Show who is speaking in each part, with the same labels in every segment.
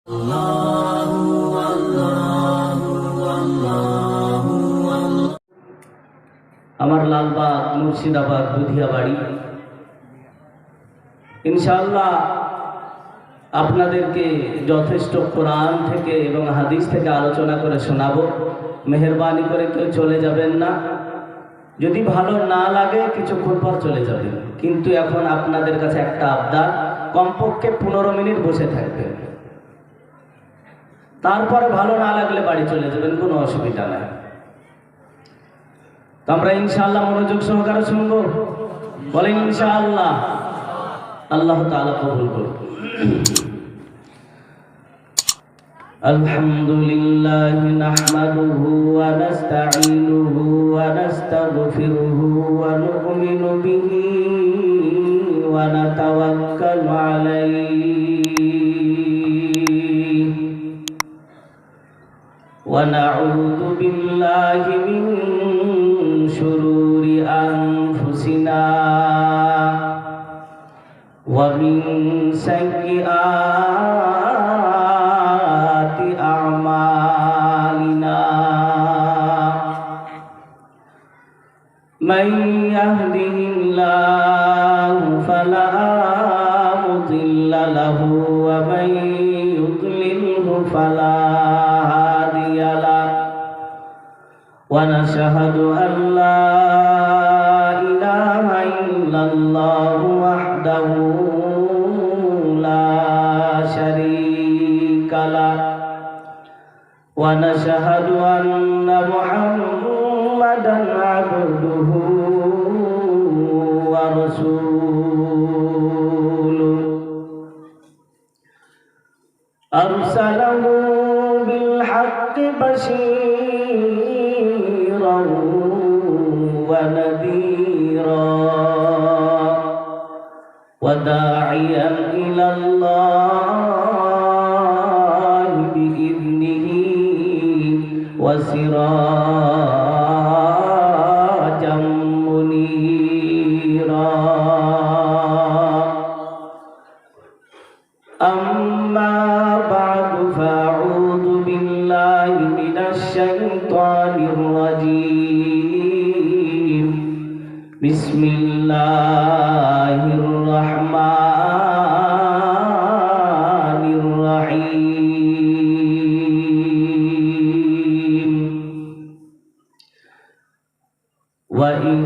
Speaker 1: আমার লালবাগ মুর্শিদাবাদ দুধিয়া বাড়ি। ইনশাআল্লাহ আপনাদেরকে যথেষ্ট কোরআন থেকে এবং হাদিস থেকে আলোচনা করে শোনাবো। মেহেরবানি করে কেউ চলে যাবেন না। যদি ভালো না লাগে কিছুক্ষণ পর চলে যাবেন, কিন্তু এখন আপনাদের কাছে একটা আবদার, কমপক্ষে 15 মিনিট বসে থাকবেন। তারপরে ভালো না লাগলে বাড়ি চলে যাবেন, কোনো অসুবিধা নাই। তো আমরা ইনশাআল্লাহ মনোযোগ সহকারে শুনবো। বলেন ইনশাআল্লাহ। আল্লাহ তাআলা কবুল করুন। আলহামদুলিল্লাহি নাহমাদুহু ওয়া নাস্তাঈনুহু ওয়া নাস্তাগফিরুহু ওয়া নু'মিনু বিহি ওয়া নাতাওয়াক্কালু আলাইহি ওয়া নাউযু বিল্লাহি মিন শুরুরি আনফুসিনা ওয়া মিন সাইয়্যিআতি আ'মালিনা মান ইয়াহদিহিল্লাহু ফালা মুদিল্লা লাহু ওয়া মান ইউদ্লিলহু ফালা হাদিয়া লাহু ওয়া নাশহাদু আন লা ইলাহা ইল্লাল্লাহু ওয়াহদাহু লা শারীকা লাহু ওয়া নাশহাদু আন্না মুহাম্মাদান আবদুহু ওয়া রাসূলুহু আরসালাহু বিল হাক্কি বাশীরান ওয়া নাযীরা ওয়া দাঈয়ান ইলাল্লাহি বিইذনিহি ওয়া সিরাজাম মুনীরা। أما بعد فأعوذ بالله من الشيطان الرجيم. بسم الله الرحمن الرحيم. وإن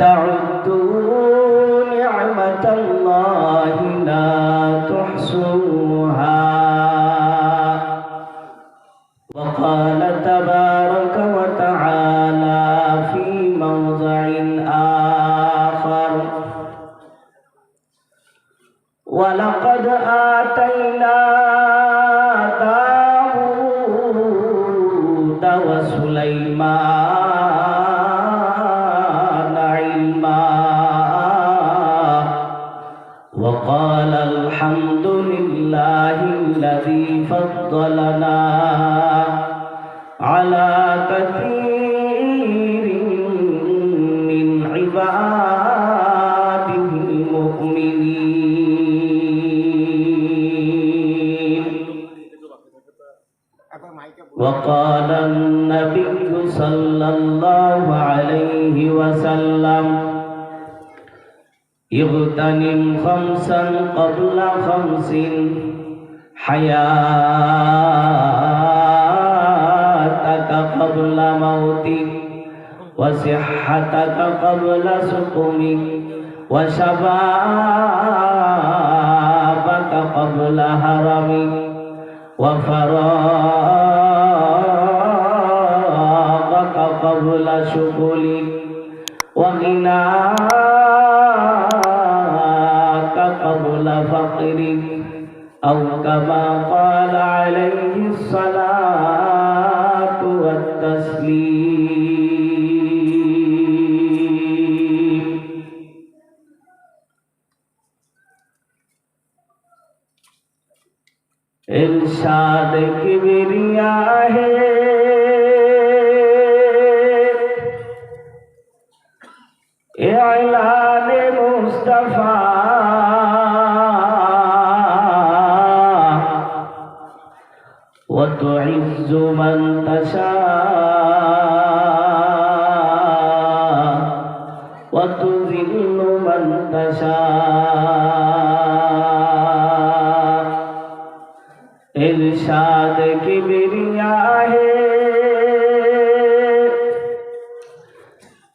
Speaker 1: تعدوا نعمة الله لا تحصوها. وقال تبارك وتعالى في موضع آخر: ولقد آتينا داود وسليمان علما وقال الحمد لله الذي فضلنا على كثير من عباده المؤمنين. وقال النبي صلى الله عليه وسلم: اغتنم خمسا قبل خمس، حياتك قبل موتك، وصحتك قبل سقمك، وشبابك قبل هرمك، وفراغك قبل شغلك، وغناك قبل فقرك، أو كما قال عليه الصلاة والتسليم. इरशाद किबरिया है ऐलान मुस्तफा وتعز من تشاء وتذل من تشاء इरशाद किबरिया है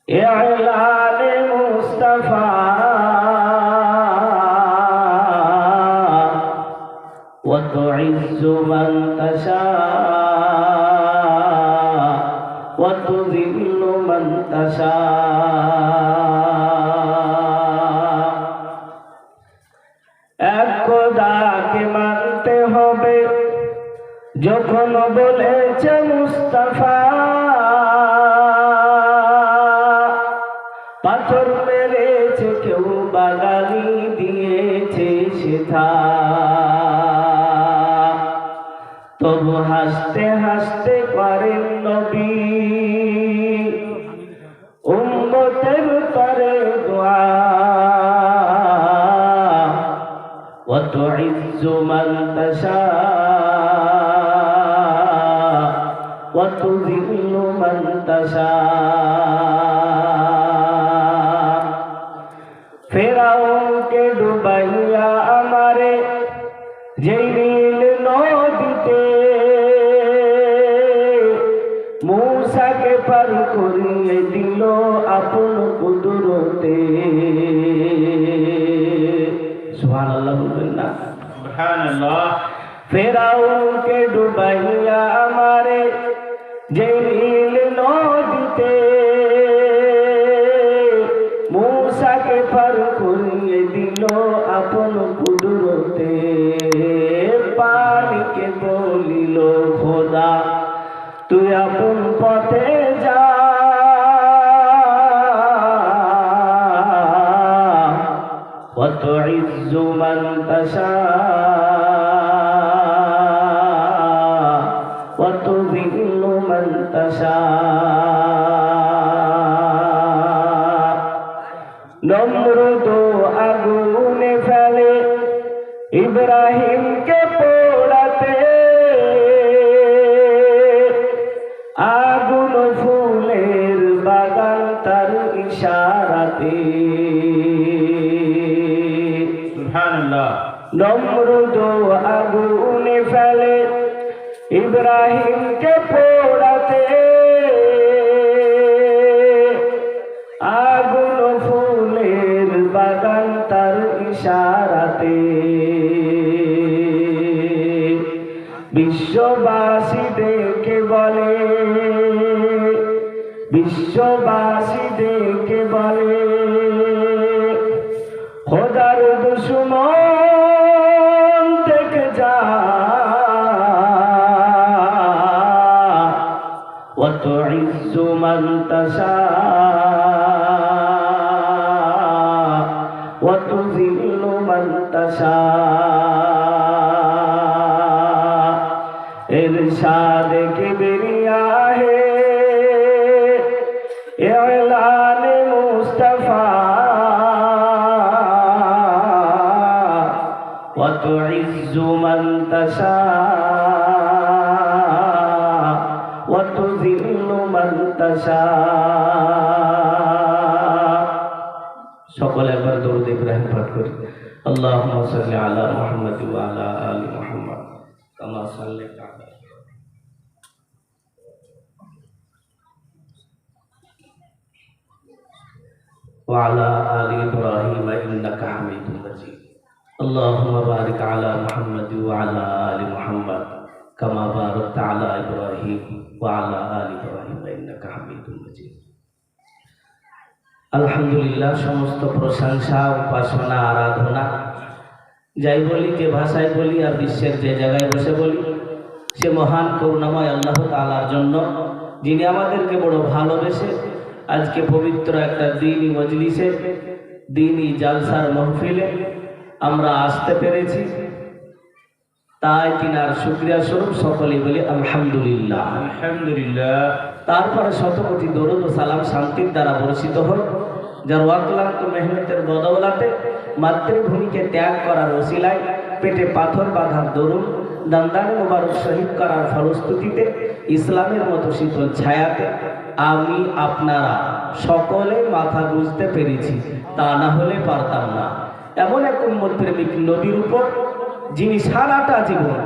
Speaker 1: इलान मुस्तफा व तुइज़्ज़ु मन तशा व तुज़िल्लु मन तशा এক খোদাকে মানতে হবে যখন বলেছে মুস্তাফা পাথর মেরেছে কেউ বাগালি দিয়েছে সেথা তবু হাসতে হাসতে করেন নবী উম্মতের তরে দোয়া وتعز من تشاء وتذل من تشاء ফেরাউন কে ডুবাইয়া আমারে যেই নীল নদীতে মূসাকে পার করিয়ে দিল আপন কুদরতে সুবহানাল্লাহ বলবেন না সুবহানাল্লাহ ফেরাউন কে ডুবাইয়া আমারে যেই নীল নদীতে মূসাকে পার করিয়ে দিল আপন কুদরতে পানিকে বলিল খোদা তুই আপন পথে যা وتعز من تشاء وتذل من تشاء নমরুদ আগুনে ফেলে ইব্রাহিমকে পোড়াতে আগুন ফুলের বাগান তার ইশারাতে নমরুদ আগুনে ফেলে ইব্রাহিমকে পোড়াতে আগুন ফুলের বাগান তার ইশারাতে বিশ্ববাসী দেখে বলে বিশ্ববাসী দেখে বলে খোদার দুশমন দেখে যা وتعز من تشاء وتذل من تشاء इरशाद किबरिया है इलान मुस्तफा وتعز من تشاء وتذل من تشاء সকলে একবার দরুদ ইব্রাহিম পাঠ করি আল্লাহুম্মা সাল্লি আলা মুহাম্মাদ ওয়া আলা আলি মুহাম্মাদ কামা সাল্লাইতা আলা ওয়া আলা আলি ইব্রাহিম ইন্নাকা হামিদুম মাজিদ اللهم بارك على محمد وعلى آل محمد كما باركت على إبراهيم وعلى آل إبراهيم إنك حميد مجيد আলহামদুলিল্লাহ সমস্ত প্রশংসা উপাসনা আরাধনা যাই বলি যে ভাষায় বলি আর বিশ্বের যে জায়গায় বসে বলি সে মহান করুণাময় আল্লাহ তাআলার জন্য যিনি আমাদেরকে বড় ভালোবেসে আজকে পবিত্র একটা দ্বীনি মজলিসে দ্বীনি জালসার মাহফিলে আমরা আসতে পেরেছি তাই তিনার শুকরিয়া স্বরূপ সকলেই বলি আলহামদুলিল্লাহ আলহামদুলিল্লাহ। তারপরে শত কোটি দরুদ ও সালাম শান্তির দ্বারা বর্ষিত হয় যার অক্লান্ত মেহনতের বদৌলতে মাতৃভূমিকে ত্যাগ করার ওসিলায় পেটে পাথর বাঁধার দরুন দান্দানে মোবারক শহীদ করার ফলশ্রুতিতে ইসলামের মতো শীতল ছায়াতে আমি আপনারা সকলে মাথা গুঁজতে পেরেছি, তা না হলে পারতাম না। এমন এক উম্মত প্রেমিক নবীর উপর যিনি সারাটা জীবন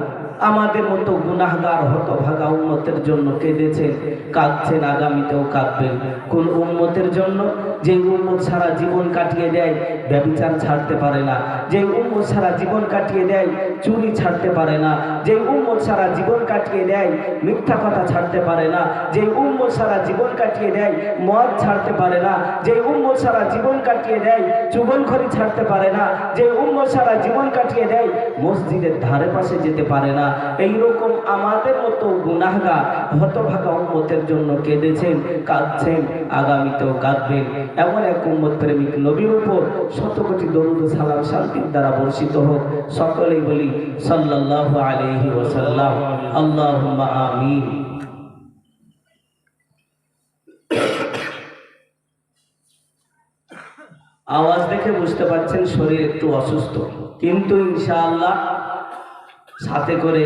Speaker 1: আমাদের মতো গুনাহগার হতভাগা উম্মতের জন্য কেঁদেছেন, কাঁদছেন, আগামীতেও কাঁদবেন। কোন উম্মতের জন্য? যে উম্মত সারা জীবন কাটিয়ে দেয় ব্যভিচার ছাড়তে পারে না, যে উম্মত সারা জীবন কাটিয়ে দেয় চুরি ছাড়তে পারে না, যে উম্মত সারা জীবন কাটিয়ে দেয় মিথ্যা কথা ছাড়তে পারে না, যে উম্মত সারা জীবন কাটিয়ে দেয় মদ ছাড়তে পারে না, যে উম্মত সারা জীবন কাটিয়ে দেয় চুগলখড়ি ছাড়তে পারে না, যে উম্মত সারা জীবন কাটিয়ে দেয় মসজিদের ধারে পাশে যেতে পারে না। এইরকম আমাদের মতো গুনাহগার হতভাগা উম্মতের জন্য কেঁদেছেন, কাঁদছেন, আগামীতেও কাঁদবেন। এমন এক উম্মত প্রেমিক নবীর উপর শত কোটি দরুদ ও সালাম শান্তির দ্বারা বর্ষিত হোক। সকলেই বলি সাল্লাল্লাহু আলাইহি ওয়াসাল্লাম, আল্লাহুম্মা আমিন। আওয়াজ দেখে বুঝতে পারছেন শরীর একটু অসুস্থ, কিন্তু ইনশাআল্লাহ সাথে করে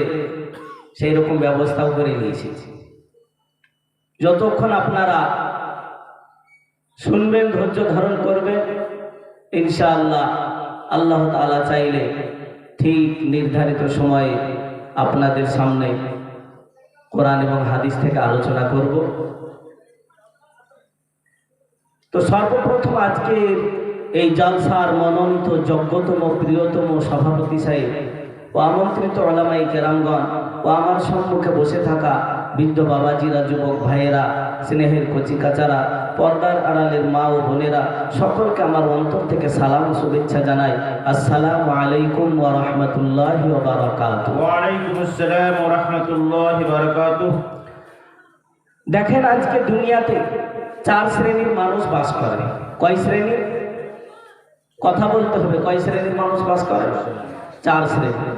Speaker 1: সেই রকম ব্যবস্থাও করে নিয়েছি। যতক্ষণ আপনারা শুনবেন, ধৈর্য ধারণ করবেন, ইনশাআল্লাহ আল্লাহ তাআলা চাইলে ঠিক নির্ধারিত সময়ে আপনাদের সামনে কোরআন এবং হাদিস থেকে আলোচনা করব। তো সর্বপ্রথম আজকে এই জালসার মনোনীত যোগ্যতম প্রিয়তম সভাপতি সাহেব ও আমন্ত্রিত উলামায়ে কেরামগণ ও আমার সম্মুখে বসে থাকা বৃদ্ধ বাবাজিরা, যুবক ভাইয়েরা, স্নেহের কচিকাচারা, পর্দার আড়ালের মা ও বোনেরা, সকলকে আমার অন্তর থেকে সালাম ও শুভেচ্ছা জানাই। আসসালামু আলাইকুম ওয়া রাহমাতুল্লাহি ওয়া বারাকাতুহু।
Speaker 2: ওয়া আলাইকুম আসসালাম ওয়া রাহমাতুল্লাহি ওয়া বারাকাতুহু।
Speaker 1: দেখেন, আজকে দুনিয়াতে 4 শ্রেণীর মানুষ বাস করে। কয় শ্রেণীর? কথা বলতে হবে। কয় শ্রেণীর মানুষ বাস করে? 4 শ্রেণী।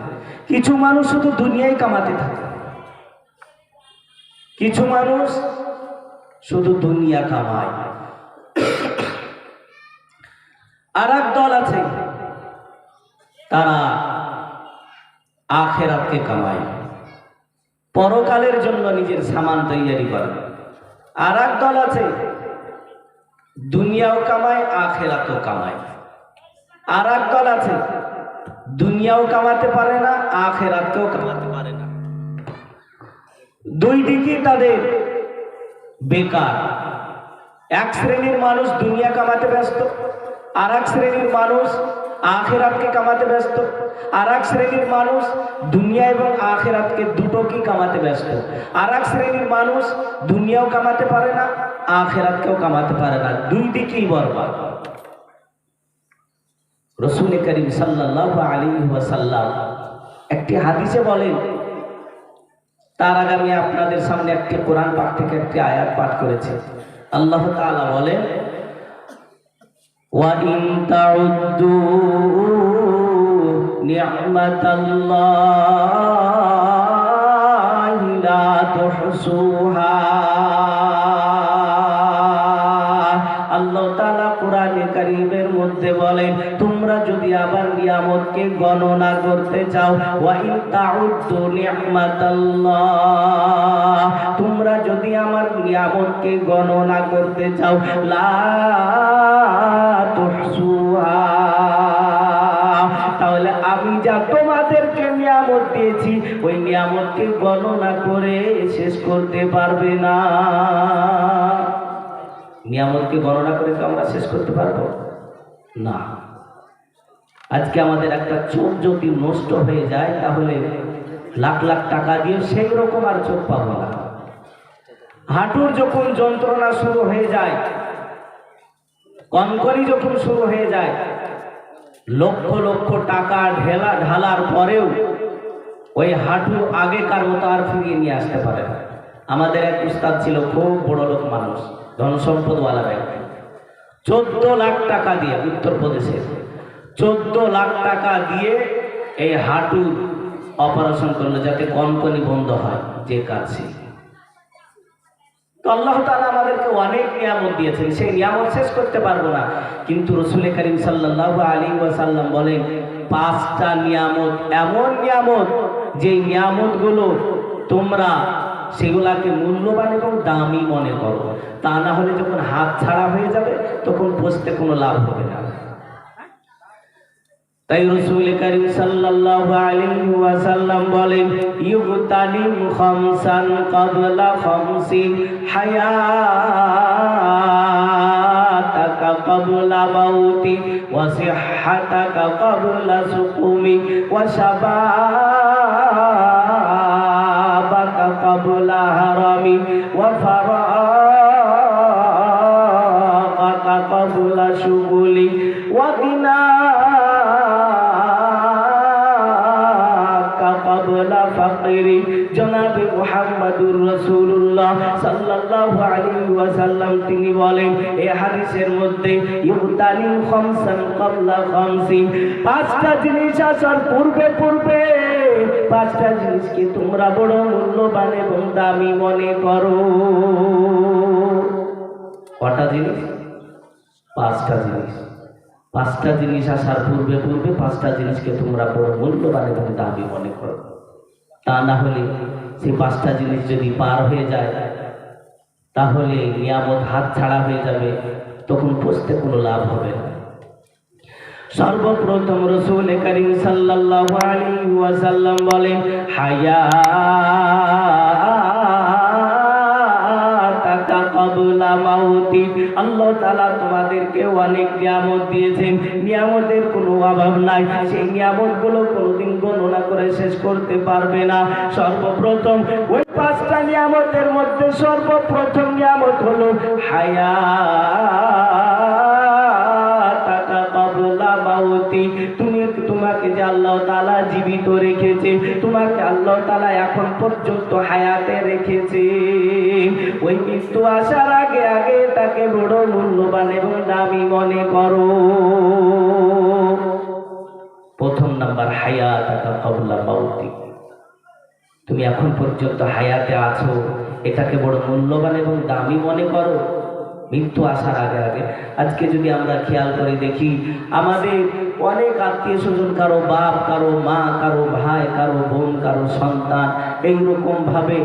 Speaker 1: কিছু মানুষ শুধু দুনিয়ায় কামাতে থাকে, কিছু মানুষ শুধু দুনিয়া কামায়, আর এক দল আছে তারা আখিরাতকে কামায়, পরকালের জন্য নিজের সামান তৈরি করে। আর এক দল আছে দুনিয়াও কামায় আখিরাতও কামায়। আর এক দল আছে দুনিয়াও কামাতে পারে না, আখিরাতকেও কামাতে পারে না। দুই দিকই তাদের বেকার। এক শ্রেণীর মানুষ দুনিয়া কামাতে ব্যস্ত, আর এক শ্রেণীর মানুষ আখিরাতকে কামাতে ব্যস্ত। আর এক শ্রেণীর মানুষ দুনিয়া এবং আখিরাতকে দুটোকেই কামাতে ব্যস্ত। আর এক শ্রেণীর মানুষ দুনিয়াও কামাতে পারে না, আখিরাতকেও কামাতে পারে না, দুই দিকেই বরবাদ। রাসূল করিম সাল্লাল্লাহু আলাইহি ওয়াসাল্লাম একটি হাদিসে বলেন, তার আগে আমি আপনাদের সামনে একটি কোরআন পাক থেকে একটি আয়াত পাঠ করেছি। আল্লাহ তাআলা বলেন, ওয়া ইন তাউদ্দু নি'মাতাল্লাহি লা তুহসুহা। আল্লাহ তাআলা কোরআনে কারীমের মধ্যে বলেন, তোমরা যদি আবার নিয়ামতকে গণনা করতে চাও, ওয়া ইন তাউদ্দু নি'মাতাল্লাহ, তোমরা যদি আমার নিয়ামতকে গণনা করতে চাও, লা তুহসুহা, তাহলে আমি যা তোমাদেরকে নিয়ামত দিয়েছি ওই নিয়ামতকে গণনা করে শেষ করতে পারবে না। নিয়ামতকে গণনা করে তো আমরা শেষ করতে পারবো না। আজকে আমাদের একটা চোখ যদি নষ্ট হয়ে যায়, তাহলে লাখ লাখ টাকা দিয়ে সেই রকম আর চোখ পাবো না। হাঁটুর যখন যন্ত্রণা শুরু হয়ে যায়, কনকনি যখন শুরু হয়ে যায়, লক্ষ লক্ষ টাকা ঢালার পরেও ওই হাঁটু আগেকার মতো আর ফিরিয়ে নিয়ে আসতে পারে না। আমাদের এক উস্তাদ ছিল, খুব বড় লোক মানুষ, ধন সম্পদওয়ালা ব্যক্তি। 14 লাখ টাকা দিয়ে, উত্তরপ্রদেশে 14 লাখ টাকা দিয়ে এই হাঁটুর অপারেশন করলো, যাতে কনকনি বন্ধ হয়, যে কাছে। তো আল্লাহ তাআলা আমাদেরকে অনেক নিয়ামত দিয়েছেন, সেই নিয়ামত শেষ করতে পারবো না। কিন্তু রাসূল করিম সাল্লাল্লাহু আলাইহি ওয়াসাল্লাম বলেন, 5টা নিয়ামত এমন নিয়ামত যে নিয়ামতগুলো তোমরা সেগুলাকে মূল্যবান এবং দামি মনে করো, তা না হলে যখন হাত ছাড়া হয়ে যাবে তখন বসতে কোনো লাভ হবে না। তাই রাসূল করিম সাল্লাল্লাহু আলাইহি ওয়াসাল্লাম বলেন, ইউগতানিম খামসান ক্বাবলা খামসিন, হায়াতাকা ক্বাবলা মাউতি, ওয়া সিহহাতাকা ক্বাবলা সুকুমি, ওয়া শাবাবাকা ক্বাবলা হারামি, ওয়া ফারাগাকা ক্বাবলা শুগুলি, ওয়া গিনা ফাকরি। জনাবে মুহাম্মদুর রাসূলুল্লাহ সাল্লাল্লাহু আলাইহি ওয়াসাল্লাম তিনি বলেন এই হাদিসের মধ্যে, ইউতালিম খামসান ক্বাবলা খামসিন, পাঁচটা জিনিস আসার পূর্বে পূর্বে পাঁচটা জিনিসকে তোমরা বড় মূল্যবান এবং দামি মনে করো। কটা জিনিস? পাঁচটা জিনিস। পাঁচটা জিনিস আসার পূর্বে পূর্বে পাঁচটা জিনিসকে তোমরা বড় মূল্যবান এবং দামি মনে করো, তা না হলে সেই পাঁচটা জিনিস যদি পার হয়ে যায় তাহলে নিয়ামত হাত ছাড়া হয়ে যাবে, তখন বসতে কোনো লাভ হবে না। সর্বপ্রথম রাসূল করিম সাল্লাল্লাহু আলাইহি ওয়াসাল্লাম বলেন, হায়াতাকা ক্বাবলা মাউতি। আল্লাহ তাআলা তোমাদেরকে অনেক নিয়ামত দিয়েছেন, নিয়ামতের কোনো অভাব নাই, সেই নিয়ামতগুলো কোনোদিন গণনা করে শেষ করতে পারবে না। সর্বপ্রথম ওই পাঁচটা নিয়ামতের মধ্যে সর্বপ্রথম নিয়ামত হলো হায়াতাকা ক্বাবলা মাউতি। তোমাকে যে আল্লাহ তাআলা জীবিত রেখেছে, তোমাকে আল্লাহ তাআলা এখন পর্যন্ত হায়াতে রেখেছে, ওই মৃত্যু আসার আগে আগে তাকে বড় মূল্যবান এবং দামি মনে করো। প্রথম নাম্বার, হায়াতাকা ক্বাবলা মাউতি। তুমি এখন পর্যন্ত হায়াতে আছো, এটাকে বড় মূল্যবান এবং দামি মনে করো মৃত্যু আসার আগে আগে। আজকে যদি আমরা খেয়াল করে দেখি, আমাদের অনেক আত্মীয় স্বজন, কারো বাপ, কারো মা, কারো ভাই, কারো বোন, কারো সন্তান, এইরকম ভাবে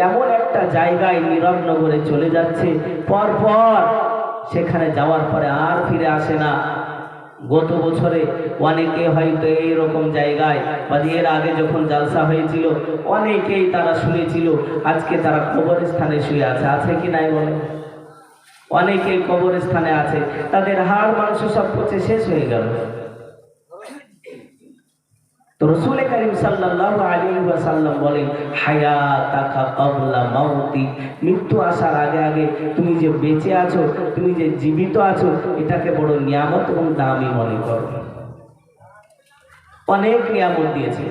Speaker 1: এমন একটা জায়গায় নীরব নগরে চলে যাচ্ছে, পরপর সেখানে যাওয়ার পরে আর ফিরে আসে না। গত বছরে অনেকে হয়তো এইরকম জায়গায় বা এর আগে যখন জালসা হয়েছিল অনেকেই তারা শুনেছিল, আজকে তারা কবরস্থানে শুয়ে আছে। আছে কি নাই বলে? অনেকেই কবরস্থানে আছে, তাদের হাড় মাংস সব পচে শেষ হয়ে গেল। তো রাসূল করিম সাল্লাল্লাহু আলাইহি ওয়াসাল্লাম বলেন, হায়াতাকা ক্বাবলা মাউতি। মৃত্যু আসার আগে আগে তুমি যে বেঁচে আছো, তুমি যে জীবিত আছো, এটাকে বড় নিয়ামত এবং দামি মনে করো। অনেক নিয়ামত দিয়েছে,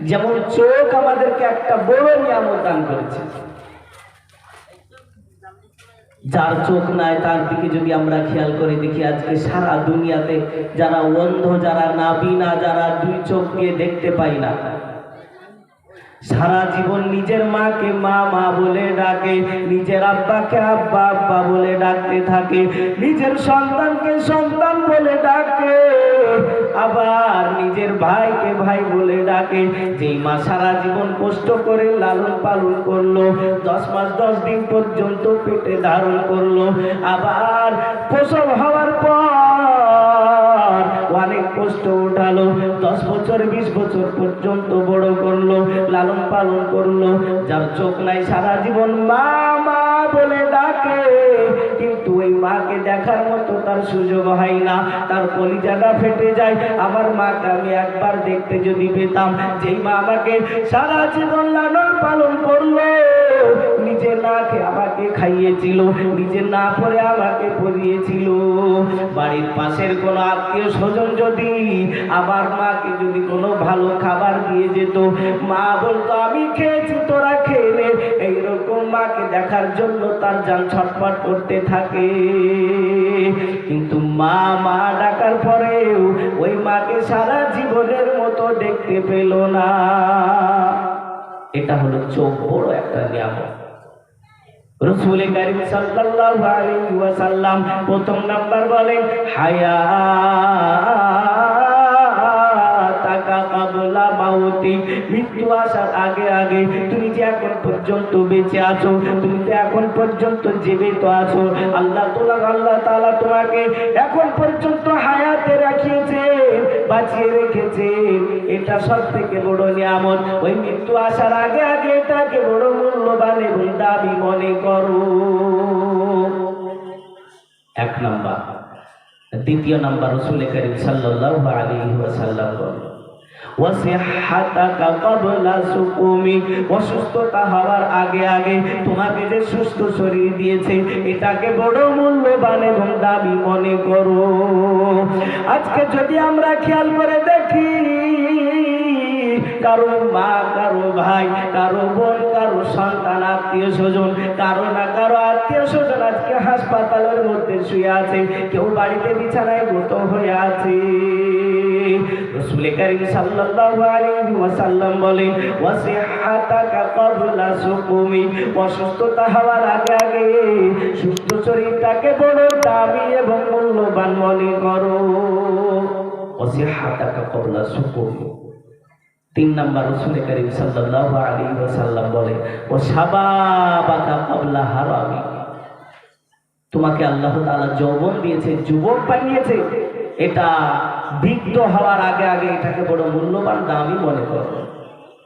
Speaker 1: যেমন চোখ আমাদেরকে একটা বড় নিয়ামত দান করেছে। যার চোখ নাই তার দিকে যদি আমরা খেয়াল করে দেখি, আজকে সারা দুনিয়াতে যারা অন্ধ, যারা নাবিনা, যারা দুই চোখ দিয়ে দেখতে পাই না, সারা জীবন নিজের মাকে মা মা বলে ডাকে, নিজের আব্বাকে আব্বা আব্বা বলে ডাকতে থাকে, নিজের সন্তানকে সন্তান বলে ডাকে, আবার নিজের ভাইকে ভাই বলে ডাকে। যেই মা সারা জীবন কষ্ট করে লালন পালন করলো, 10 মাস 10 দিন পর্যন্ত পেটে ধারণ করলো, আবার প্রসব হওয়ার পর অনেক কষ্ট উঠালো, 10 বছর 20 বছর পর্যন্ত বড় করলো, লালন পালন করলো। যার চোখ নাই সারা জীবন মা মা বলে ডাকে, কিন্তু ওই মাকে দেখার মতো তার সুযোগ হয় না, তার কলিজাটা ফেটে যায়। আমার মাকে আমি একবার দেখতে যদি পেতাম, যেই মা আমাকে সারা জীবন লালন পালন করলো, নিজে না খেয়ে আমাকে খাইয়েছিল, নিজে না পরে আমাকে পরিয়েছিল। বাড়ির পাশের কোনো আত্মীয় স্বজন যদি আমার মাকে যদি কোনো ভালো খাবার দিয়ে যেত, মা বলতো আমি খেয়েছি তোরা খেয়ে নে। এইরকম মাকে দেখার জন্য তার জান ছটফট করতে থাকে, কিন্তু মা মা ডাকার পরেও ওই মাকে সারা জীবনের মতো দেখতে পেল না। এটা হলো চোখ বড় একটা নিয়ামত। রাসূল করিম সাল্লাল্লাহু আলাইহি ওয়াসাল্লাম প্রথম নাম্বার বলেন, হায়াতাকা ক্বাবলা মাউতি, মৃত্যু আসার আগে আগে তুমি যে এখন পর্যন্ত বেঁচে আছো, তুমি তো এখন পর্যন্ত জীবিত আছো, আল্লাহ তাআলা তোমাকে এখন পর্যন্ত হায়াতে রাখিয়েছে, বাঁচিয়ে রেখেছে। এটা সব থেকে বড় নিয়ামত। ওই মৃত্যু আসার আগে আগে এটাকে বড় মূল্যবান এবং দাবি মনে করো। এক নাম্বার। দ্বিতীয় নাম্বার, রাসূল করিম সাল্লাল্লাহু আলাইহি ওয়াসাল্লাম বলেন, ওয়াসিহাতাকা ক্বাবলা সুকুমি, অসুস্থতা হওয়ার আগে আগে তোমাকে যে সুস্থ শরীর দিয়েছে এটাকে বড় মূল্যবান এবং দাবি মনে করো। আজকে যদি আমরা খেয়াল করে দেখি, কারো মা, কারো ভাই, কারো বোন, কারো সন্তান, আত্মীয় স্বজন, কারো না কারো আত্মীয় স্বজন আজকে হাসপাতালের মধ্যে শুয়ে আছে, কেউ বাড়িতে বিছানায় মতো হয়ে আছে। রাসূল করিম সাল্লাল্লাহু আলাইহি ওয়াসাল্লাম বলেন, ওয়াসিহাতাকা ক্বাবলা সুকুমি, অসুস্থতা হওয়ার আগে আগে সুস্থ শরীরটাকে বড় দামি এবং মূল্যবান মনে করো। ওয়াসিহাতাকা ক্বাবলা সুকুমি। তিন নাম্বার, রাসূল করিম সাল্লাল্লাহু আলাইহি ওয়াসাল্লাম বলে, ও শাবাবাকা ক্বাবলা হারামি, তোমাকে আল্লাহ তাআলা যৌবন দিয়েছে, যুবক বানিয়েছে, এটা বৃদ্ধ হওয়ার আগে আগে এটাকে বড় মূল্যবান দামি মনে করো।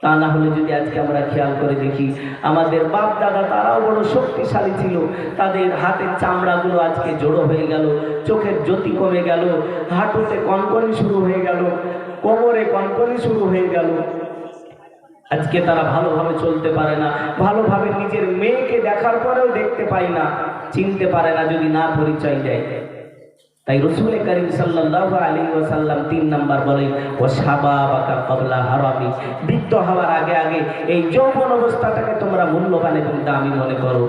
Speaker 1: তা না হলে যদি আজকে আমরা খেয়াল করে দেখি, আমাদের বাপ দাদা তারাও বড় শক্তিশালী ছিল, তাদের হাতের চামড়াগুলো আজকে জড়ো হয়ে গেল, চোখের জ্যোতি কমে গেল, হাঁটুতে কনকনি শুরু হয়ে গেল, কোমরে কনকনি শুরু হয়ে গেল। আজকে তারা ভালোভাবে চলতে পারে না, ভালোভাবে নিজের মেয়েকে দেখার পরেও দেখতে পায় না, চিনতে পারে না যদি না পরিচয় দেয়। তাই রাসূল করিম সাল্লাল্লাহু আলাইহি ওয়াসাল্লাম তিন নাম্বার বলেন, ও শাবাবাকা ক্বাবলা হারামি, বৃদ্ধ হওয়ার আগে আগে এই যৌবন অবস্থাটাকে তোমরা মূল্যবান এবং দামি মনে করো।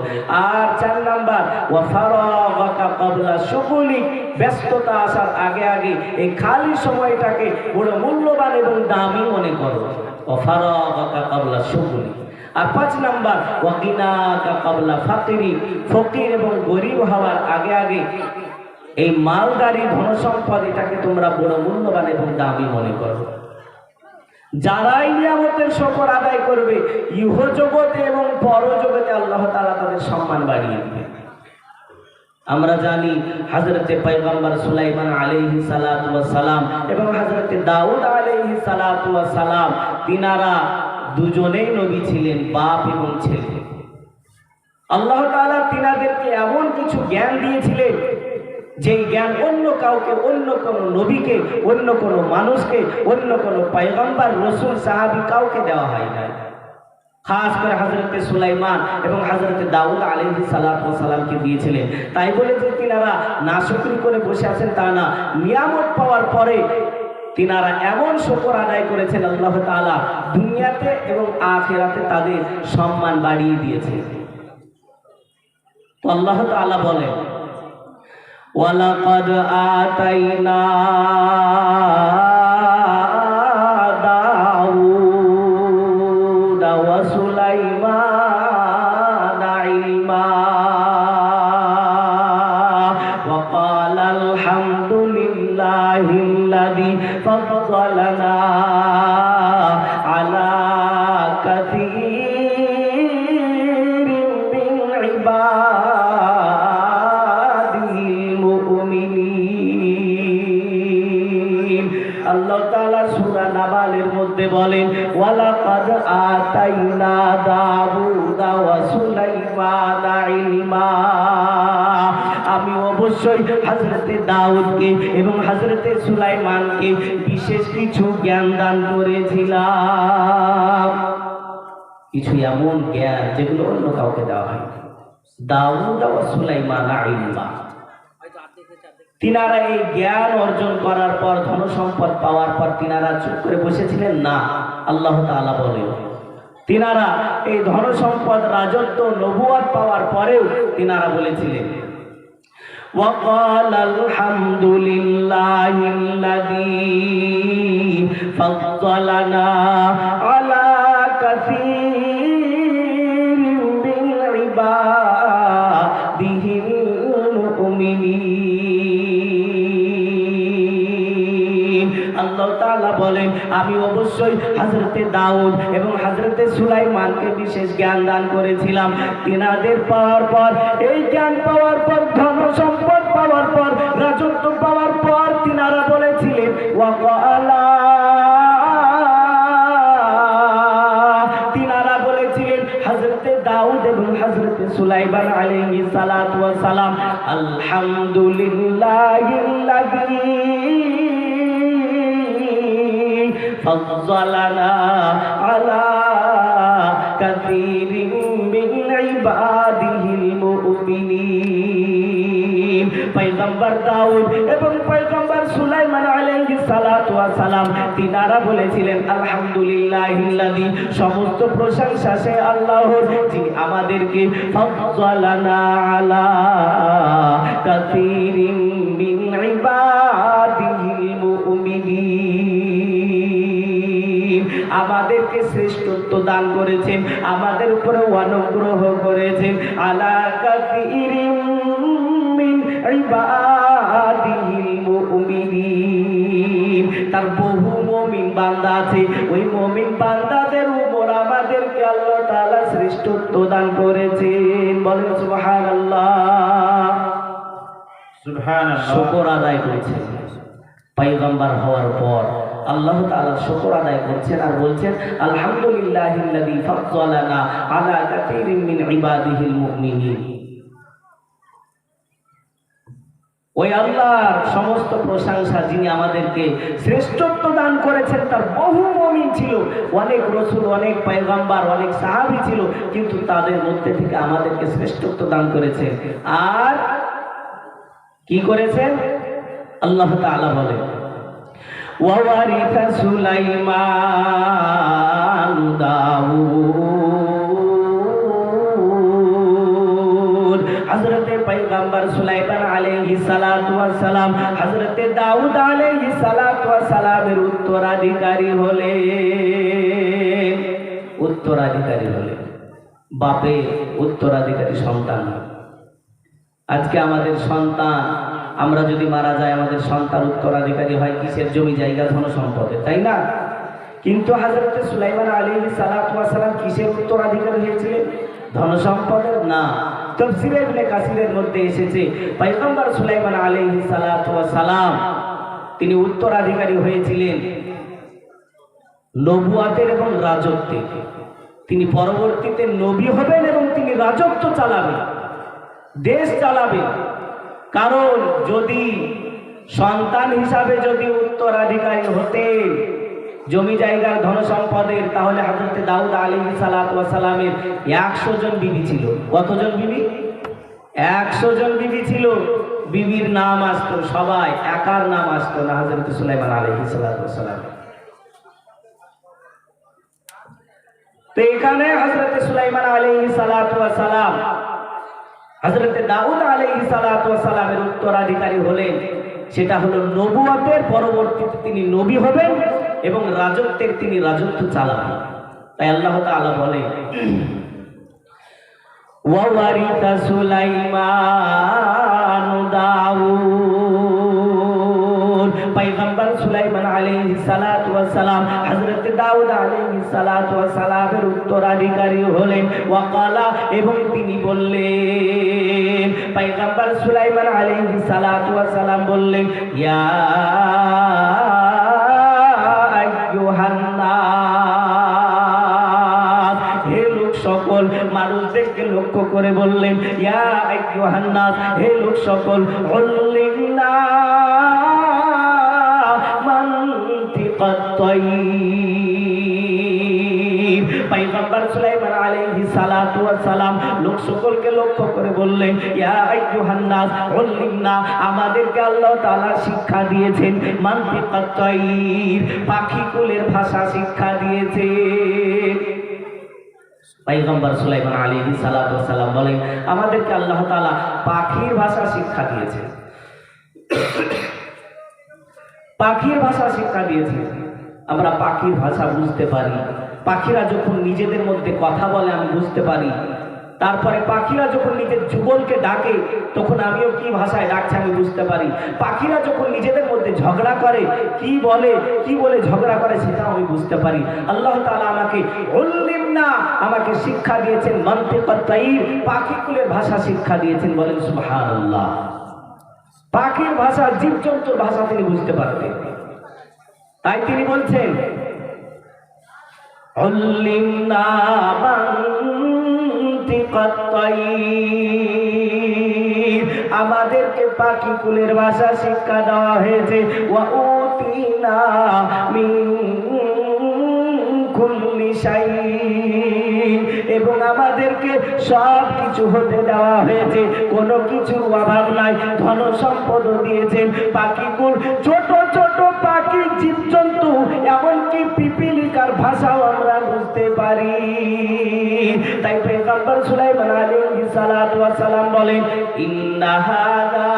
Speaker 1: আর চার নাম্বার, ওয়া ফারাগাকা ক্বাবলা শুগুলি, ব্যস্ততা আসার আগে আগে এই খালি সময়টাকে বড় মূল্যবান এবং দামি মনে করো। ওয়া ফারাগাকা ক্বাবলা শুগুলি। আর পাঁচ নাম্বার, ওয়া গিনাকা ক্বাবলা ফাকরি, ফকির এবং গরিব হওয়ার আগে আগে এই মালদারি ধনসম্পদ এটাকে তোমরা বড় মূল্যবান এবং দামি মনে করো। যারাই নিয়ামতের শুকর আদায় করবে, ইহ জগতে এবং পরজগতে আল্লাহ তাআলা তাদের সম্মান বাড়িয়ে দিবে। আমরা জানি হযরতে পয়গম্বর সুলাইমান আলাইহিস সালাতু ওয়াস সালাম এবং হযরতে দাউদ আলাইহিস সালাতু ওয়াস সালাম, তিনারা দুজনেই নবী ছিলেন, বাপ এবং ছেলে। আল্লাহ তাআলা তিনাদেরকে এমন কিছু জ্ঞান দিয়েছিলেন যেই জ্ঞান অন্য কাউকে, অন্য কোনো নবীকে, অন্য কোনো মানুষকে, অন্য কোনো পয়গম্বর, রাসূল, সাহাবী কাউকে দেওয়া হয় না। খাস করে হযরতে সুলাইমান এবং হযরতে দাউদ আলাইহিস সালাতু ওয়াস সালামকে দিয়েছিলেন। তাই বলে যে তিনারা নাশুকরি করে বসে আছেন তা না, নিয়ামত পাওয়ার পরে তিনারা এমন শুকর আদায় করেছেন, আল্লাহ তাআলা দুনিয়াতে এবং আখিরাতে তাদের সম্মান বাড়িয়ে দিয়েছে। তো আল্লাহ তাআলা বলেন, ওয়ালাকাদ আতাইনা দাউদা ওয়া সুলাইমানা ইলমা ওয়া ক্বালা আলহামদুলিল্লাহিল্লাযী ফাদ্দালানা আলা কাসীরিন মিন ইবাদিহিল মুমিনিন। আল্লাহ তাআলা সূরা নাবালের মধ্যে বলেন, ওয়ালাকাদ আতাইনা দাউদা ওয়া সুলাইমানা ইলমা, আমি অবশ্যই হযরতে দাউদকে এবং হযরতে সুলাইমানকে বিশেষ কিছু জ্ঞান দান করেছিলাম। কিছু এমন জ্ঞান যেগুলো অন্য কাউকে দেওয়া হয়। দাউদ ও সুলাইমানা ইলমা, তিনারা এই জ্ঞান অর্জন করার পর, ধনসম্পদ পাওয়ার পর তিনারা চুপ করে বসেছিলেন না। আল্লাহ তাআলা বলেন, তিনারা এই ধনসম্পদ, রাজত্ব, নবুয়ত পাওয়ার পরেও তিনারা বলেছিলেন, وقال الحمد لله الذي فضلنا على كثير من عباده المؤمنين। আল্লাহ আল্লাহ তাআলা বলেন আমি অবশ্যই হযরতে দাউদ এবং হযরতে সুলাইমানকে বিশেষ জ্ঞান দান করেছিলাম। তিনাদের পাওয়ার পর, এই জ্ঞান পাওয়ার পর, ধন সম্পদ পাওয়ার পর, রাজত্ব পাওয়ার পর তিনারা বলেছিলেন ওয়াকালা, তিনারা বলেছিলেন হযরতে দাউদ এবং হযরতে সুলাইমান আলাইহিস সালাতু ওয়াস সালাম আলহামদুলিল্লাহিল্লাযী ফাজ্জালানা আলা কাসীরিন মিন ইবাদিহিল মুমিনিন। পয়গম্বর দাউদ এবং পয়গম্বর সুলাইমান আলাইহিস সালাতু ওয়াস সালাম তিনারা বলেছিলেন আলহামদুলিল্লাহিল্লাযী, সমস্ত প্রশংসা সে আল্লাহর যিনি আমাদেরকে ফাজ্জালানা আলা কাসীরিন মিন ইবাদিহিল মুমিনিন, আমাদেরকে শ্রেষ্ঠত্ব দান করেছেন, আমাদের উপরে অনুগ্রহ করেছেন। আলা কাসীরিন মিন ইবাদিহিল মুমিনিন, তার বহু মুমিন বান্দা আছে, ওই মুমিন বান্দাদের উপর আমাদেরকে আল্লাহ তাআলা শ্রেষ্ঠত্ব দান করেছেন। বলেন সুবহানাল্লাহ।
Speaker 2: সুবহানাল্লাহ।
Speaker 1: শুকর আদায় করেছেন পয়গম্বর হওয়ার পর, আল্লাহ তাআলা শুকর আদায় করছেন আর বলছেন আলহামদুলিল্লাহিল্লাযী ফাজ্জালানা আলা কাসীরিন মিন ইবাদিহিল মুমিনিন। ওই আল্লাহর সমস্ত প্রশংসা যিনি আমাদেরকে শ্রেষ্ঠত্ব দান করেছেন। তার বহু মুমিন ছিল, অনেক রাসূল, অনেক পয়গম্বর, অনেক সাহাবী ছিল, কিন্তু তাদের মধ্যে থেকে আমাদেরকে শ্রেষ্ঠত্ব দান করেছেন। আর কি করেছেন আল্লাহ তাআলা বলেন ওয়ারিসা সুলাইমান দাউদ, হযরতে পয়গম্বর সুলাইমান আলাইহিস সালাতু ওয়াস সালাম হযরতে দাউদ আলাইহিস সালাতু ওয়াস সালামের উত্তরাধিকারী হলেন। উত্তরাধিকারী হলেন, বাপে উত্তরাধিকারী সন্তান। আজকে আমাদের সন্তান, আমরা যদি মারা যাই আমাদের সন্তান উত্তরাধিকারী হয় কিসের? জমি জায়গা ধন সম্পদের, তাই না? কিন্তু হযরতে সুলাইমান আলাইহিস সালাতু ওয়াস সালাম কিসের উত্তরাধিকারী হয়েছিলেন? ধন সম্পদের না। তাফসীরে ইবনে কাসিরের মধ্যে এসেছে পয়গম্বর সুলাইমান আলাইহিস সালাতু ওয়াস সালাম তিনি উত্তরাধিকারী হয়েছিলেন নবুয়াতের এবং রাজত্বের। তিনি পরবর্তীতে নবী হবেন এবং তিনি রাজত্ব চালাবেন, দেশ চালাবেন। কারণ যদি সন্তান হিসাবে যদি উত্তরাধিকারী হতেন জমি জায়গার ধন সম্পদের, তাহলে হযরতে দাউদ আলাইহিস সালাতু ওয়াস সালামের 100 জন বিবি ছিল। কতজন বিবি? 100 জন বিবি ছিল। বিবির নাম আসতো সবাই, একার নাম আসতো না, হযরতে সুলাইমান আলাইহিস সালাতু ওয়াস সালাম। তো এখানে হযরতে সুলাইমান আলাইহিস সালাতু ওয়াস সালাম হযরতে দাউদ আলাইহিস সালাতু ওয়াস সালামের উত্তরাধিকারী হলেন। সেটা হলো নবুয়তের, পরবর্তীতে তিনি নবী হবেন এবং রাজত্বের তিনি রাজত্ব চালাবেন। তাই আল্লাহ তাআলা বলে ওয়ারিসা সুলাইমান দাউদ, পয়গম্বর সুলাইমান আলাইহিস সালাতু ওয়াস সালাম হযরতে দাউদ আলাইহিস সালাতু ওয়াস সালামের উত্তরাধিকারী হলেন। ওয়াকালা, এবং তিনি বললেন, পয়গম্বর সুলাইমান আলাইহিস সালাতু ওয়াস সালাম বললেন ইয়া আইয়ুহান নাস, হে লোক সকল, মানুষদেরকে লক্ষ্য করে বললেন ইয়া আইয়ুহান নাস, হে লোক সকল, উল্লিনা মানতিকাত তাইর। পয়গম্বর সুলাইমান আলাইহিস সালাতু ওয়াস সালাম লোক সকলকে লক্ষ্য করে বললেন ইয়া আইয়ুহান নাস উল্লিনা, আমাদেরকে আল্লাহ তাআলা শিক্ষা দিয়েছেন মানতিকাত তাইর, পাখি কুলের ভাষা শিক্ষা দিয়েছেন। পয়গম্বর সুলাইমান আলাইহিস সালাতু ওয়াস সালাম বলেন আমাদেরকে আল্লাহ তাআলা পাখির ভাষা শিক্ষা দিয়েছেন। পাখির ভাষা শিক্ষা দিয়েছেন, আমরা পাখির ভাষা বুঝতে পারি। পাখিরা যখন নিজেদের মধ্যে কথা বলে আমি বুঝতে পারি তারপরে পাখিরা যখন নিজের যুগলকে ডাকে তখন আমিও কি ভাষায় ডাকছে আমি বুঝতে পারি। পাখিরা যখন নিজেদের মধ্যে ঝগড়া করে কি বলে ঝগড়া করে সেটাও আমি বুঝতে পারি। আল্লাহ তাআলা আমাকে উল্লিমনা, আমাকে শিক্ষা দিয়েছেন মানতিকাত তাইর, পাখিকুলের ভাষা শিক্ষা দিয়েছেন। বলেন সুবহানাল্লাহ। পাখির ভাষা, জীবজন্তুর ভাষা তিনি বুঝতে পারতেন। তাই তিনি বলছেন উল্লিমনা মানতিকাত তাইর, আমাদেরকে পাখি কুলের ভাষা শিক্ষা দেওয়া হয়েছে। ওয়া উতিনা মিন কুল্লি শাই, এবং আমাদেরকে সব কিছু হতে দেওয়া হয়েছে, কোনো কিছুর অভাব নাই, ধন সম্পদও দিয়েছেন। পাখিকুল ছোট ছোট পাখি জীবজন্তু, এমনকি পিপিলিকার ভাষাও আমরা বুঝতে পারি। তাই পয়গম্বর সুলাইমান আলাইহিস সালাতু ওয়াস সালাম বলেন ইন্না হাদা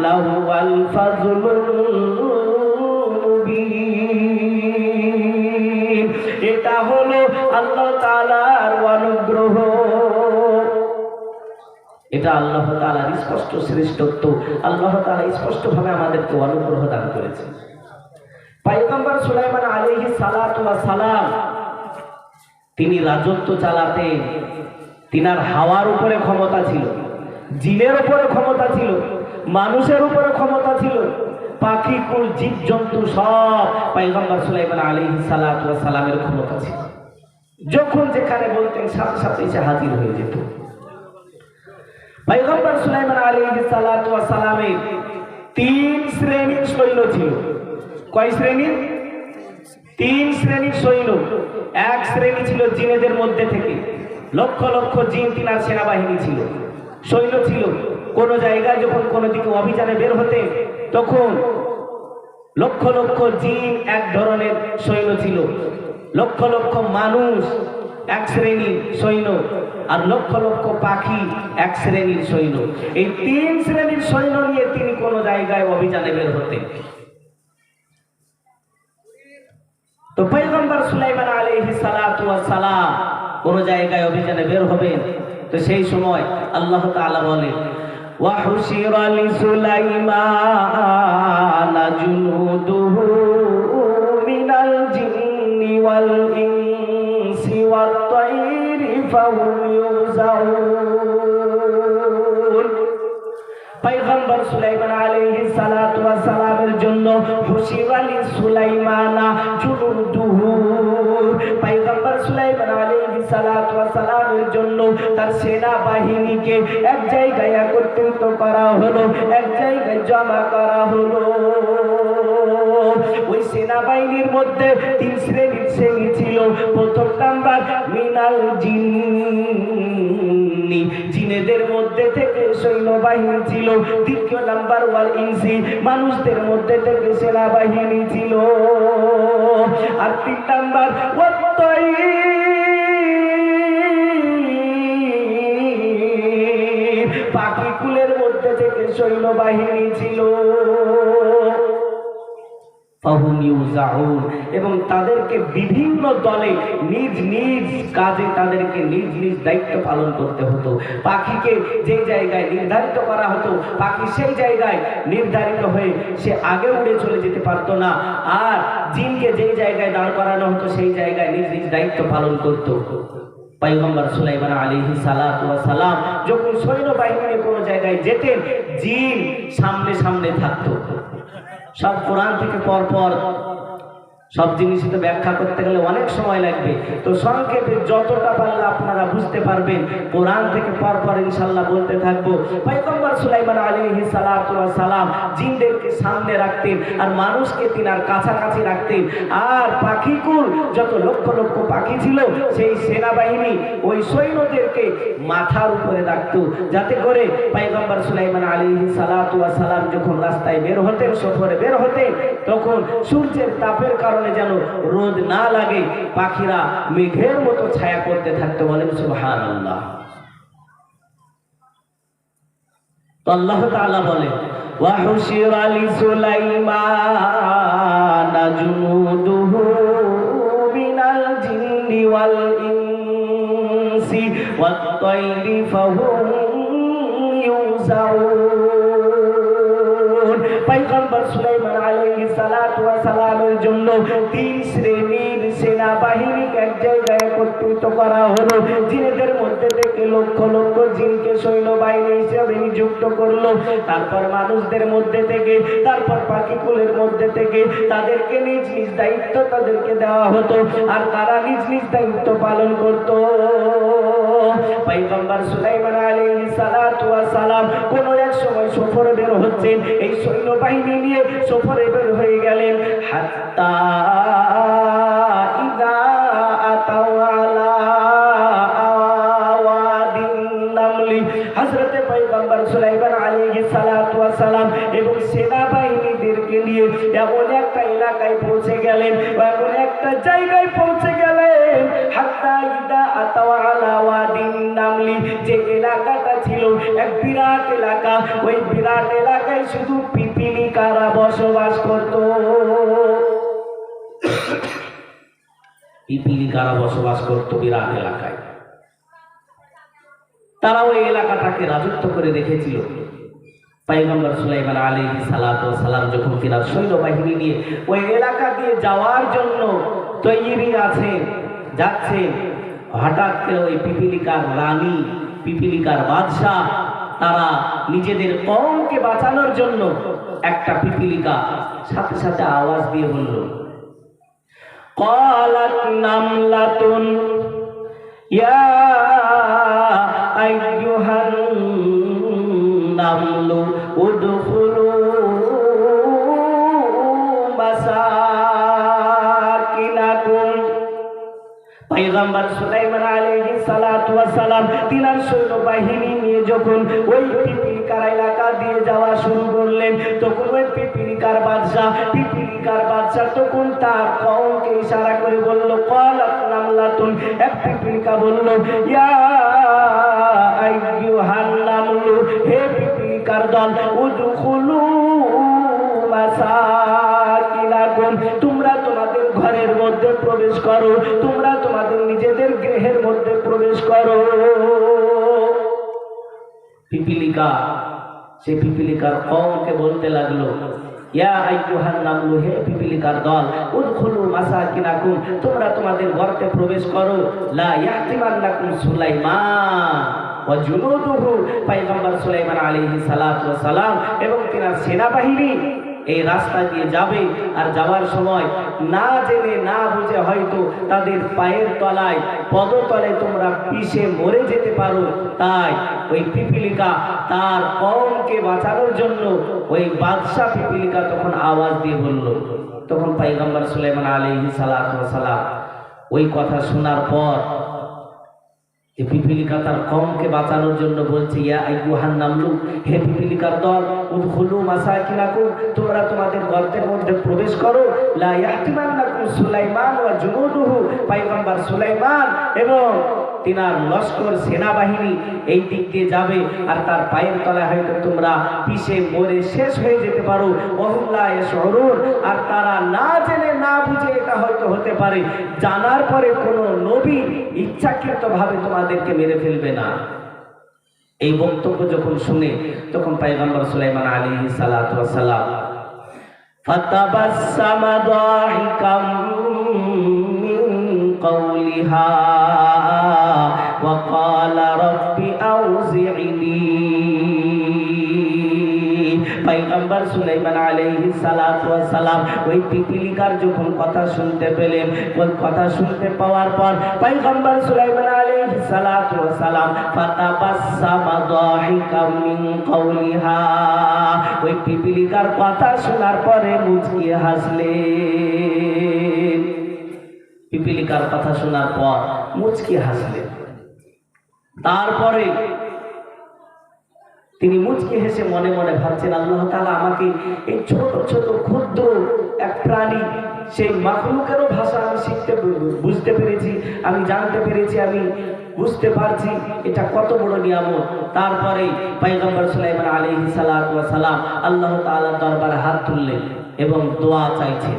Speaker 1: লাহুয়াল ফাজলুল মুবিন, এটা হলো আল্লাহ তাআলার অনুগ্রহ, এটা আল্লাহ তাআলার স্পষ্ট শ্রেষ্ঠত্ব। আল্লাহ তাআলা স্পষ্টভাবে আমাদেরকে অনুগ্রহ দান করেছেন। পয়গম্বর সুলাইমান আলাইহিস সালাতু ওয়াস সালাম তিনি রাজত্ব চালাতেন। তিনার হাওয়ার উপরে ক্ষমতা ছিল, জিনের উপরে ক্ষমতা ছিল, মানুষের উপরে ক্ষমতা ছিল, পাখি কুল জীবজন্তু সব পয়গম্বর সুলাইমান আলাইহিস সালাতু ওয়াস সালামের ক্ষমতা ছিল। যখন যেখানে বলতেন সাথে সাথে এসে হাজির হয়ে যেত। পয়গম্বর সুলাইমান আলাইহিস সালাতু ওয়াস সালামের 3 শ্রেণীর সৈন্য ছিল। কয় শ্রেণীর? 3 শ্রেণীর সৈন্য। এক শ্রেণী ছিল জিনেদের মধ্যে থেকে, লক্ষ লক্ষ জিন তিনার সেনাবাহিনী ছিল, সৈন্য ছিল। কোন জায়গায় যখন কোনো দিকে অভিযানে বের হতে তখন লক্ষ লক্ষ জিন এক ধরনের সৈন্য ছিল, লক্ষ লক্ষ মানুষ এক শ্রেণীর সৈন্য, আর লক্ষ লক্ষ পাখি এক শ্রেণীর সৈন্য। এই 3 শ্রেণীর সৈন্য নিয়ে তিনি কোন জায়গায় অভিযানে বের হতেন। তো পয়গম্বর সুলাইমান আলাইহিস সালাতু ওয়াস সালাম কোন জায়গায় অভিযানে বের হবেন, তো সেই সময় আল্লাহ তাআলা বলেন ওয়া হুশিরা লিসুলাইমানা জুনুদুহু মিনাল জিন্নি ওয়াল ইনসি ওয়াত তাইরি ফাহুম ইউজাউন। পয়গম্বর সুলাইমান আলাইহিস সালাতু ওয়াস সালামের জন্য হুশিরা লিসুলাইমানা জুনুদুহু, পয়গম্বর সুলাইমান আলাইহিস সালাতু ওয়াস সালামের জন্য তার সেনা বাহিনীকে এক জায়গায় একত্রিত করা হলো, এক জায়গায় জমা করা হলো। ওই সেনাবাহিনীর মধ্যে 3 শ্রেণীর শ্রেণী ছিল। প্রথম নাম্বার মিনাল জিন্নি, জিনেদের মধ্যে থেকে সৈন্যবাহিনী ছিল। দ্বিতীয় নাম্বার ওয়াল ইনসি, মানুষদের মধ্যে থেকে সেনাবাহিনী ছিল। আর 3 নাম্বার ওয়াত তাইর, পাখি কুলের মধ্যে থেকে সৈন্যবাহিনী ছিল। এবং তাদেরকে বিভিন্ন দলে নিজ নিজ কাজে তাদেরকে নিজ নিজ দায়িত্ব পালন করতে হতো। পাখিকে যে জায়গায় নির্ধারিত করা হতো, পাখি সেই জায়গায় নির্ধারিত হয়ে সে আগে উড়ে চলে যেতে পারতো না। আর জিনকে যে জায়গায় দাঁড় করানো হতো সেই জায়গায় নিজ নিজ দায়িত্ব পালন করত। পয়গম্বর সুলাইমান আলাইহিস সালাতু ওয়াস সালাম যখন সৈন্যবাহিনী কোনো জায়গায় যেতেন, জিন সামনে সামনে থাকতো। সব কোরআন থেকে পরপর সব জিনিসই তো ব্যাখ্যা করতে গেলে অনেক সময় লাগবে, তো সংক্ষেপে যতটা পারলে আপনারা বুঝতে পারবেন কোরআন থেকে পরপর ইনশাআল্লাহ বলতে থাকবো। পয়গম্বর সুলাইমান আলাইহিস সালাতু ওয়াস সালাম জিনদেরকে সামনে রাখতেন আর মানুষকে তিনার কাছাকাছি রাখতেন। আর পাখিকুল যত লক্ষ লক্ষ পাখি ছিল সেই সেনাবাহিনী ওই সৈন্যদেরকে মাথার উপরে রাখতো, যাতে করে পয়গম্বর সুলাইমান আলাইহিস সালাতু ওয়াস সালাম যখন রাস্তায় বের হতেন, সফরে বের হতেন, তখন সূর্যের তাপের কারণে যেন রোদ না লাগে, পাখিরা মেঘের মতো ছায়া করতে থাকতো। বলেন সুবহানাল্লাহ। তো আল্লাহ তাআলা বলে ওয়া হুশিরা লিসুলাইমানা জুনুদুহু মিনাল জিন্নি ওয়াল ইনসি ইনসি ওয়াত তায়রি ফাহুম ইউজাউন। পয়গম্বর সুলাইমান আলাইহিস সালাতু ওয়াস সালামের জন্য 3 শ্রেণীর সেনাবাহিনীকে এক জায়গায় একত্রিত করা হলো। জিনেদের মধ্যে থেকে লক্ষ লক্ষ জিনকে সৈন্যবাহিনী হিসেবে নিযুক্ত করলো। তারপর মানুষদের মধ্যে থেকে, তারপর পাখিকুলের মধ্যে থেকে তাদেরকে নিজ নিজ দায়িত্ব তাদেরকে দেওয়া হতো, আর তারা নিজ নিজ দায়িত্ব পালন করত। পয়গম্বর সুলাইমান আলাইহিস সালাতু ওয়াস সালাম কোন এক সময় সফরে বের হচ্ছেন, এই সৈন্যবাহিনী নিয়ে সফরে বের হয়ে গেলেন। হাত্তা ইযা আতাও আলা আওয়াদিন নামলি, হযরতে পয়গম্বর সুলাইমান আলাইহিস সালাতু ওয়াস সালাম এবং সেনাবাহিনীদেরকে নিয়ে এমন একটা এলাকায় পৌঁছে গেলেন, এমন একটা জায়গায় পৌঁছে গেলেন। হাত্তা ইযা আতাও আলা আওয়াদিন নামলি, যে এলাকাটা ছিল এক বিরাট এলাকা, ওই বিরাট এলাকায় শুধু পিপিলিকারা বসবাস করত। পিপিলিকারা বসবাস করত বিরাট এলাকায়। তারা ওই এলাকাটাকে রাজত্ব করে রেখেছিল। পয়গম্বর সুলাইমান আলাইহিস সালাতু ওয়াস সালাম যখন তিনার সৈন্যবাহিনী নিয়ে ওই এলাকা দিয়ে যাওয়ার জন্য তৈরি আছে, যাচ্ছে, হঠাৎ করে ওই পিপিলিকার রানী, পিপিলিকার বাদশাহ, তারা নিজেদের কওমকে বাঁচানোর জন্য একটা পিপিলিকা সাথে সাথে আওয়াজ দিয়ে বলল, ক্বালাত নামলাতুন ইয়া আইয়ুহান নামলু উদখুলু মাসাকিনাকুম। পয়গম্বর সুলাইমান আলাইহিস সালাতু ওয়াস সালাম তিনার সৈন্যবাহিনী নিয়ে যখন ওই পিপিলিকার এলাকা দিয়ে যাওয়া শুরু করলেন, তখন ওই পিপিলিকার বাদশা তখন তার কওমকে ইশারা করে বলল, ক্বালাত নামলাতুন, এক পিপিলিকা বলল, ইয়া আইয়ুহান নামলু, হে পিপিলিকার দল, উদখুলু মাসাকিনাকুম, তোমরা তোমাদের ঘরের মধ্যে প্রবেশ করো, তোমরা তোমাদের নিজেদের গৃহের মধ্যে প্রবেশ করো। পিপিলিকা সে পিপিলিকার কওমকে বলতে লাগলো, ইয়া আইয়ুহান নামলু, হে পিপিলিকার দল, উদখুলু মাসাকিনাকুম, তোমরা তোমাদের ঘরতে প্রবেশ করো। লা ইয়াহতিমান্নাকুম সুলাইমান ওয়া জুনুদুহু, পয়গম্বর সুলাইমান আলাইহিস সালাতু ওয়াস সালাম এবং তিনার সেনাবাহিনী এই রাস্তা দিয়ে যাবে, আর যাওয়ার সময় না জেনে না বুঝে হয়তো তাদের পায়ের তলায়, পদতলে তোমরা পিষে মরে যেতে পারো। তাই ওই পিপিলিকা তার কওমকে বাঁচানোর জন্য ওই বাদশা পিপিলিকা তখন আওয়াজ দিয়ে বলল। তখন পয়গম্বর সুলাইমান আলাইহিস সালাতু ওয়াস সালাম ওই কথা শোনার পর, যে পিপিলিকা তার কওমকে বাঁচানোর জন্য বলছে, ইয়া আইয়ুহান নামলু, হে পিপিলিকার দল, উদখুলু মাসাকিনাকুম, তোমরা তোমাদের গর্তের মধ্যে প্রবেশ করো। লা ইয়াহতিমান্নাকুম সুলাইমান ওয়া জুনুদুহু, পয়গম্বর সুলাইমান এবং তিনার লস্কর সেনাবাহিনী এই দিক দিয়ে যাবে, আর তার পায়ের তলায় হয়তো তোমরা পিষে মরে শেষ হয়ে যেতে পারো। ওয়াহুম লা ইয়াশউরুন, আর তারা না জেনে না বুঝে, এটা হয়তো হতে পারে জানার পরে কোনো নবী ইচ্ছাকৃতভাবে তোমাদেরকে মেরে ফেলবে না। এই বক্তব্য যখন শুনে তখন পয়গম্বর সুলাইমান আলাইহিস সালাতু ওয়াস সালাম ফাতাবাসসামা দাহিকাম মিন কওলিহা ওয়া ক্বালা রাব্বি আউজি'নি। পয়গম্বর সুলাইমান আলাইহিস সালাতু ওয়াস সালাম ওই পিপিলিকার যখন কথা শুনতে পেলেন, ওই কথা শুনতে পাওয়ার পর পয়গম্বর সুলাইমান আলাইহিস সালাতু ওয়াস সালাম ফাতাবাসসামা দাহিকাম মিন কওলিহা, ওই পিপিলিকার কথা শোনার পরে মুচকি হাসলেন। পিপিলিকার কথা শোনার পর মুচকি হাসলেন। তারপরে তিনি মুচকি হেসে মনে মনে ভাবছেন, আল্লাহ তাআলা আমাকে এই ছোট ছোট ক্ষুদ্র এক প্রাণী, সেই মাখলুকেরও ভাষা আমি বুঝতে পেরেছি, আমি জানতে পেরেছি, আমি বুঝতে পারছি, এটা কত বড় নিয়ামত। তারপরে পয়গম্বর সুলাইমান আলাইহিস সালাতু ওয়াস সালাম আল্লাহ তাআলার দরবারে হাত তুললেন এবং দোয়া চাইছেন।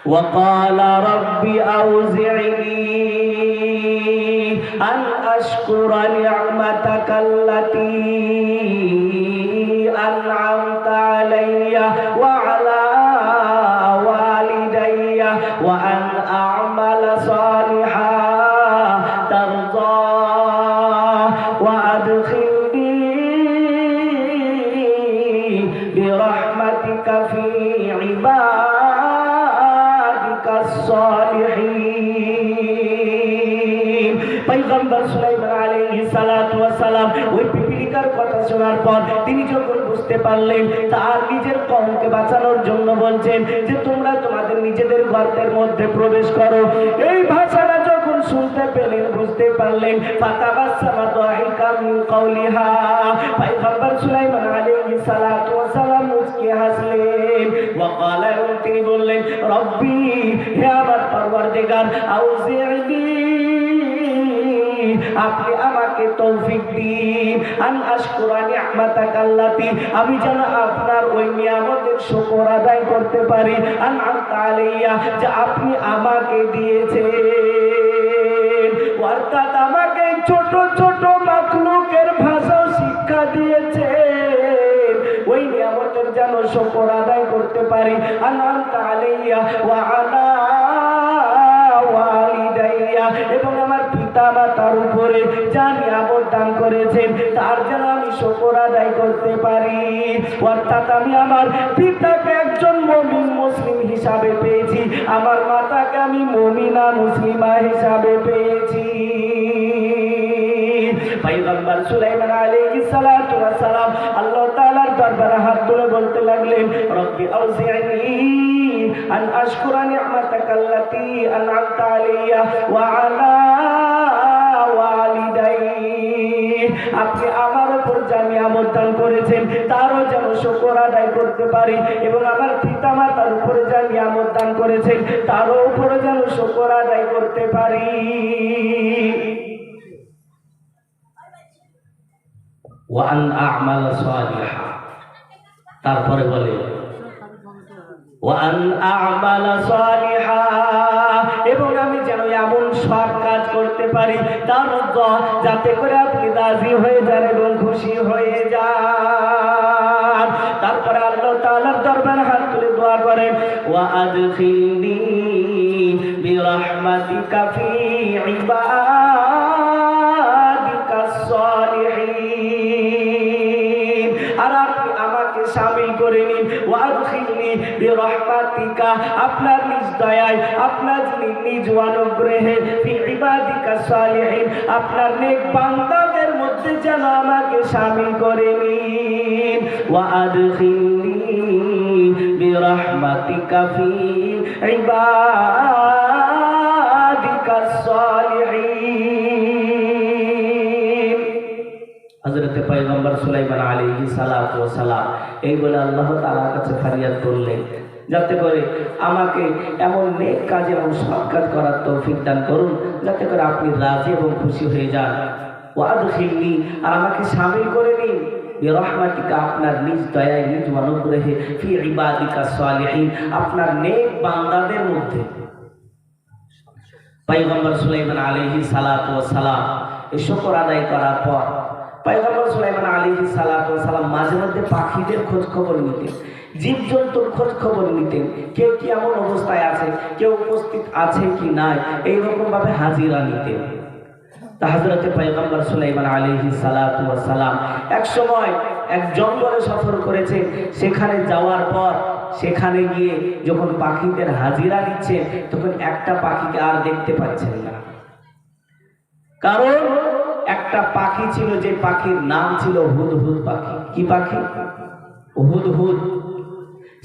Speaker 1: ওয়া ক্বালা রাব্বি আউজি'নি আন আশকুরা নি'মাতাকাল্লাতী আন'আমতা আলাইয়া ওয়া আলা ওয়ালিদাইয়া ওয়া আন আ'মালা সালিহান তারদা ওয়া আদখিলনি বিরহমাতিকা ফি ইবাদিকাস সালিহিন। পয়গম্বর সুলাইমান আলাইহিস সালাতু ওয়াস সালাম ওই পিপীলিকার কথা শোনার পর তিনি যখন বুঝতে পারলেন তার নিজের কওমকে বাঁচানোর জন্য বলছেন যে তোমরা তোমাদের নিজেদের গর্তের মধ্যে প্রবেশ করো। এই ভাষাটা যখন শুনতে পেলেন, বুঝতে পারলেন, ফাতাবাসসামা দাহিকাম মিন কাওলিহা, পয়গম্বর সুলাইমান আলাইহিস সালাতু ওয়াস সালাম মুস্কি হাসলেন। ওয়া ক্বালা, এবং তিনি বললেন, রব্বি, হে আমার পরওয়ারদিগার, আউজি'নি, আপনি আমাকে তৌফিক দিন, আন আশকুরা নি'মাতাকাল্লাতী, আমি যেন আপনার ওই নিয়ামতের শুকর আদায় করতে পারি, আন'আমতা আলাইয়া, যে আপনি আমাকে দিয়েছেন, অর্থাৎ আমাকে ছোট ছোট মাখলুকের ভাষাও শিক্ষা দিয়েছেন, ওই নিয়ামতের যেন শুকর আদায় করতে পারি, আন'আমতা আলাইয়া ওয়া আলা ওয়ালিদাইয়া, এবং আমার পিতা মাতার উপরে যা নিয়ামত দান করেছেন তার যেন আমি শুকর আদায় করতে পারি। অর্থাৎ আমি আমার পিতাকে একজন মুমিন মুসলিম হিসাবে পেয়েছি, আমার মাতাকে আমি মুমিনা মুসলিমা হিসাবে পেয়েছি। পয়গম্বর সুলাইমান আলাইহিস সালাতু ওয়াস সালাম আল্লাহ তাআলার দরবারে হাত তুলে বলতে লাগলেন, রব্বি আউজি'নি আন আশকুরা নি'মাতাকাল্লাতী আন'আমতা আলাইয়া ওয়া আলা ওয়ালিদাইয়া, আপনি আমার উপর যা নিয়ামত দান করেছেন তারও যেন শুকর আদায় করতে পারি, এবং আমার পিতা মাতার উপরে যা নিয়ামত দান করেছেন তারও উপরে যেন শুকর আদায় করতে পারি। ওয়া আন আ'মালা সালিহা, তারপরে বলে ওয়া আন আ'মালা সালিহা, এবং আমি যেন এমন সৎ কাজ করতে পারি তারদা, যাতে করে আপনি রাজি হয়ে যান এবং খুশি হয়ে যান। তারপরে আল্লাহ তাআলার দরবারে হাত তুলে দোয়া করেন, ওয়া আদখিলনি বিরহমাতিকা ফি ইবাদিকাস সালিহিন, আর আপনি আমাকে শামিল করে নিন, ওয়া আদখিলনি বিরহমাতিকা, আপনার নিজ দয়ায়, আপনার নিজ অনুগ্রহে, ফি ইবাদিকাস সালিহিন, আপনার নেক বান্দাদের মধ্যে যেন আমাকে শামিল করে নিন, ওয়া আদখিলনি বিরহমাতিকা ফি ইবাদিকাস সালিহিন। হযরত পয়গম্বর সুলাইমান আলাইহিস সালাতু ওয়াস সালাম এই বলে আল্লাহ তাআলার কাছে ফরিয়াদ করলেন, যাতে করে আমাকে এমন নেক কাজ এবং সৎ কাজ করার তৌফিক দান করুন, যাতে করে আপনি রাজি এবং খুশি হয়ে যান। ওয়া আদখিলনি, আর আমাকে শামিল করে নিন, বিরহমাতিকা, আপনার নিজ দয়ায়, নিজ অনুগ্রহে, ফি ইবাদিকাস সালিহিন, আপনার নেক বান্দাদের মধ্যে। পয়গম্বর সুলাইমান আলাইহিস সালাতু ওয়াস সালাম এই শুকর আদায় করার পর পয়গম্বর সুলাইমান আলাইহিস সালাতু ওয়াস সালাম মাঝে মধ্যে পাখিদের খোঁজ খবর নিতেন, জীবজন্তুর খোঁজ খবর নিতেন, কে কি এমন অবস্থায় আছে, কেউ উপস্থিত আছে কি নাই, এইরকম ভাবে হাজিরা নিতেন। তা হযরত পয়গম্বর সুলাইমান আলাইহিস সালাতু ওয়াস সালাম এক সময় এক জঙ্গলে সফর করেছেন, সেখানে যাওয়ার পর সেখানে গিয়ে যখন পাখিদের হাজিরা নিচ্ছেন তখন একটা পাখিকে আর দেখতে পাচ্ছেন না, কারণ একটা পাখি ছিল, যে পাখির নাম ছিল হুদহুদ পাখি। কি পাখি? হুদহুদ।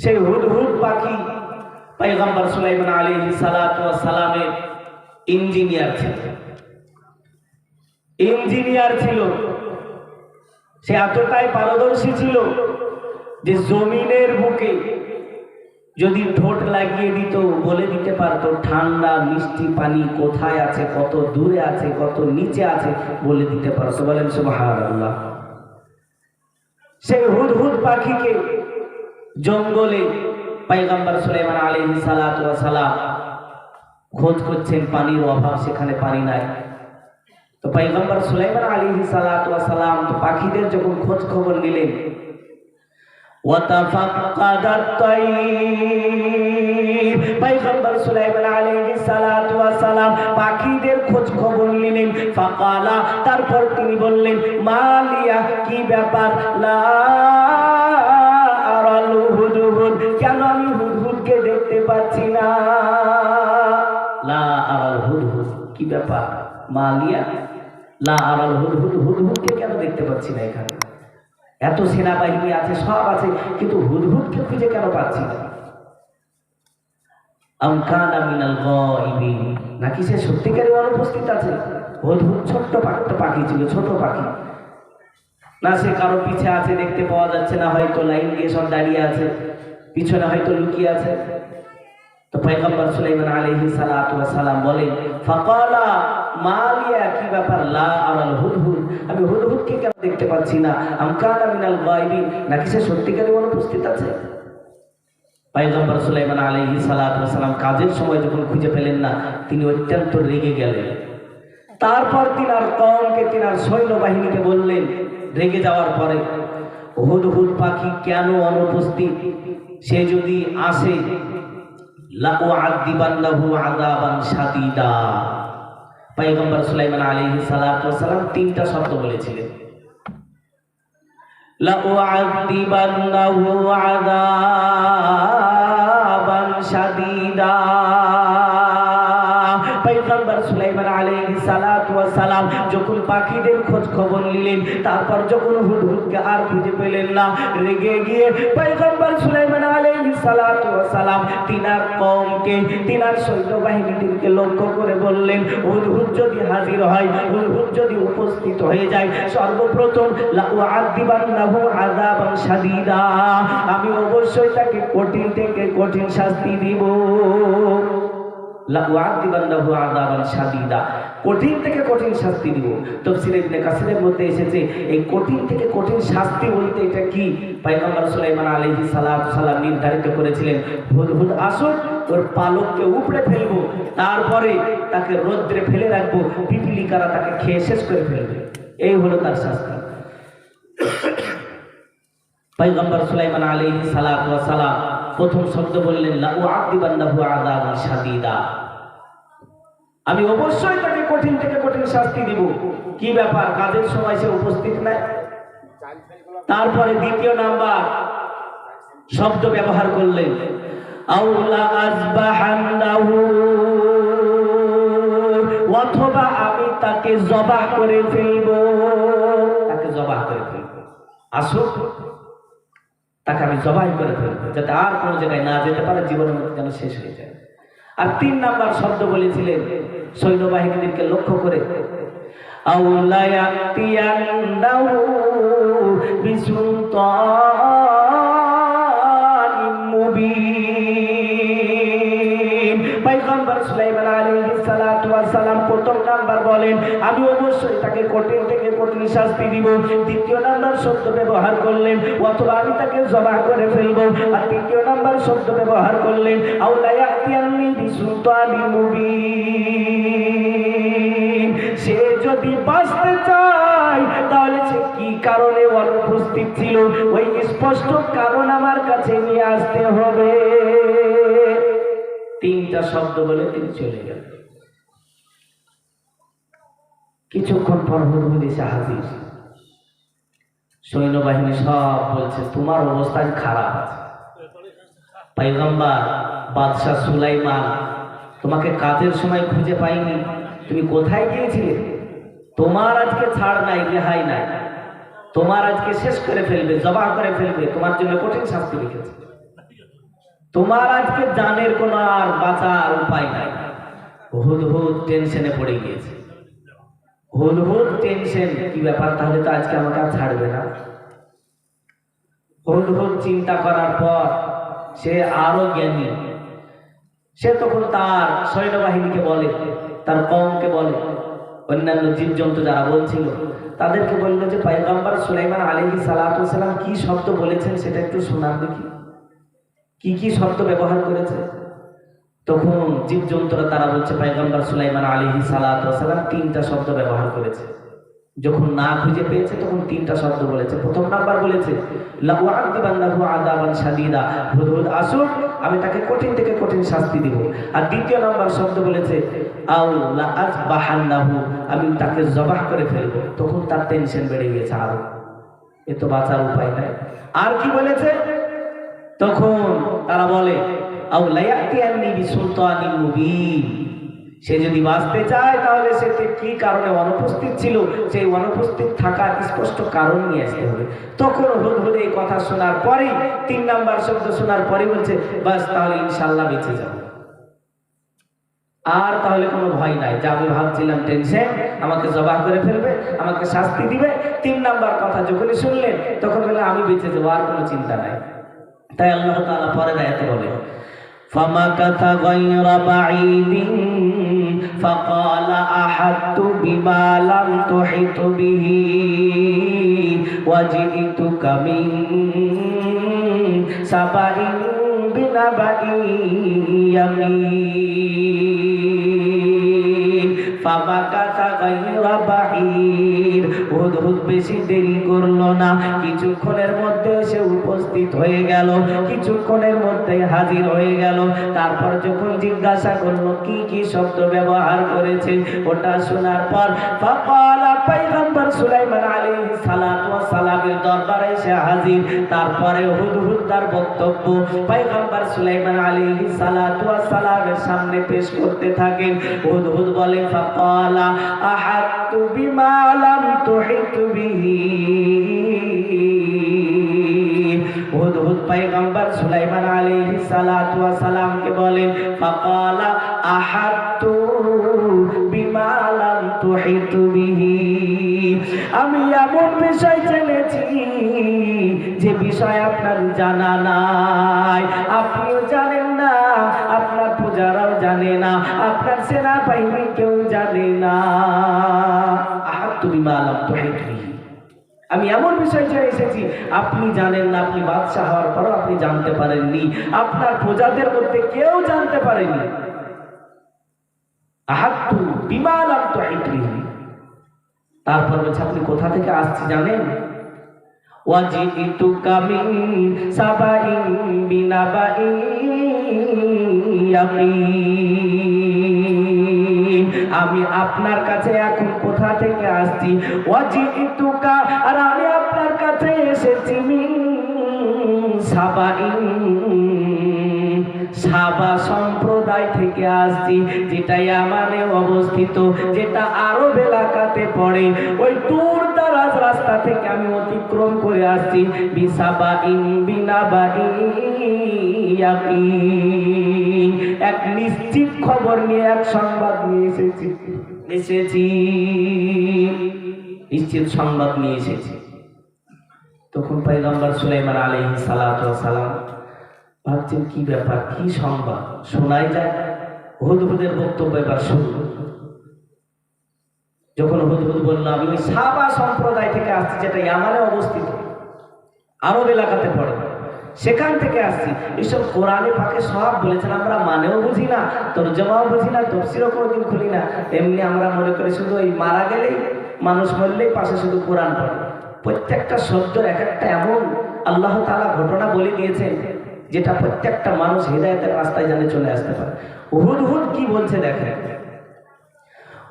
Speaker 1: সেই হুদহুদ পাখি পয়গম্বর সুলাইমান আলাইহিস সালাতু ওয়াস সালামের ইঞ্জিনিয়ার ছিল। সে এতটাই পারদর্শী ছিল যে জমিনের বুকে যদি ঠোঁট লাগিয়ে দিত, বলে দিতে পারতো ঠান্ডা মিষ্টি পানি কোথায় আছে, কত দূরে আছে, কত নিচে আছে, বলে দিতে পারতো। বলেন সুবহানাল্লাহ। সেই হুদহুদ পাখিকে জঙ্গলে পয়গম্বর সুলাইমান আলাইহিস সালাতু ওয়াস সালাম খোঁজ করছেন, পানির অভাব, সেখানে পানি নাই। তো পয়গম্বর সুলাইমান আলাইহিস সালাতু ওয়াস সালাম তো পাখিদের যখন খোঁজ খবর নিলেন, ওয়াতাফাক্কাদাত তাইর, পয়গম্বর সুলাইমান আলাইহিস সালাতু ওয়াস সালাম পাখিদের খোঁজ খবর নিলেন। ফাকালা, তারপর তিনি বললেন, মালিয়া, কি ব্যাপার, লা আরাল হুদহুদ, কেন আমি হুদহুদকে দেখতে পাচ্ছি না? লা আরাল হুদহুদ, কি ব্যাপার, মালিয়া লা আরাল হুদহুদ, হুদহুদকে কেন দেখতে পাচ্ছি না? এখানে এত সেনাবাহিনী আছে, সব আছে, কিন্তু হুদহুদকে খুঁজে কেন পাচ্ছি না? আম কানা মিনাল গায়িবিন, নাকি সে সত্যিকারই অনুপস্থিত আছে? হুদহুদ ছোট্ট পাখি ছিল, ছোট পাখি, না সে কারো পিছে আছে, দেখতে পাওয়া যাচ্ছে না, হয়তো লাইন দিয়ে সব দাঁড়িয়ে আছে, পিছনে হয়তো লুকিয়ে আছে। তো পয়গম্বর সুলাইমান আলাইহিস সালাতু ওয়াস সালাম বলেন, ফাকালা মালিয়া, কি ব্যাপার, লা আরাল হুদহুদ, আমি হুদহুদকে কেন দেখতে পাচ্ছি না? আম কানা মিনাল গায়িবিন, নাকি সে সত্যিকারই অনুপস্থিত আছে? পয়গম্বর সুলাইমান আলাইহিস সালাতু ওয়াস সালাম কাজের সময় যখন খুঁজে পেলেন না, তিনি অত্যন্ত রেগে গেলেন। তারপর তিনার কওমকে, তিনার সৈন্যবাহিনীকে বললেন, রেগে যাওয়ার পরে, হুদহুদ পাখি কেন অনুপস্থিত? সে যদি আসে, লাউআযিবান্নাহু আযাবান শাদীদা। পয়গম্বর সুলাইমান আলাইহিস সালাতু ওয়াস সালাম তিনটা শব্দ বলেছিলেন, লাউআযিবান্নাহু আযাবান শাদীদা। পয়গম্বর সুলাইমান আলাইহিস সালাতু ওয়াস সালাম যখন পাখিদের খোঁজ খবর নিলেন, তারপর যখন হুদহুদকে আর খুঁজে পেলেন না, রেগে গিয়ে পয়গম্বর সুলাইমান আলাইহিস সালাতু ওয়াস সালাম তিনার কওমকে, তিনার সৈন্যবাহিনীদেরকে লক্ষ্য করে বললেন, হুদহুদ যদি হাজির হয়, হুদহুদ যদি উপস্থিত হয়ে যায়, সর্বপ্রথম লাউআযিবান্নাহু আযাবান শাদীদা, আমি অবশ্যই তাকে কঠিন থেকে কঠিন শাস্তি দিব। লাউআযিবান্নাহু আযাবান শাদীদা, কঠিন থেকে কঠিন শাস্তি দিব। তাফসীরে ইবনে কাসিরের মধ্যে এসেছে, এই কঠিন থেকে কঠিন শাস্তি বলতে এটা কি? পয়গম্বর সুলাইমান আলাইহিস সালাতু সালাম নির্ধারিত করেছিলেন, হুদহুদ আসুক, ওর পালককে উপড়ে ফেলবো, তারপরে তাকে রৌদ্রে ফেলে রাখবো, পিপিলিকারা তাকে খেয়ে শেষ করে ফেলবে। এই হলো তার শাস্তি। পয়গম্বর সুলাইমান আলাইহিস সালাতু ওয়াস সালাম প্রথম শব্দ বললেন, লাউআযিবান্নাহু আযাবান শাদীদা, আমি অবশ্যই তাকে কঠিন থেকে কঠিন শাস্তি দিব। কি ব্যাপার, কাজের সময় সে উপস্থিত নাই? তারপরে দ্বিতীয় নাম্বার শব্দ ব্যবহার করলেন, আউলা আযবাহান্নাহু, অথবা আমি তাকে জবাহ করে ফেলবো, তাকে জবাহ করে ফেলবো। আসুক, তাকে আমি জবাই করে ফেলবো, যাতে আর কোনো জায়গায় না যেতে পারে, জীবনের মধ্যে যেন শেষ হয়ে যায়। আর তিন নাম্বার শব্দ বলেছিলেন সৈন্যবাহিনীদেরকে লক্ষ্য করে, আউলা ইয়াতিয়ান্নাহু বিসুলতানিন মুবিন। পয়গম্বর সুলাইমান আলাইহিস সালাতু ওয়াস সালাম প্রথম নাম্বার বলেন, আমি অবশ্যই তাকে কঠিন থেকে কঠিন শাস্তি দিব। দ্বিতীয় নাম্বার শব্দ ব্যবহার করলেন, অথবা আমি তাকে জবাহ করে ফেলবো। আর তৃতীয় নাম্বার শব্দ ব্যবহার করলেন, আউলা ইয়াতিয়ান্নি বিসুলতানিন মুবিন। সে যদি বাঁচতে চায়, তাহলে সে কি কারণে অনুপস্থিত ছিল, ওই স্পষ্ট কারণ আমার কাছে নিয়ে আসতে হবে। তিনটা শব্দ বলে তিনি চলে গেলেন। কিছুক্ষণ পর হুদহুদ এসে হাজির। সৈন্যবাহিনী সব বলছে, তোমার অবস্থা খারাপ আছে। পয়গম্বর বাদশাহ সুলাইমান তোমাকে কাজের সময় খুঁজে পাইনি, তুমি কোথায় গিয়েছিলে? তোমার আজকে ছাড় নাই, রেহাই নাই, তোমার আজকে শেষ করে ফেলবে, জবাহ করে ফেলবে, তোমার জন্য কঠিন শাস্তি রেখেছে, তোমার আজকে জানের কোনো আর বাঁচার উপায় নাই। হুদহুদ টেনশনে পড়ে গিয়েছে। হুদহুদ টেনশন, কি ব্যাপার, তাহলে তো আজকে আমাকে আর ছাড়বে না। হুদহুদ চিন্তা করার পর সে আরো জ্ঞানী, সে তখন তার সৈন্যবাহিনীকে বলে, তার কওমকে বলে, অন্যান্য জীবজন্তু যারা বলছিল তাদেরকে বলল যে পয়গম্বর সুলাইমান আলাইহিস সালাতু ওয়াস সালাম কি শব্দ বলেছেন সেটা একটু শোনান দেখি, কি কি শব্দ ব্যবহার করেছে। তখন জীবজন্তুরা তারা বলছে পয়গম্বর সুলাইমান আলাইহিস সালাতু ওয়াস সালাম তিনটা শব্দ ব্যবহার করেছে। যখন না খুঁজে পেয়েছে তখন তিনটা শব্দ বলেছে। প্রথম নাম্বার বলেছে লাউআযিবান্নাহু আযাবান শাদীদা, হুদহুদ আসুক আমি তাকে কঠিন থেকে কঠিন শাস্তি দিব। আর দ্বিতীয় নাম্বার শব্দ বলেছে আও লাআযবাহান্নাহু, আমি তাকে জবাহ করে ফেলবো। তখন তার টেনশন বেড়ে গেছে আরো, এ তো বাঁচার উপায় নাই। আর কি বলেছে? তখন তারা বলে আও লায়াতিয়ান্নি বিসুলতানিন মুবিন, সে যদি বাঁচতে চায় তাহলে সে কি কারণে অনুপস্থিত ছিল সেই অনুপস্থিত থাকার স্পষ্ট কারণ নিয়ে আসতে হবে। তখন হুদহুদ এই কথা শোনার পরেই তিন নাম্বার শব্দ শোনার পরে বলছে বাস তাহলে ইনশাআল্লাহ বেঁচে যাব, আর তাহলে কোনো ভয় নাই। যা আমি ভাবছিলাম টেনশন, আমাকে জবাহ করে ফেলবে, আমাকে শাস্তি দিবে, তিন নাম্বার কথা যখনই শুনলেন তখন বলে আমি বেঁচে যাবো, আর কোনো চিন্তা নাই। তাই আল্লাহ তাআলা পরের আয়াতে বলে فَمَكَثَ غَيْرَ بَعِيدٍ فَقَالَ أَحَطتُ بِمَا لَمْ تُحِطْ بِهِ وَجِئْتُكَ مِنْ سَبَإٍ بِنَبَإٍ يَقِينٍ فَمَكَثَ غَيْرَ بَعِيدٍ, হুদহুদ বেশি দেরি করলো না, কিছুক্ষণের মধ্যে সে উপস্থিত হয়ে গেল, কিছুক্ষণের মধ্যে হাজির হয়ে গেল। তারপর যখন জিজ্ঞাসা করলো কি কি শব্দ ব্যবহার করেছে, ওটা শোনার পর ফাকালা, পয়গম্বর সুলাইমান আলাইহিস সালাতু ওয়াস সালামের দরবারে এসে হাজির। তারপরে হুদহুদ তার বক্তব্য পয়গম্বর সুলাইমান আলাইহিস সালাতু ওয়াস সালামের সামনে পেশ করতে থাকেন। হুদহুদ বলে ফাকালা আহাততু বিমা লাম তুহিত বিহি, হুদহুদ পয়গম্বর সুলাইমান আলাইহিস সালাতু ওয়াস সালামকে বলেন ফাকালা আহাততু বিমা লাম তুহিত বিহি, আমি এমন বিষয় জেনেছি যে বিষয় আপনার জানা নাই, আপনিও জানেন না, আপনার পূজারাও জানে না, আপনার সেনাবাহিনী কেউ জানে না। আহাততু বিমা লাম তুহিত বিহি, আমি এমন বিষয় জেনে এসেছি আপনি জানেন না, আপনি বাদশাহ হওয়ার পরও আপনি জানতে পারেননি, আপনার প্রজাদের মধ্যে কেউ জানতে পারেনি। আহাত্তু বিমা লাম তুহিত বিহি, তারপর বলছে আপনি কোথা থেকে আসছি জানেন? ওয়াজিতুকা মিন সাবাইন বিনাবাইন ইয়াকিন, আমি আপনার কাছে এখন কোথা থেকে আসছি? ওয়াজিতুকা, আর আমি আপনার কাছে এসেছি মিন সাবাইন, সাবা সম্প্রদায় থেকে আসছি, যেটা ইয়ামানে অবস্থিত, যেটা আরব এলাকাতে পড়ে। ওই দূর দারাজ রাস্তা থেকে আমি অতিক্রম করে আসছি। বিসাবাইন বিনাবাইন ইয়াকিন, এক নিশ্চিত খবর নিয়ে, এক সংবাদ নিয়ে এসেছি, নিশ্চিত সংবাদ নিয়ে এসেছি। তখন পয়গম্বর সুলাইমান আলাইহিস সালাতু ওয়াস সালাম ভাবছেন কি ব্যাপার, কি সংবাদ শোনাই যায়। হুদহুদের বক্তব্য এবার শুরু। যখন হুদহুদ বলল আমি ওই সাবা সম্প্রদায় থেকে আসছি, যেটা ইয়ামানে অবস্থিত, আরব এলাকাতে পড়ে, সেখান থেকে আসছি। এইসব কোরআনে পাকে সব বলেছেন, আমরা মানেও বুঝি না, তরজমাও বুঝি না, তাফসীরও কোনোদিন খুলি না। এমনি আমরা মনে করি শুধু এই মারা গেলেই, মানুষ মরলেই পাশে শুধু কোরআন পড়ে। প্রত্যেকটা শব্দ এক একটা এমন আল্লাহ তাআলা ঘটনা বলে দিয়েছেন যেটা প্রত্যেকটা মানুষ হিদায়াতের রাস্তায় জানে চলে আসতে পারে। হুদহুদ কি বলছে দেখেন।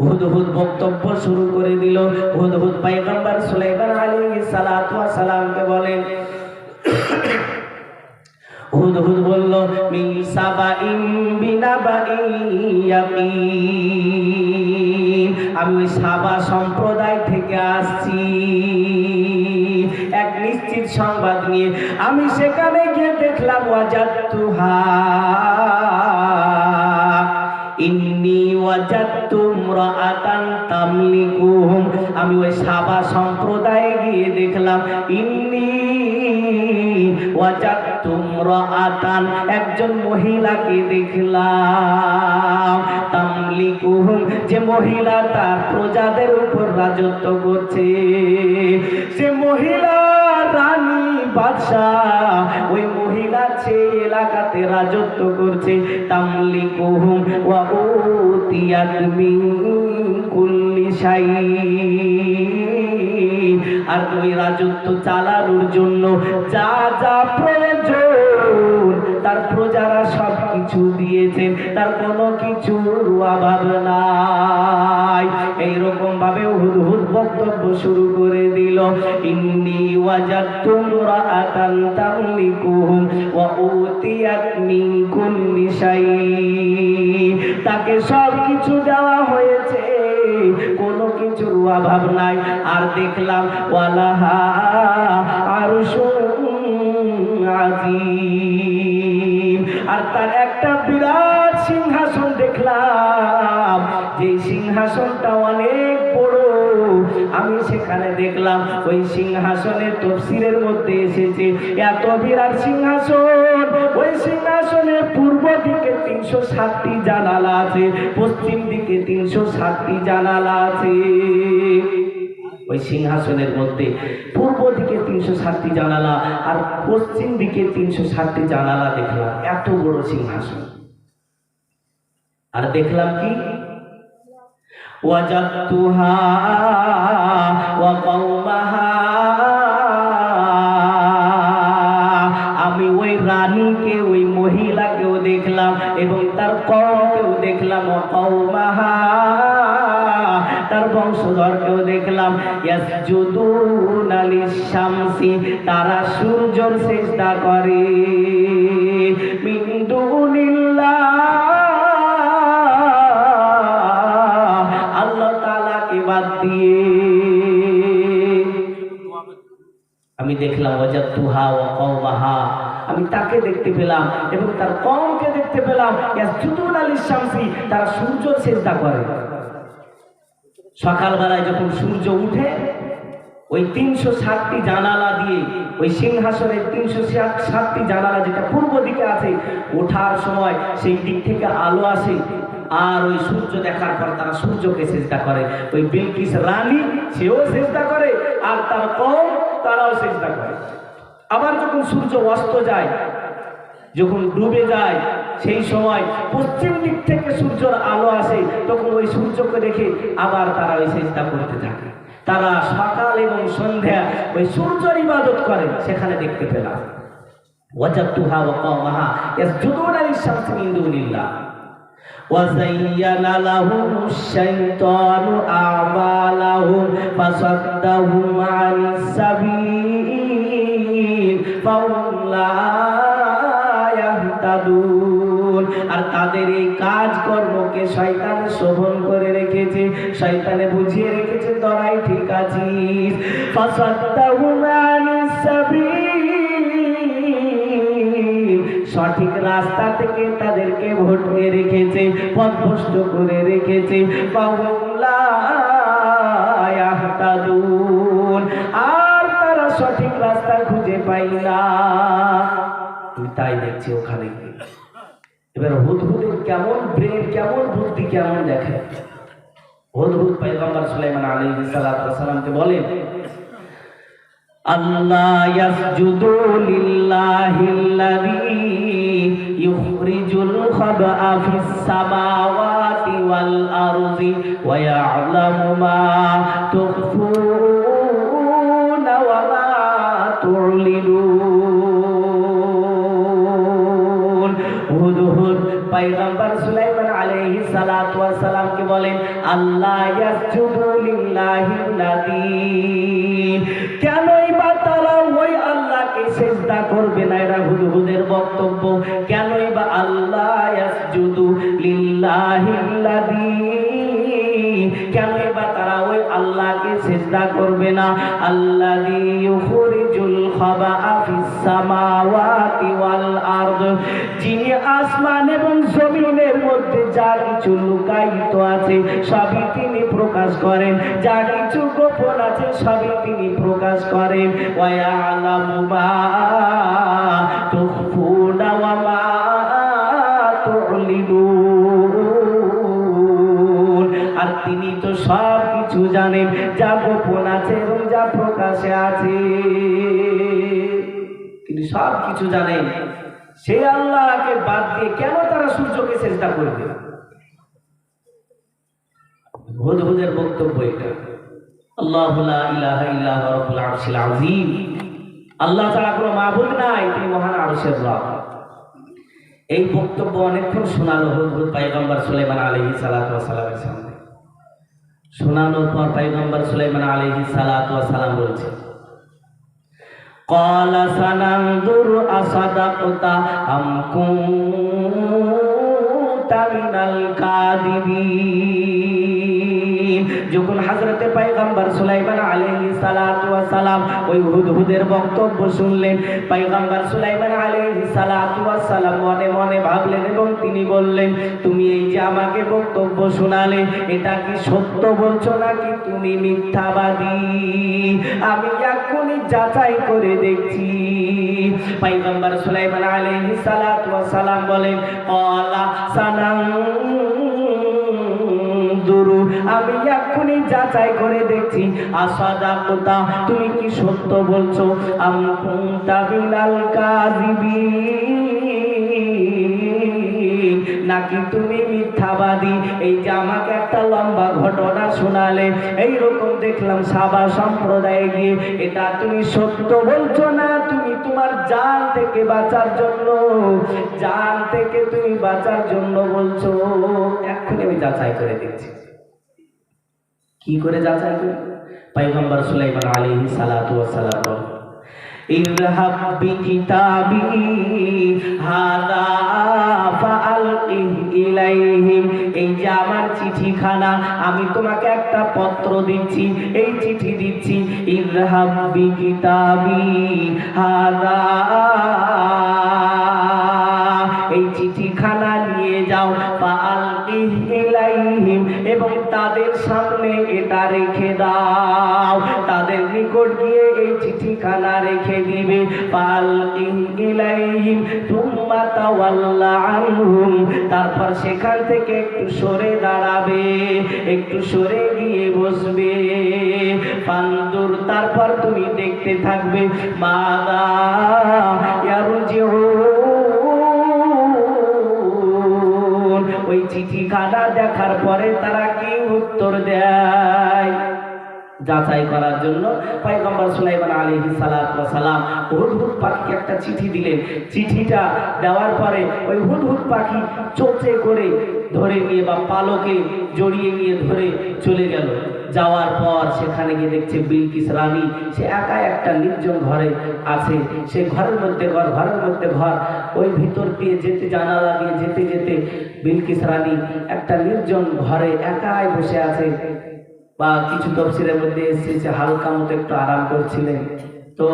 Speaker 1: হুদহুদ বক্তব্য শুরু করে দিল। হুদহুদ পয়গম্বর সুলাইমান আলাইহিস সালাতু ওয়াস সালামকে বলেন, হুদহুদ বলল মিন সাবাইন বিনাবাইন ইয়াকিন, আমি ওই সাবা সম্প্রদায় থেকে আসছি এক নিশ্চিত সংবাদ নিয়ে। আমি সেখানে গিয়ে দেখলাম ওয়াজাদতুহা ইন্নী ওয়াজাদতু ইমরাআতান তামলিকুহুম, আমি ওই সাবা সম্প্রদায়ে গিয়ে দেখলাম ইন্নী ওয়াজাদতু ইমরাআতান, একজন মহিলাকে দেখলাম, তামলিকুহুম, যে মহিলা তার প্রজাদের উপর রাজত্ব করছে, সে মহিলা রানী বাদশা, ওই মহিলার যাচ্ছে, এলাকাতে রাজত্ব করছে। তামলিকুহুম ওয়া উতিয়াত মিন কুল্লি শাই। আর ওই রাজত্ব চালানোর জন্য যা যা প্রয়োজন তার প্রজারা সব কিছু দিয়েছেন, তার কোনো কিছুর অভাব নাই। এইরকম ভাবে হুদহুদ বক্তব্য শুরু করে দিল, ইন্নী ওয়াজাদতু ইমরাআতান তামলিকুহুম ওয়া উতিয়াত মিন কুল্লি শাই। তাকে সব কিছু দেওয়া হয়েছে, কোনো কিছুর অভাব নাই। আর দেখলাম ওয়ালাহা আরশুন আযীম, আর তার একটা বিরাট সিংহাসন দেখলাম, যে সিংহাসনটা অনেক বড়। আমি সেখানে দেখলাম ওই সিংহাসনের তাফসীরের মধ্যে এসেছে এত বিরাট সিংহাসন, ওই সিংহাসনের পূর্ব দিকে 360টি জানালা আছে, পশ্চিম দিকে 360টি জানালা আছে। ওই সিংহাসনের মধ্যে পূর্ব দিকে 360টি জানালা আর পশ্চিম দিকে 360টি জানালা দেখলাম, এত বড় সিংহাসন। আর দেখলাম কি, ওয়াজাদতুহা ওয়া কওমাহা, আমি ওই রানীকে, ওই মহিলাকেও দেখলাম এবং তার কওমকেও দেখলাম, ওয়া কওমাহা, তার বংশধরকেও দেখলাম। ইয়াসজুদুনা লিশ-শামসি, তারা সূর্যের সিজদা করে, মিন দুনিল্লাহ, আল্লাহ তাআলাকে বাদ দিয়ে। আমি দেখলাম ওয়াজাদতুহা ওয়া কওমাহা, আমি তাকে দেখতে পেলাম এবং তার কওমকে দেখতে পেলাম। ইয়াসজুদুনা লিশ-শামসি, তারা সূর্যের সিজদা করে। সকালবেলায় যখন সূর্য উঠে, ওই 360টি জানালা দিয়ে, ওই সিংহাসনের 360টি জানালা যেটা পূর্ব দিকে আছে, ওঠার সময় সেই দিক থেকে আলো আসে, আর ওই সূর্য দেখার পর তারা সূর্যকে সিজদা করে। ওই বিলকিস রানী, সেও সিজদা করে, আর তার কওম তারাও সিজদা করে। আবার যখন সূর্য অস্ত যায়, যখন ডুবে যায়, সেই সময় পশ্চিম দিক থেকে সূর্যের আলো আসে, তখন ওই সূর্যকে দেখে আবার তারা ওই সিজদা করতে থাকে। তারা সকাল এবং সন্ধ্যা ওই সূর্যের ইবাদত করে, সেখানে দেখতে পেলাম। ওয়াজাদতুহা ওয়া কওমাহা ইয়াসজুদুনা লিশ-শামসি মিন দুনিল্লাহ। وزين لهم الشيطان أعمالهم فصدهم عن السبيل فهم لا يهتدون। আর তাদের এই কাজ কর্মকে শয়তান শোভন করে রেখেছে, শয়তানে বুঝিয়ে রেখেছে তোরাই ঠিক আছিস। فصدهم عن السبيل, সঠিক রাস্তা থেকে তাদেরকে ভটকে রেখেছে, পথভ্রষ্ট করে রেখেছে। ফাহুম লা ইয়াহতাদুন, আর তারা সঠিক রাস্তা খুঁজে পায় না। আমি তাই দেখছি ওখানে গিয়ে। এবার হুদহুদের কেমন ব্রেন, কেমন বুদ্ধি, কেমন দেখে। হুদহুদ পয়গম্বর সুলাইমান আলাইহিস সালাতু ওয়াস সালামকে বলেন, আল্লাহ ইয়াসজুদু লিল্লাহিল্লাযী ইউখরিজুল খাবআ ফিস সামাওয়াতি ওয়াল আরদি ওয়া ইয়ালামু মা তুখফুনা ওয়া মা তু'লিনুন। হুদহুদ পয়গম্বর সুলাইমান আলাইহিস সালাতু ওয়াস সালামকে বলেন, আল্লাহ ইয়াসজুদু লিল্লাহিল্লাযী, কেনই বা তারা ওই আল্লাহকে সিজদা করবে না? এরা হুদহুদের বক্তব্য। কেনই বা আল্লাহ ইয়াসজুদু লিল্লাহিল্লাযী, কেনই বা তারা ওই আল্লাহকে সিজদা করবে না? আল্লাযী ইউখরিজুল খাবআ ফিস সামাওয়াতি ওয়াল আরদ, যিনি আসমান এবং জমিনের মধ্যে যা কিছু লুকায়িত আছে সবই তিনি প্রকাশ করেন, যা কিছু গোপন আছে সবই তিনি প্রকাশ করেন। ওয়া ইয়ালামু মা তুখফুনা ওয়া মা তু'লিনুন, আর তিনি তো সব কিছু জানেন, যা গোপন আছে এবং যা প্রকাশে আছে, তিনি সব কিছু জানেন। সেই আল্লাহকে বাদ দিয়ে কেন তারা সূর্যকে চেষ্টা করবে? হুদহুদের বক্তব্য এটা, আল্লাহু লা ইলাহা ইল্লা হুয়া রাব্বুল আরশিল আযীম, আল্লাহ ছাড়া কোনো মাবুদ নাই, তিনি মহান আরশের রব। এই বক্তব্য অনেকক্ষণ শোনালো হুদহুদ পয়গম্বর সুলাইমান আলাইহিস সালাতু ওয়াস সালামের সামনে। শোনানোর পর পয়গম্বর সুলাইমান আলাইহিস সালাতু ওয়াস সালাম বলছে, ক্বালা সানানজুরু আসাদাকতা আম কুনতা মিনাল কাযিবিন। যখন হযরতে পয়গম্বর সুলাইমান আলাইহিস সালাতু ওয়াস সালাম ওই হুদহুদের বক্তব্য শুনলেন, পয়গম্বর সুলাইমান আলাইহিস সালাতু ওয়াস সালাম মনে মনে ভাবলেন এবং তিনি বললেন, তুমি এই যে আমাকে বক্তব্য শোনালে, এটা কি সত্য বলছো নাকি তুমি মিথ্যাবাদী? আমি এখনই যাচাই করে দেখছি। পয়গম্বর সুলাইমান আলাইহিস সালাতু ওয়াস সালাম বলেন, ক্বালা সানানজুরু, আমি এখনই যাচাই করে দেখছি, আসাদাকতা, তুমি কি সত্য বলছো, আম কুনতা মিনাল কাযিবিন, নাকি তুমি মিথ্যাবাদী। এই যে আমাকে একটা লম্বা ঘটনা শোনালে, এইরকম দেখলাম সাবা সম্প্রদায়ে গিয়ে, এটা তুমি সত্য বলছো না তুমি তোমার জান থেকে বাঁচার জন্য, জান থেকে তুমি বাঁচার জন্য বলছো? এক্ষুনি আমি যাচাই করে দেখছি। কি করে যাচাই করি? পয়গম্বর সুলাইমান আলাইহিস সালাতু ওয়াস সালাম বলেন, ইযহাব বিকিতাবি হাযা ফাআলকিহি ইলাইহিম, এই যে আমার চিঠিখানা, আমি তোমাকে একটা পত্র দিচ্ছি, এই চিঠি দিচ্ছি, ইযহাব বিকিতাবি হাযা, এই চিঠিখানা নিয়ে যাও, ফাআলকিহি ইলাইহিম, এবং তাদের সামনে এটা রেখে দাও, তাদের নিকট গিয়ে এই চিঠিখানা রেখে দিবে। ফাআলকিহি ইলাইহিম তুম্মা তাওয়াল্লা আনহুম, তারপর সেখান থেকে একটু সরে দাঁড়াবে, একটু সরে গিয়ে বসবে। ফানজুর, তারপর তুমি দেখতে থাকবে, মাযা ইয়ারজিউন, ওই চিঠিখানা দেখার পরে তারা কি উত্তর দেয়। যাচাই করার জন্য পয়গম্বর সুলাইমান আলাইহিস সালাতু ওয়াস সালাম হুদহুদ পাখিকে একটা চিঠি দিলেন। চিঠিটা দেওয়ার পরে ওই হুদহুদ পাখি চোখে করে ধরে নিয়ে বা পালকে জড়িয়ে নিয়ে ধরে চলে গেল। যাওয়ার পর সেখানে গিয়ে দেখছে বিলকিস রানী, সে একা একটা নির্জন ঘরে আছে। সে ঘরের মধ্যে ঘর, ঘরের মধ্যে ঘর, ওই ভিতর দিয়ে যেতে, জানালা দিয়ে যেতে যেতে বিলকিস রানী একটা নির্জন ঘরে একাই বসে আছে। বা কিছু তফসিরের মধ্যে এসেছে হালকা মতো একটু আরাম করছিলেন। তো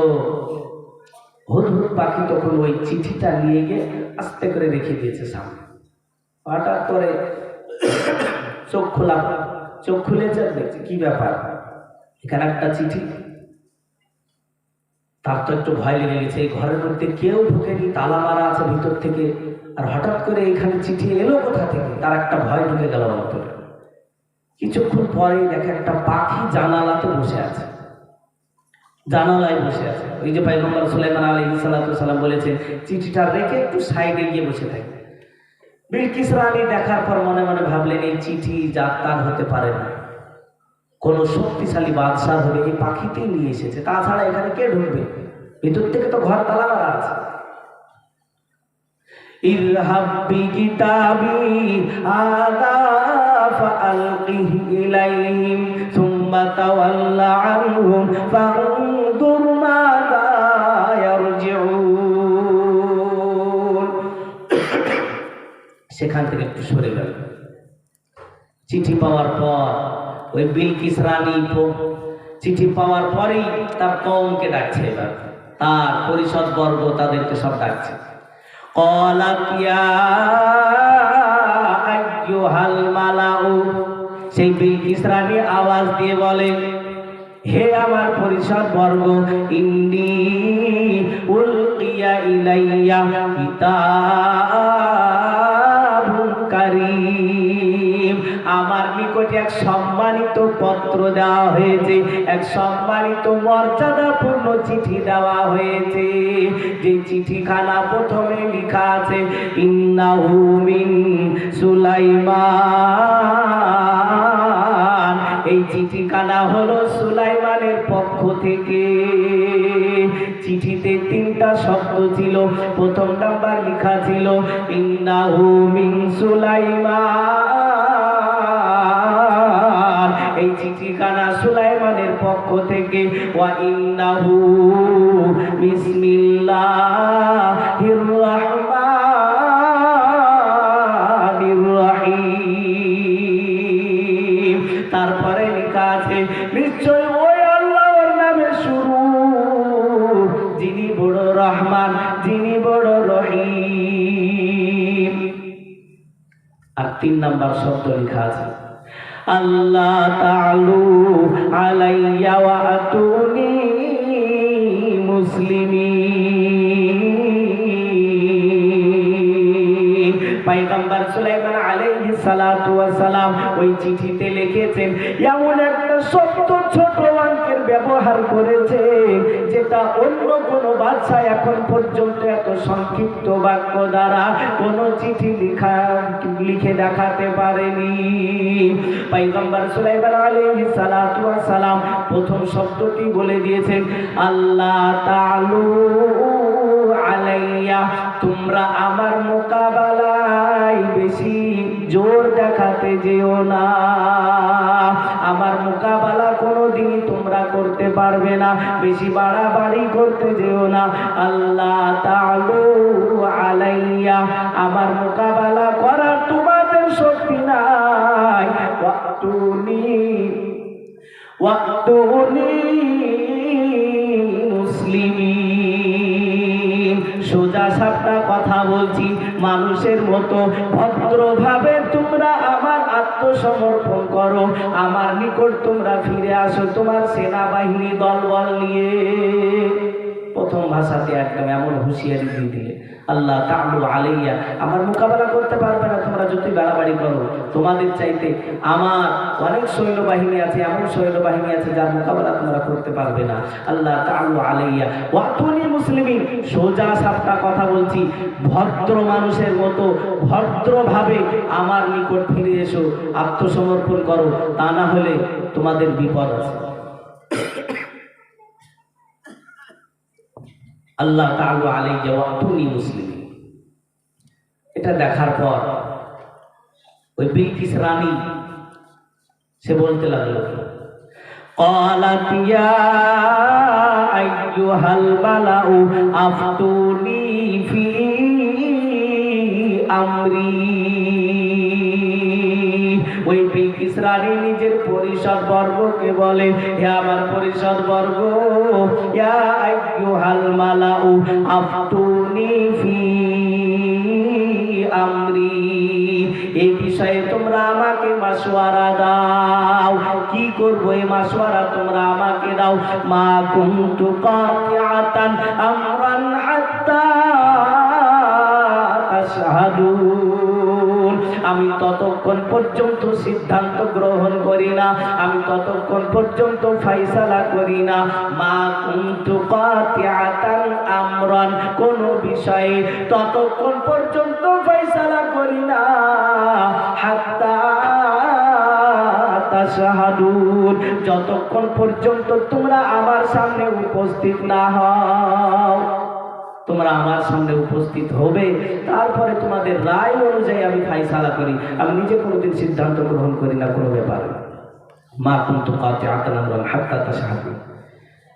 Speaker 1: হুদহুদ পাখি তখন ওই চিঠিটা নিয়ে গিয়ে আস্তে করে রেখে দিয়েছে সামনে। হঠাৎ করে চোখ খোলা, চোখ খুলেছে, দেখছে কি ব্যাপার, এখানে একটা চিঠি। তার তো একটু ভয় লেগে গেছে, এই ঘরের মধ্যে কেউ ঢুকেনি, তালা মারা আছে ভিতর থেকে, আর হঠাৎ করে এখানে চিঠি এলো কোথা থেকে, তার একটা ভয় ঢুকে গেল অন্তরে। কিছুক্ষণ পরে দেখে একটা পাখি জানালাতে বসে আছে, জানালায় বসে আছে। ওই যে পয়গম্বর সুলাইমান আলাইহিস সালাতু ওয়াস সালাম বলেছেন চিঠিটা রেখে একটু সাইডে গিয়ে বসে থাকে। বিলকিস রানী দেখার পর মনে মনে ভাবলেন, এই চিঠি যাত্রার হতে পারে না, কোন শক্তিশালী বাদশাহ হবে, এই পাখিতেই নিয়ে এসেছে, তাছাড়া এখানে কে ঢুকবে, ভিতর থেকে তো ঘর তালা মারা আছে। ইযহাব বিকিতাবি হাযা ফাআলকিহি ইলাইহিম সুম্মা তাওয়াল্লা আনহুম ফানজুর মাযা ইয়ারজিউন। সেখান থেকে একটু সরে গেল। চিঠি পাওয়ার পর ওই বিলকিস রানী চিঠি পাওয়ার পরেই তার কওমকে ডাকছে, এবার তার পরিষদ বর্গ তাদেরকে সব ডাকছে। ক্বালাত ইয়া আইয়ুহাল মালাউ, সেই বিলকিস রানী আওয়াজ দিয়ে বলে, হে আমার পরিষদ বর্গ, ইন্নী উলকিয়া ইলাইয়া কিতাবুন কারীম, আমার নিকটে এক সম্মানিত পত্র দেওয়া হয়েছে, এক সম্মানিত মর্যাদাপূর্ণ চিঠি দেওয়া হয়েছে। যে চিঠিখানা প্রথমে লেখা আছে ইন্নাহু মিন সুলাইমান। এই চিঠিখানা হলো সুলাইমানের পক্ষ থেকে। চিঠিতে 3টা শব্দ ছিল। প্রথম নাম্বার লেখা ছিল ইন্নাহু মিন সুলাইমান। এই চিঠিখানা সুলাইমানের পক্ষ থেকে। ওয়া ইন্নাহু বিসমিল্লাহির রাহমানির রহিম। তারপরে লেখা আছে নিশ্চয় ওই আল্লাহর নামে শুরু, যিনি বড় রহমান, যিনি বড় রহিম। আর 3 নাম্বার শব্দ লেখা আছে আল্লাহ তাআলু আলাইয়া ওয়া আতুনি মুসলিমিন। পয়গম্বর সুলাইমান আলাইহিস সালাতু ওয়াস সালাম ওই চিঠিতে লিখেছেন এমন একটা শব্দ ছোট অঙ্কের ব্যবহার করেছে যেটা অন্য কোন বাদশা এখন পর্যন্ত এত সংক্ষিপ্ত বাক্য দ্বারা কোন চিঠি লিখে দেখাতে পারেনি। পয়গম্বর সুলাইমান আলাইহিস সালাতু ওয়াস সালাম প্রথম শব্দটি বলে দিয়েছেন আল্লাহ তাআলু আলাইয়া, তোমরা আমার মোকাবেলায় বেশি জোর দেখাতে যেও না। আমার মোকাবেলা কোনোদিনই তোমরা করতে পারবে না, বেশি বাড়াবাড়ি করতে যেও না। আল্লাহ তাআলু আলাইয়া, আমার মোকাবেলা করার তোমাদের শক্তি নাই। ওয়াক্তুনি মুসলিমিন। সোজা সাপটা কথা বলছি, মানুষের মতো ভদ্রভাবে তোমরা আমার আত্মসমর্পণ করো, আমার নিকট তোমরা ফিরে আসো তোমার সেনাবাহিনী দলবল নিয়ে। প্রথম ভাষাতে একদম এমন হুঁশিয়ারি দিয়ে দিলে আল্লাহ তাআলু আলাইয়া, আমার মোকাবেলা করতে পারবে না তোমরা যতই বাড়াবাড়ি করো। তোমাদের চাইতে আমার অনেক সৈন্যবাহিনী আছে, এমন সৈন্যবাহিনী আছে যার মোকাবেলা তোমরা করতে পারবে না। আল্লাহ তাআলু আলাইয়া ওয়াতুনি মুসলিমিন। সোজা সাপটা কথা বলছি, ভদ্র মানুষের মতো ভদ্রভাবে আমার নিকট ফিরে এসো, আত্মসমর্পণ করো, তা না হলে তোমাদের বিপদ আছে। আল্লাহ তাআলা আলাইহি ওয়াতুনি মুসলিমিন। এটা দেখার পর ওই বিলকিস রানী সে বলতে লাগলো ক্বালাত ইয়া আইয়ুহাল মালাউ আফতুনি ফি আমরি। ওই বিলকিস রানী নিজের পরিষদ বর্গকে বলে হে আমার পরিষদ বর্গ, ইয়া আইয়ুহাল মালাউ আফতুনি ফি আমরি, এই বিষয়ে তোমরা আমাকে মাশওয়ারা দাও। কি করব এই মাশওয়ারা তোমরা আমাকে দাও। মা কুনতু কাতিআতান আমরান হাত্তা তাশহাদুন। আমি ততক্ষণ পর্যন্ত সিদ্ধান্ত গ্রহণ করি না, আমি ততক্ষণ পর্যন্ত ফায়সালা করি না। মা কুনতু কাতিআতান আমরান, কোন বিষয়ে ততক্ষণ পর্যন্ত ফায়সালা করি না হাত্তা তাশহাদুন, যতক্ষণ পর্যন্ত তোমরা আমার সামনে উপস্থিত না হও। তোমরা আমার সামনে উপস্থিত হবে, তারপরে তোমাদের রায় অনুযায়ী আমি ফায়সালা করি। আমি নিজে কোনোদিন সিদ্ধান্ত গ্রহণ করি না কোনো ব্যাপারে। মা কুনতু কাতিআতান আমরান হাত্তা তাশহাদুন।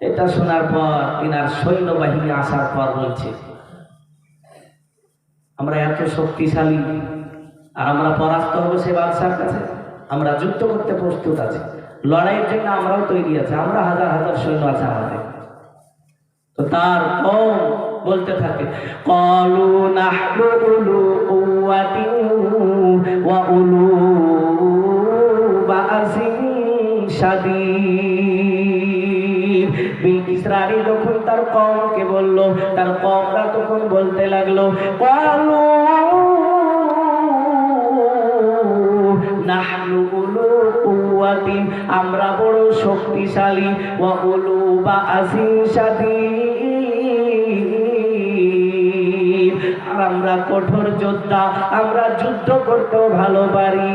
Speaker 1: এটা শোনার পর তিনার সৈন্যবাহিনী আসার পর বলছে আমরা এত শক্তিশালী আর আমরা পরাস্ত হব সে বাদশার কাছে, আমরা যুদ্ধ করতে প্রস্তুত আছি, লড়াইয়ের জন্য আমরাও তৈরি আছি, আমরা হাজার হাজার সৈন্য আছে আমাদের। তো তার কওম বলতে থাকে ক্বালু নাহনু উলু কুওয়াতিন ওয়া উলু বা'সিন শাদীদ। বিলকিস রানী যখন তার কওমকে বলল, তার কওমরা তখন বলতে লাগলো ক্বালু নাহনু উলু কুওয়াতিন, আমরা বড় শক্তিশালী, ওয়া উলু বা'সিন শাদীদ, আর আমরা কঠোর যোদ্ধা, আমরা যুদ্ধ করতেও ভালো পারি,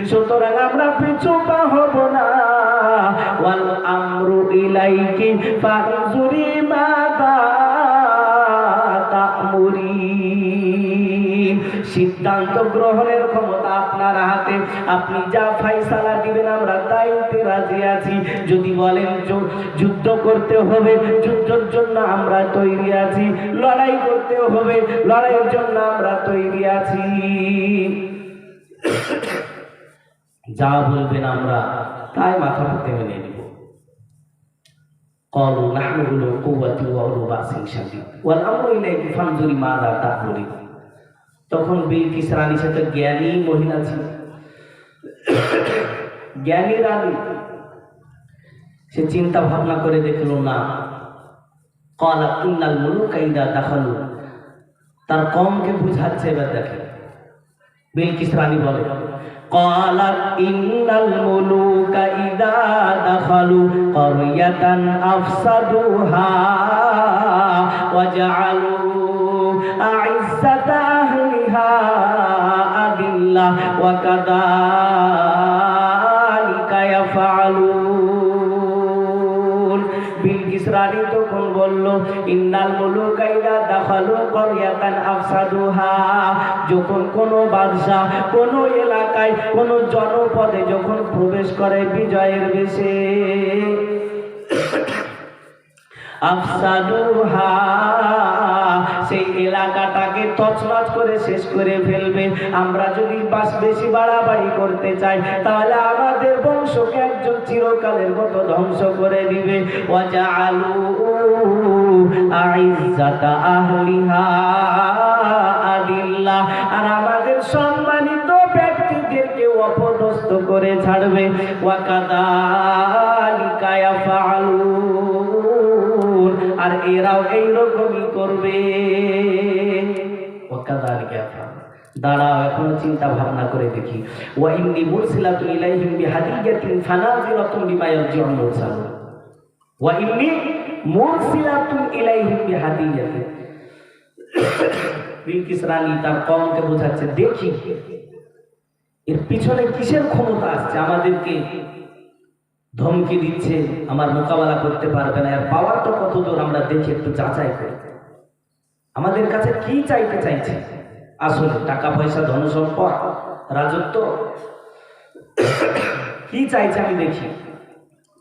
Speaker 1: সুতরাং আমরা পিছু পা হব না। ওয়াল আমরু ইলাইকি ফানজুরি মাযা তা'মুরিন, সিদ্ধান্ত গ্রহণের ক্ষমতা আপনার হাতে, আপনি যা ফয়সালা দিবেন আমরা তাইতে রাজি আছি। যদি বলেন যুদ্ধ করতে হবে, যুদ্ধের জন্য আমরা তৈরি আছি, লড়াই করতে হবে, লড়াইয়ের জন্য আমরা তৈরি আছি। যা বলবেন আমরা তাই মাথা পেতে মেনে নিব। ক্বালু নাহনু উলু কুওয়াতি ওয়া উলু বা'সিন শাদীদ ওয়াল আমরু ইলাইকি ফানজুরি মাযা তা'মুরিন। তখন বিলকিস রানী সাথে জ্ঞানী মহিলা ছিল, জ্ঞানী রানী, সে চিন্তা ভাবনা করে দেখলো না। ক্বালাত ইন্নাল মুলুকা ইযা দাখালু, তার কওমকে বুঝাচ্ছে। এবার দেখেন বিলকিস রানী বলে, ক্বালাত ইন্নাল মুলুকা ইযা দাখালু ক্বরয়াতান আফসাদুহা ওয়া জাআলু আ'ইজ্জাতা আহলিহা আদিল্লাহ ওয়া কাযালিকা ইয়াফআলুন। বিলকিস রানী তখন বলল, ইন্নাল মুলুকা ইযা দাখালু ক্বরয়াতান আফসাদুহা, যখন কোন বাদশা কোন এলাকায় কোন জনপদে যখন প্রবেশ করে বিজয়ের বেশে, আফসাদুহা, সেই এলাকাটাকে তছনছ করে শেষ করে ফেলবে। আমরা যদি বেশি বাড়াবাড়ি করতে চাই তাহলে আমাদের বংশকে একজন চিরকালের মতো ধ্বংস করে দিবে। ওয়া জাআলু আ'ইজ্জাতা আহলিহা আদিল্লাহ, আর আমাদের সম্মানিত ব্যক্তিদেরকে অপদস্থ করে ছাড়বে। ওয়া কাযালিকা ইয়াফআলুন, আর এরাও এইরকমই করবে। ওয়া কাযালিকা ইয়াফআলুন, দাঁড়াও এখনো চিন্তা ভাবনা করে দেখি। ওয়া ইন্নী মুরসিলাতুন ইলাইহিম বিহাদিয়াতিন ফানাজিরাতুন বিমা ইয়ারজিউল মুরসালুন, ওয়া ইন্নী মুরসিলাতুন ইলাইহিম বিহাদিয়াতিন। বিলকিস রানী তার কওমকে বোঝাচ্ছে, দেখি এর পিছনে কিসের ক্ষমতা আসছে, আমাদেরকে ধমকি দিচ্ছে, আমার মোকাবেলা করতে পারবে না, এর পাওয়ারটা কত দূর আমরা দেখি, একটু যাচাই করি, আমাদের কাছে কি চাইতে চাইছে। আসলে টাকা পয়সা, ধন সম্পদ, রাজত্ব, কি চাইছে আমি দেখি।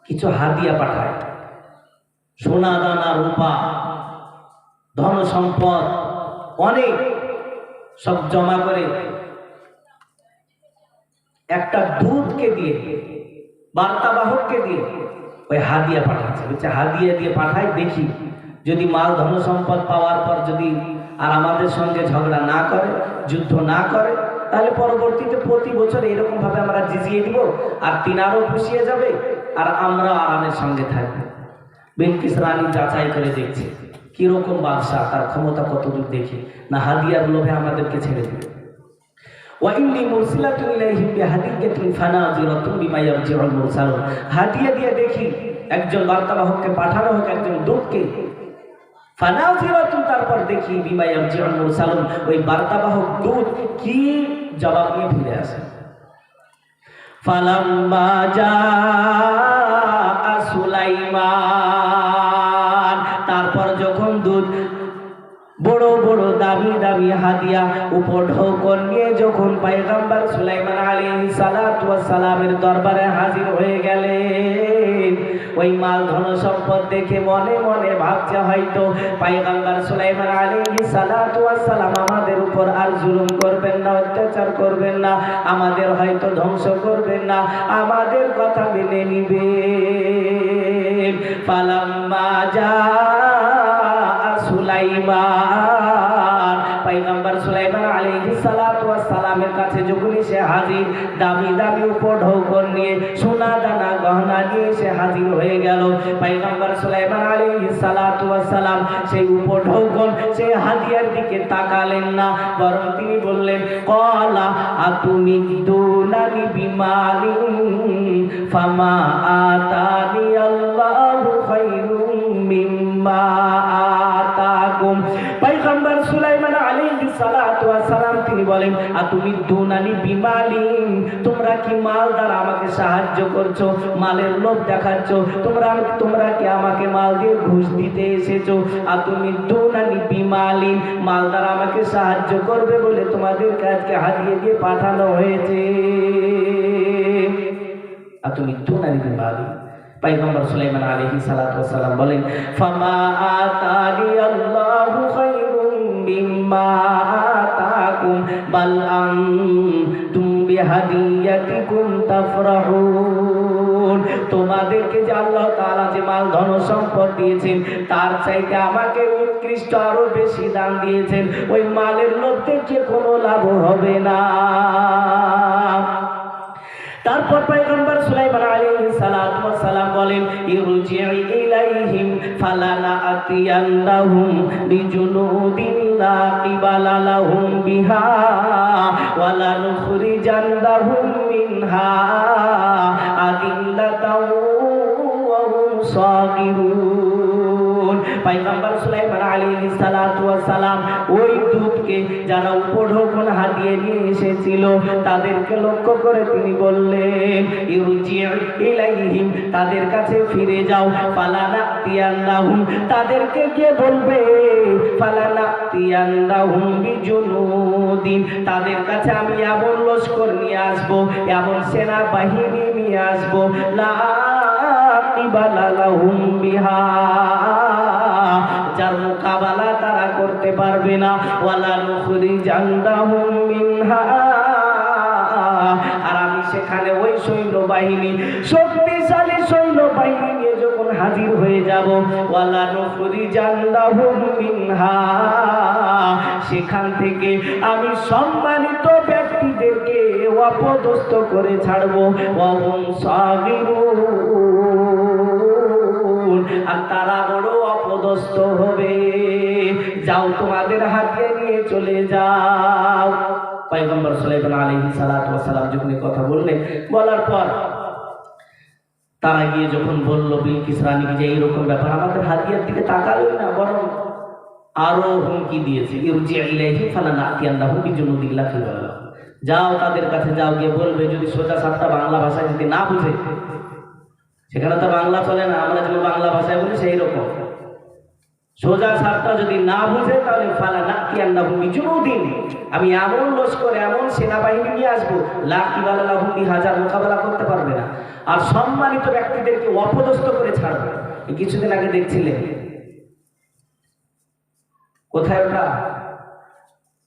Speaker 1: কিছু হাদিয়া পাঠায়, সোনা দানা রূপা ধন সম্পদ অনেক সব জমা করে একটা দূতকে দিয়ে, বার্তাবাহককে দিয়ে ওই হাদিয়া পাঠাচ্ছে। বলছে হাদিয়া দিয়ে পাঠাই, দেখি যদি মাল ধন সম্পদ পাওয়ার পর যদি আর আমাদের সঙ্গে ঝগড়া না করে, যুদ্ধ না করে, তাহলে পরবর্তীতে প্রতি বছর এরকম ভাবে আমরা জিজিয়ে দিব, আর তিনারও পুষিয়ে যাবে, আর আমরা আরামের সঙ্গে থাকবো। বিলকিস রানী যাচাই করে দেখছে কিরকম বাদশা, তার ক্ষমতা কতদূর, দেখি না হাদিয়ার লোভে আমাদেরকে ছেড়ে দিবে। ওয়া ইন্নী মুরসিলাতুন ইলাইহিম বিহাদিয়াতিন ফানাজিরাতুন বিমা ইয়ারজিউল মুরসালুন, হাদিয়া দিয়ে দেখি একজন বার্তাবাহককে পাঠানো হোক, একজন দূতকে। ফানাজিরাতুন, তারপর দেখি বিমা ইয়ারজিউল মুরসালুন, ওই বার্তাবাহক দূত কি জবাব নিয়ে ফিরে আসে। ফালাম্মা জাআ সুলাইমান, তারপর যখন দূত বড় বড় দামি দামি হাদিয়া উপর ঢোকন নিয়ে যখন পয়গম্বর সুলাইমান আলাইহিস সালাতু ওয়াস সালামের দরবারে হাজির হয়ে গেলেন, ওই মাল ধন সম্পদ দেখে মনে মনে ভাবছে হয়তো পয়গম্বর সুলাইমান আলাইহিস সালাতু ওয়াস সালাম আমাদের উপর আর জুলুম করবেন না, অত্যাচার করবেন না, আমাদের হয়তো ধ্বংস করবেন না, আমাদের কথা মেনে নিবেন। ফালাম্মা জাআ সুলাইমান, পয়গম্বর সুলাইমান আলাইহিস সালাতু ওয়াস সালামের কাছে যখনই সে হাজির, দামি দামি উপঢৌকন নিয়ে, সোনা দানা গহনা নিয়ে সে হাজির হয়ে গেল। পয়গম্বর সুলাইমান আলাইহিস সালাতু ওয়াস সালাম সেই উপঢৌকন, সেই হাদিয়ার দিকে তাকালেন না, বরং তিনি বললেন, ক্বালা আতুমিদুনানি বিমালিন ফামা আতানি আল্লাহু খায়রুম মিম্মা আতাকুম। পয়গম্বর সুলাইমান আলাইহিস সালাতু ওয়াস সালাম তিনি বলেন, আতুমিদুনানি বিমালিন, তোমরা কি মাল দ্বারা আমাকে সাহায্য করছো, মালের লোভ দেখাচ্ছ, তোমরা কি আমাকে মাল দিয়ে ঘুষ দিতে এসেছো? আতুমিদুনানি বিমালিন, মাল দ্বারা আমাকে সাহায্য করবে বলে তোমাদের কাছে হাদিয়া দিয়ে পাঠানো হয়েছে। আতুমিদুনানি বিমালিন। পয়গম্বর সুলাইমান আলাইহিস সালাতু ওয়াস সালাম বলেন, ফামা আতানি আল্লাহু খায়রুম মিম্মা আতাকুম বাল আনতুম বিহাদিয়াতিকুম তাফরাহুন। তোমাদেরকে যে আল্লাহ তাআলা যে মাল ধন সম্পদ দিয়েছেন, তার চাইতে আমাকে উৎকৃষ্ট আরো বেশি দান দিয়েছেন। ওই মালের লোভ থেকে কোনো লাভ হবে না। তারপর পয়গম্বর সুলাইমান আলাইহিস সালাতু ওয়াস সালাম বলেন, ইরজিই ইলাইহিম ফালানাআতিয়ান্নাহুম বিজুনুদিন লা কিবালা লাহুম বিহা ওয়া লানুখরিজান্নাহুম মিনহা আদিল্লাতাও ওয়া হুম সাগিরুন। পয়গম্বর সুলাইমান আলাইহিস সালাতু ওয়াস সালাম ওই দূতকে যারা উপঢৌকন হাতিয়ে নিয়ে এসেছিল তাদেরকে লক্ষ্য করে তিনি বললেন, ইরজি ইলাইহিম, তাদের কাছে ফিরে যাও, ফালানাতিয়ান্নাহুম, তাদেরকে গিয়ে বলবে, ফালানাতিয়ান্নাহুম বিজুনুদিন, তাদের কাছে আমি এমন লস্কর নিয়ে আসবো, এমন সেনা বাহিনী নিয়ে আসবো, লা কিবালা লাহুম বিহা, যার মোকাবেলা তারা করতে পারবে না, ওয়ালা নুখরিজান্নাহুম মিনহা, আর আমি সেখানে ওই সৈন্যবাহিনী, শক্তিশালী সৈন্যবাহিনী নিয়ে যখন হাজির হয়ে যাব, ওয়ালা নুখরিজান্নাহুম মিনহা, সেখান থেকে আমি সম্মানিত ব্যক্তিদেরকে অপদস্থ করে ছাড়বো, ওয়া হুম সাগিরুন, আর তারা বড় অপদস্থ হবে। যাও, তোমাদের হাতিয়ে নিয়ে চলে যাও। পয়গম্বর সুলাইমান আলাইহিস সালাতু ওয়াস সালাম যখন কথা বললেন, বলার পর তারা গিয়ে যখন বলল বিলকিস রানীকে যে এইরকম ব্যাপার, আমাদের হাতিয়ার দিকে তাকালোই না, বরং আরো হুমকি দিয়েছে, ইরজি ইলাইহিম ফালানাতিয়ান্নাহুম বিজুনুদিন লা কিবালা লাহুম, যাও তাদের কাছে যাও, গিয়ে বলবে, যদি সোজা সাপটা বাংলা ভাষায় যদি না বুঝে, সেখানে তো বাংলা চলে না, আমরা যেমন বাংলা ভাষায় বলি সেই রকম, সোজা সাপটা যদি না বুঝে, তাহলে ফালানাতিয়ান্নাহুম বিজুনুদিন, আমি এমন লস্কর, এমন সেনাবাহিনী নিয়ে আসবো, লা কিবালা লাহুম বিহা, যার মোকাবেলা করতে পারবে না, আর সম্মানিত ব্যক্তিদেরকে অপদস্থ করে ছাড়বে। কিছুদিন আগে দেখছিলেন কোথায় ওটা,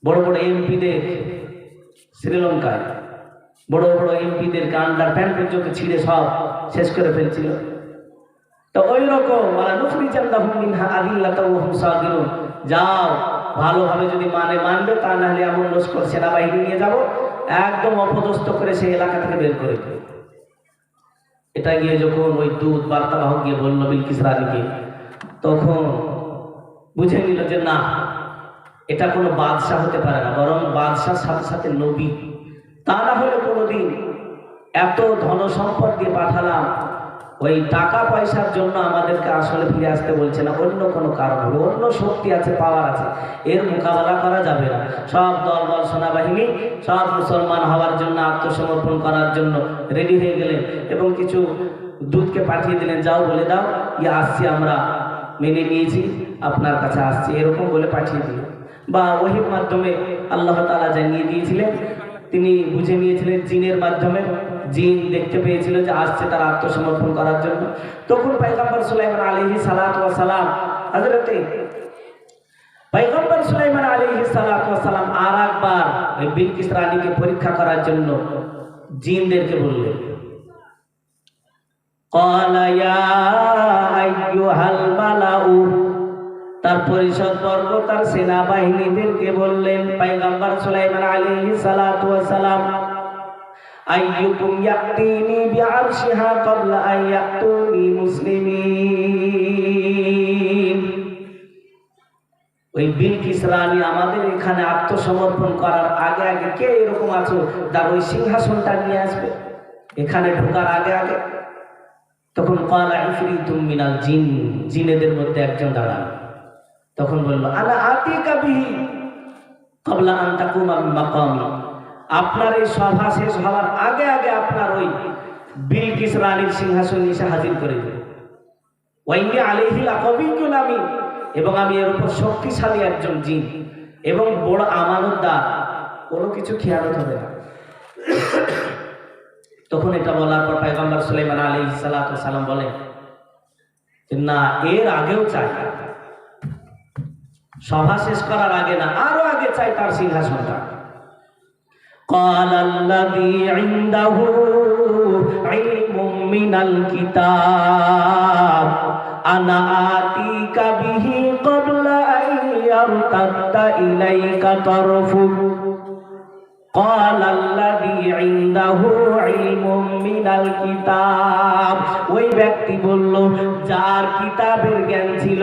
Speaker 1: বড় বড় এমপিদের, শ্রীলঙ্কায় বড় বড় এমপিদের আন্ডার প্যান্ট পর্যন্ত ছিঁড়ে সব শেষ করে ফেলছিল। তো ওই রকম ওয়ালা নুখরিজান্নাহুম মিনহা আদিল্লাতাও ওয়া হুম সাগিরুন, যাও ভালোভাবে যদি মানবে, তা না হলে এমন লস্কর সেনাবাহিনী নিয়ে যাব, একদম অপদস্থ করে সেই এলাকা থেকে বের করে দেব। এটা গিয়ে যখন ওই দূত বার্তাবাহক গিয়ে বলল বিলকিস রানীকে, তখন বুঝে নিল যে না, এটা কোনো বাদশাহ হতে পারে না, বরং বাদশার সাথে সাথে নবী, তা না হলে কোনোদিন এত ধন সম্পদ দিয়ে পাঠালাম, ওই টাকা পয়সার জন্য আমাদেরকে আসলে ফিরে আসতে বলছে না, অন্য কোনো কারণ হবে, অন্য শক্তি আছে, পাওয়ার আছে, এর মোকাবেলা করা যাবে না। সব দলবল সেনাবাহিনী সব মুসলমান হওয়ার জন্য, আত্মসমর্পণ করার জন্য রেডি হয়ে গেলেন, এবং কিছু দূতকে পাঠিয়ে দিলেন, যাও বলে দাও ইয়ে আসছি, আমরা মেনে নিয়েছি, আপনার কাছে আসছি, এরকম বলে পাঠিয়ে দিল। বা ওহির মাধ্যমে আল্লাহ তাআলা জানিয়ে দিয়েছিলেন, তিনি বুঝে নিয়েছিলেন জিনের মাধ্যমে, জিন দেখতে পেয়েছিল যে আসছে তার আত্মসমর্পণ করার জন্য। তখন পয়গম্বর সুলাইমান আলাইহিস সালাতু ওয়াস সালাম, হযরতে পয়গম্বর সুলাইমান আলাইহিস সালাতু ওয়াস সালাম আর একবার ওই বিলকিস রানীকে পরীক্ষা করার জন্য জিনদেরকে বললেন, ক্বালা ইয়া আইয়ুহাল মালাউ, তার পরিষদ বর্গ তার সেনাবাহিনীদেরকে বললেন, পয়গম্বর সুলাইমান আলাইহিস সালাতু ওয়াস সালাম, আইয়ুকুম ইয়াতিনি বিআরশিহা ক্বাবলা আন ইয়াতুনি মুসলিমিন। ওই বিলকিস রানী আমাদের এখানে আত্মসমর্পণ করার আগে আগে কে এরকম আছো যার ওই সিংহাসনটা নিয়ে আসবে এখানে ঢোকার আগে আগে? তখন ক্বালা ইফরিতুম মিনাল জিন, জিনেদের মধ্যে একজন দাঁড়ান, তখন বলল, আনা আতিকা বিহি ক্বাবলা আন তাকুমা মিন মাকামি। আপনার এই সভা শেষ হওয়ার আগে আগে আপনার ওই বিলকিস রানীর সিংহাসন এসে হাজির করে দেব। ওয়াইনি আলাইহি লাকাবিয়্যুন আমিন, এবং আমি এর উপর শক্তিশালী একজন জিন এবং বড় আমানতদার, কোনো কিছু খেয়ানত হবে না। তখন এটা বলার পর পয়গম্বর সুলাইমান আলাইহিস সালাতু ওয়াস সালাম বলেন যে না, এর আগেও চাই, সভা শেষ করার আগে না, আরো আগে চাই তার সিংহাসনটা। قال الذي عنده علم من الكتاب أنا آتيك به قبل أن يرتد إليك طرفك قال الذي عنده علم من الكتاب। ওই ব্যক্তি বলল যার কিতাবের জ্ঞান ছিল,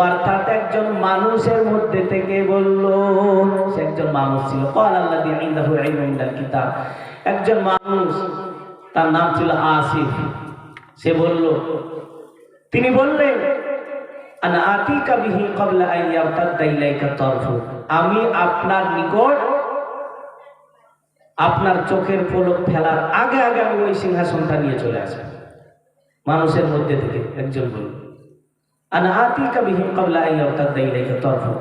Speaker 1: অর্থাৎ একজন মানুষের মধ্যে থেকে বলল, সে একজন মানুষ ছিল। قال الذي عنده علم من الكتاب, একজন মানুষ, তার নাম ছিল আসিফ। সে বলল, তিনি বললেন, আনা আতিকা বিহি ক্বাবলা আন ইয়ারতাদ্দা ইলাইকা তারফুক, আমি আপনার নিকট আপনার চোখের পলক ফেলার আগে আগে আমি ওই সিংহাসনটা নিয়ে চলে আসব। মানুষের মধ্যে থেকে একজন বলল, আনা আতিকা বিহি ক্বাবলা আন ইয়ারতাদ্দা ইলাইকা তারফুক।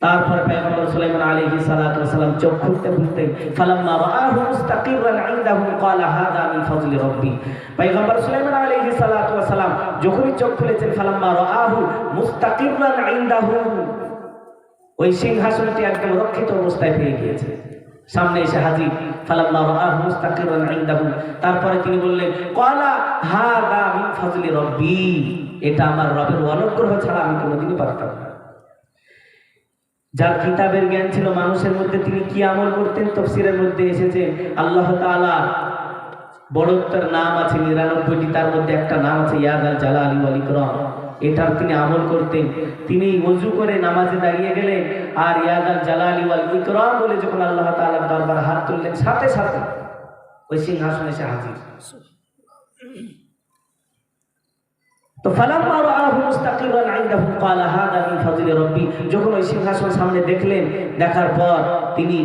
Speaker 1: তারপর পয়গম্বর সুলাইমান আলাইহিস সালাতু ওয়াস সালাম চোখ খুলতে খুলতে ফালাম্মা রাআহু মুস্তাকিরান ইনদাহু ক্বালা হাযা মিন ফাজলি রাব্বি। পয়গম্বর সুলাইমান আলাইহিস সালাতু ওয়াস সালাম যখনই চোখ খুলেছেন, ফালাম্মা রাআহু মুস্তাকিরান ইনদাহু, ওই সিংহাসনটি একদম রক্ষিত অবস্থায় পেয়ে গিয়েছে, সামনে এসে হাজির। ফালাম্মা রাআহু মুস্তাকিরান ইনদাহু, তারপরে তিনি বললেন, ক্বালা হাযা মিন ফাজলি রাব্বি, এটা আমার রবের অনুগ্রহ ছাড়া আমি কোনোদিনই পারতাম না। যার কিতাবের জ্ঞান ছিল মানুষের মধ্যে, তিনি কি আমল করতেন? তাফসীরের মধ্যে এসেছে আল্লাহ তাআলা বড়ত্বের নাম আছে 99টি, তার মধ্যে একটা নাম আছে ইয়া যাল জালালি ওয়াল ইকরাম। এটার তিনি আমল করতেন। তিনি ওযু করে নামাজে দাঁড়িয়ে গেলেন আর ইয়া যাল জালালি ওয়াল ইকরাম বলে যখন আল্লাহ তাআলার দরবারে হাত তুললেন, সাথে সাথে ওই সিংহাসনে এসে হাজির। তো ফালাম্মা রাআহু মুস্তাকিরান ইনদাহু ক্বালা হাযা মিন ফাজলি রাব্বি, যখন ওই সিংহাসন সামনে দেখলেন, দেখার পর তিনি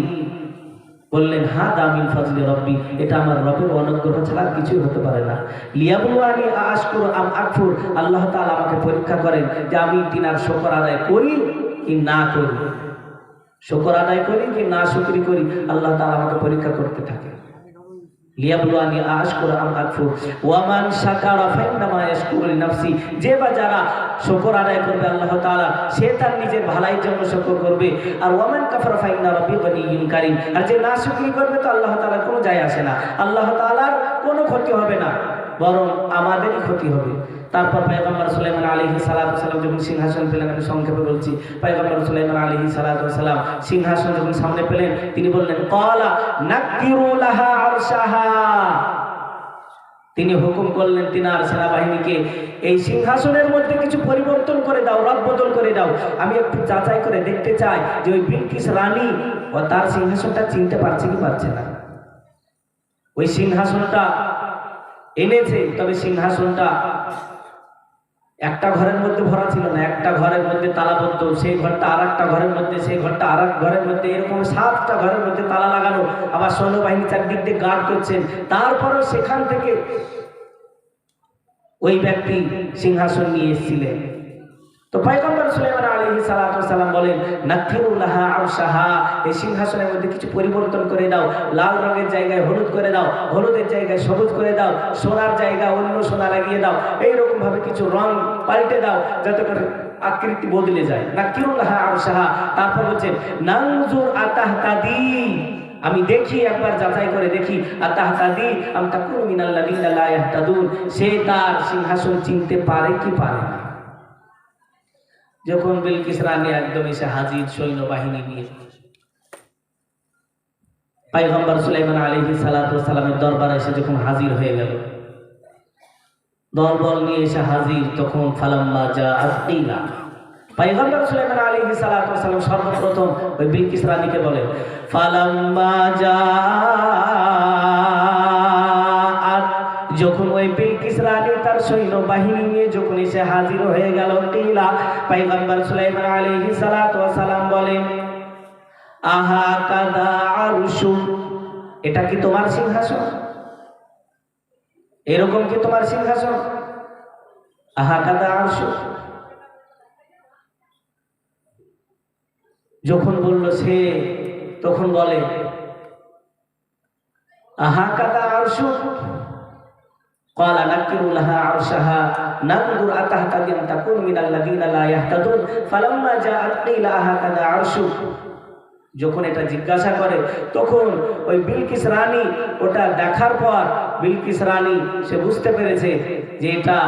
Speaker 1: বললেন, হাযা মিন ফাজলি রাব্বি, এটা আমার রবের অনুগ্রহ ছাড়া কিছুই হতে পারে না। লিয়াবলুয়ানি আশকুরু আম আকফুর, আল্লাহ তাআলা আমাকে পরীক্ষা করেন যে আমি তিনার শুকর আদায় করি কি না করি, শুকর আদায় করি কি না শুকরি করি, আল্লাহ তাআলা আমাকে পরীক্ষা করতে থাকে। লিয়াবলুয়ানি আশকুরু আম আকফুর ওয়া মান শাকারা ফাইন্নামা ইয়াশকুরু লিনাফসি, যে বা যারা শুকর আদায় করবে আল্লাহ তাআলা, সে তার নিজের ভালাইয়ের জন্য শুকর করবে। আর ওয়া মান কাফারা ফাইন্না রাব্বি গনিয়্যুন কারীম, আর যে না শুকরি করবে তো আল্লাহ তাআলার কোনো যায় আসে না, আল্লাহ তাআলার কোনো ক্ষতি হবে না, বরং আমাদেরই ক্ষতি হবে। তারপর পয়গম্বর সুলাইমান আলাইহিস সালাতু ওয়াস সালাম যখন সিংহাসন পেলেন, আমি সংক্ষেপে বলছি, পয়গম্বর সুলাইমান আলাইহিস সালাতু ওয়াস সালাম সিংহাসন যখন সামনে পেলেন, তিনি বললেন, ক্বালা নাক্কিরু লাহা আরশাহা, তিনি হুকুম করলেন তিনার সেনাবাহিনীকে, এই সিংহাসনের মধ্যে কিছু পরিবর্তন করে দাও, রদ বদল করে দাও, আমি একটু যাচাই করে দেখতে চাই যে ওই বিলকিস রানী ও তার সিংহাসনটা চিনতে পারছে কি পারছে না। ওই সিংহাসনটা এনেছে, তবে সিংহাসনটা একটা ঘরের মধ্যে ভরা ছিল না, একটা ঘরের মধ্যে তালাবদ্ধ, সেই ঘরটা আর একটা ঘরের মধ্যে, সেই ঘরটা আর এক ঘরের মধ্যে, এরকম 7টা ঘরের মধ্যে তালা লাগানো, আবার সৈন্যবাহিনী চারদিক দিয়ে গার্ড করছেন। তারপরেও সেখান থেকে ওই ব্যক্তি সিংহাসন নিয়ে এসেছিলেন। তো পয়গম্বর সুলাইমান আলাইহিস সালাতু ওয়াস সালাম বলেন, নাক্কিরু লাহা আরশাহা, এই সিংহাসনের মধ্যে কিছু পরিবর্তন করে দাও, লাল রঙের জায়গায় হলুদ করে দাও, হলুদের জায়গায় সবুজ করে দাও, সোনার জায়গায় অন্য সোনা লাগিয়ে দাও, এইরকম ভাবে কিছু রং পাল্টে দাও যাতে করে আকৃতি বদলে যায়। নাক্কিরু লাহা আরশাহা, তারপর বলছেন নানজুর আতাহতাদি, আমি দেখি, একবার যাচাই করে দেখি, আতাহতাদি আম তাকুনু মিনাল্লাযিনা লা ইয়াহতাদুন, সে তার সিংহাসন চিনতে পারে কি পারে না। যখন বিলকিস রানী একদম এসে হাজির সৈন্যবাহিনী নিয়ে পয়গম্বর সুলাইমান আলাইহিস সালাতু ওয়াস সালামের দরবারে এসে যখন হাজির হয়ে গেল, দলবল নিয়ে এসে হাজির, তখন ফালাম্মা জাআত কিলা, পয়গম্বর সুলাইমান আলাইহিস সালাতু ওয়াস সালাম সর্বপ্রথম ওই বিলকিস রানীকে বলেন ফালাম্মা জাআত, যখন ওই বিলকিস রানী তার সৈন্যবাহিনী নিয়ে যখন এসে হাজির হয়ে গেল, কিলা, পয়গম্বর সুলাইমান আলাইহিস সালাতু ওয়াস সালাম বলেন আহা কাদা আরশু, এটা কি তোমার সিংহাসন? এরকম কি তোমার সিংহাসন? আহা কাদা আরশু, যখন বলল সে, তখন বলে আহা কাদা আরশু, ক্বালা নাকিরু লাহা আরশাহা নানজুর আতাহতাদি আম তাকুন মিনাল লাযিনা লা ইয়াহতাদুন ফালাম্মা জাআত কিলা আহা কাদা আরশু, যখন এটা জিজ্ঞাসা করে তখন ওই বিলকিস রানী ওটা দেখার পর বিলকিস রানী সে বুঝতে পেরেছে যে এটা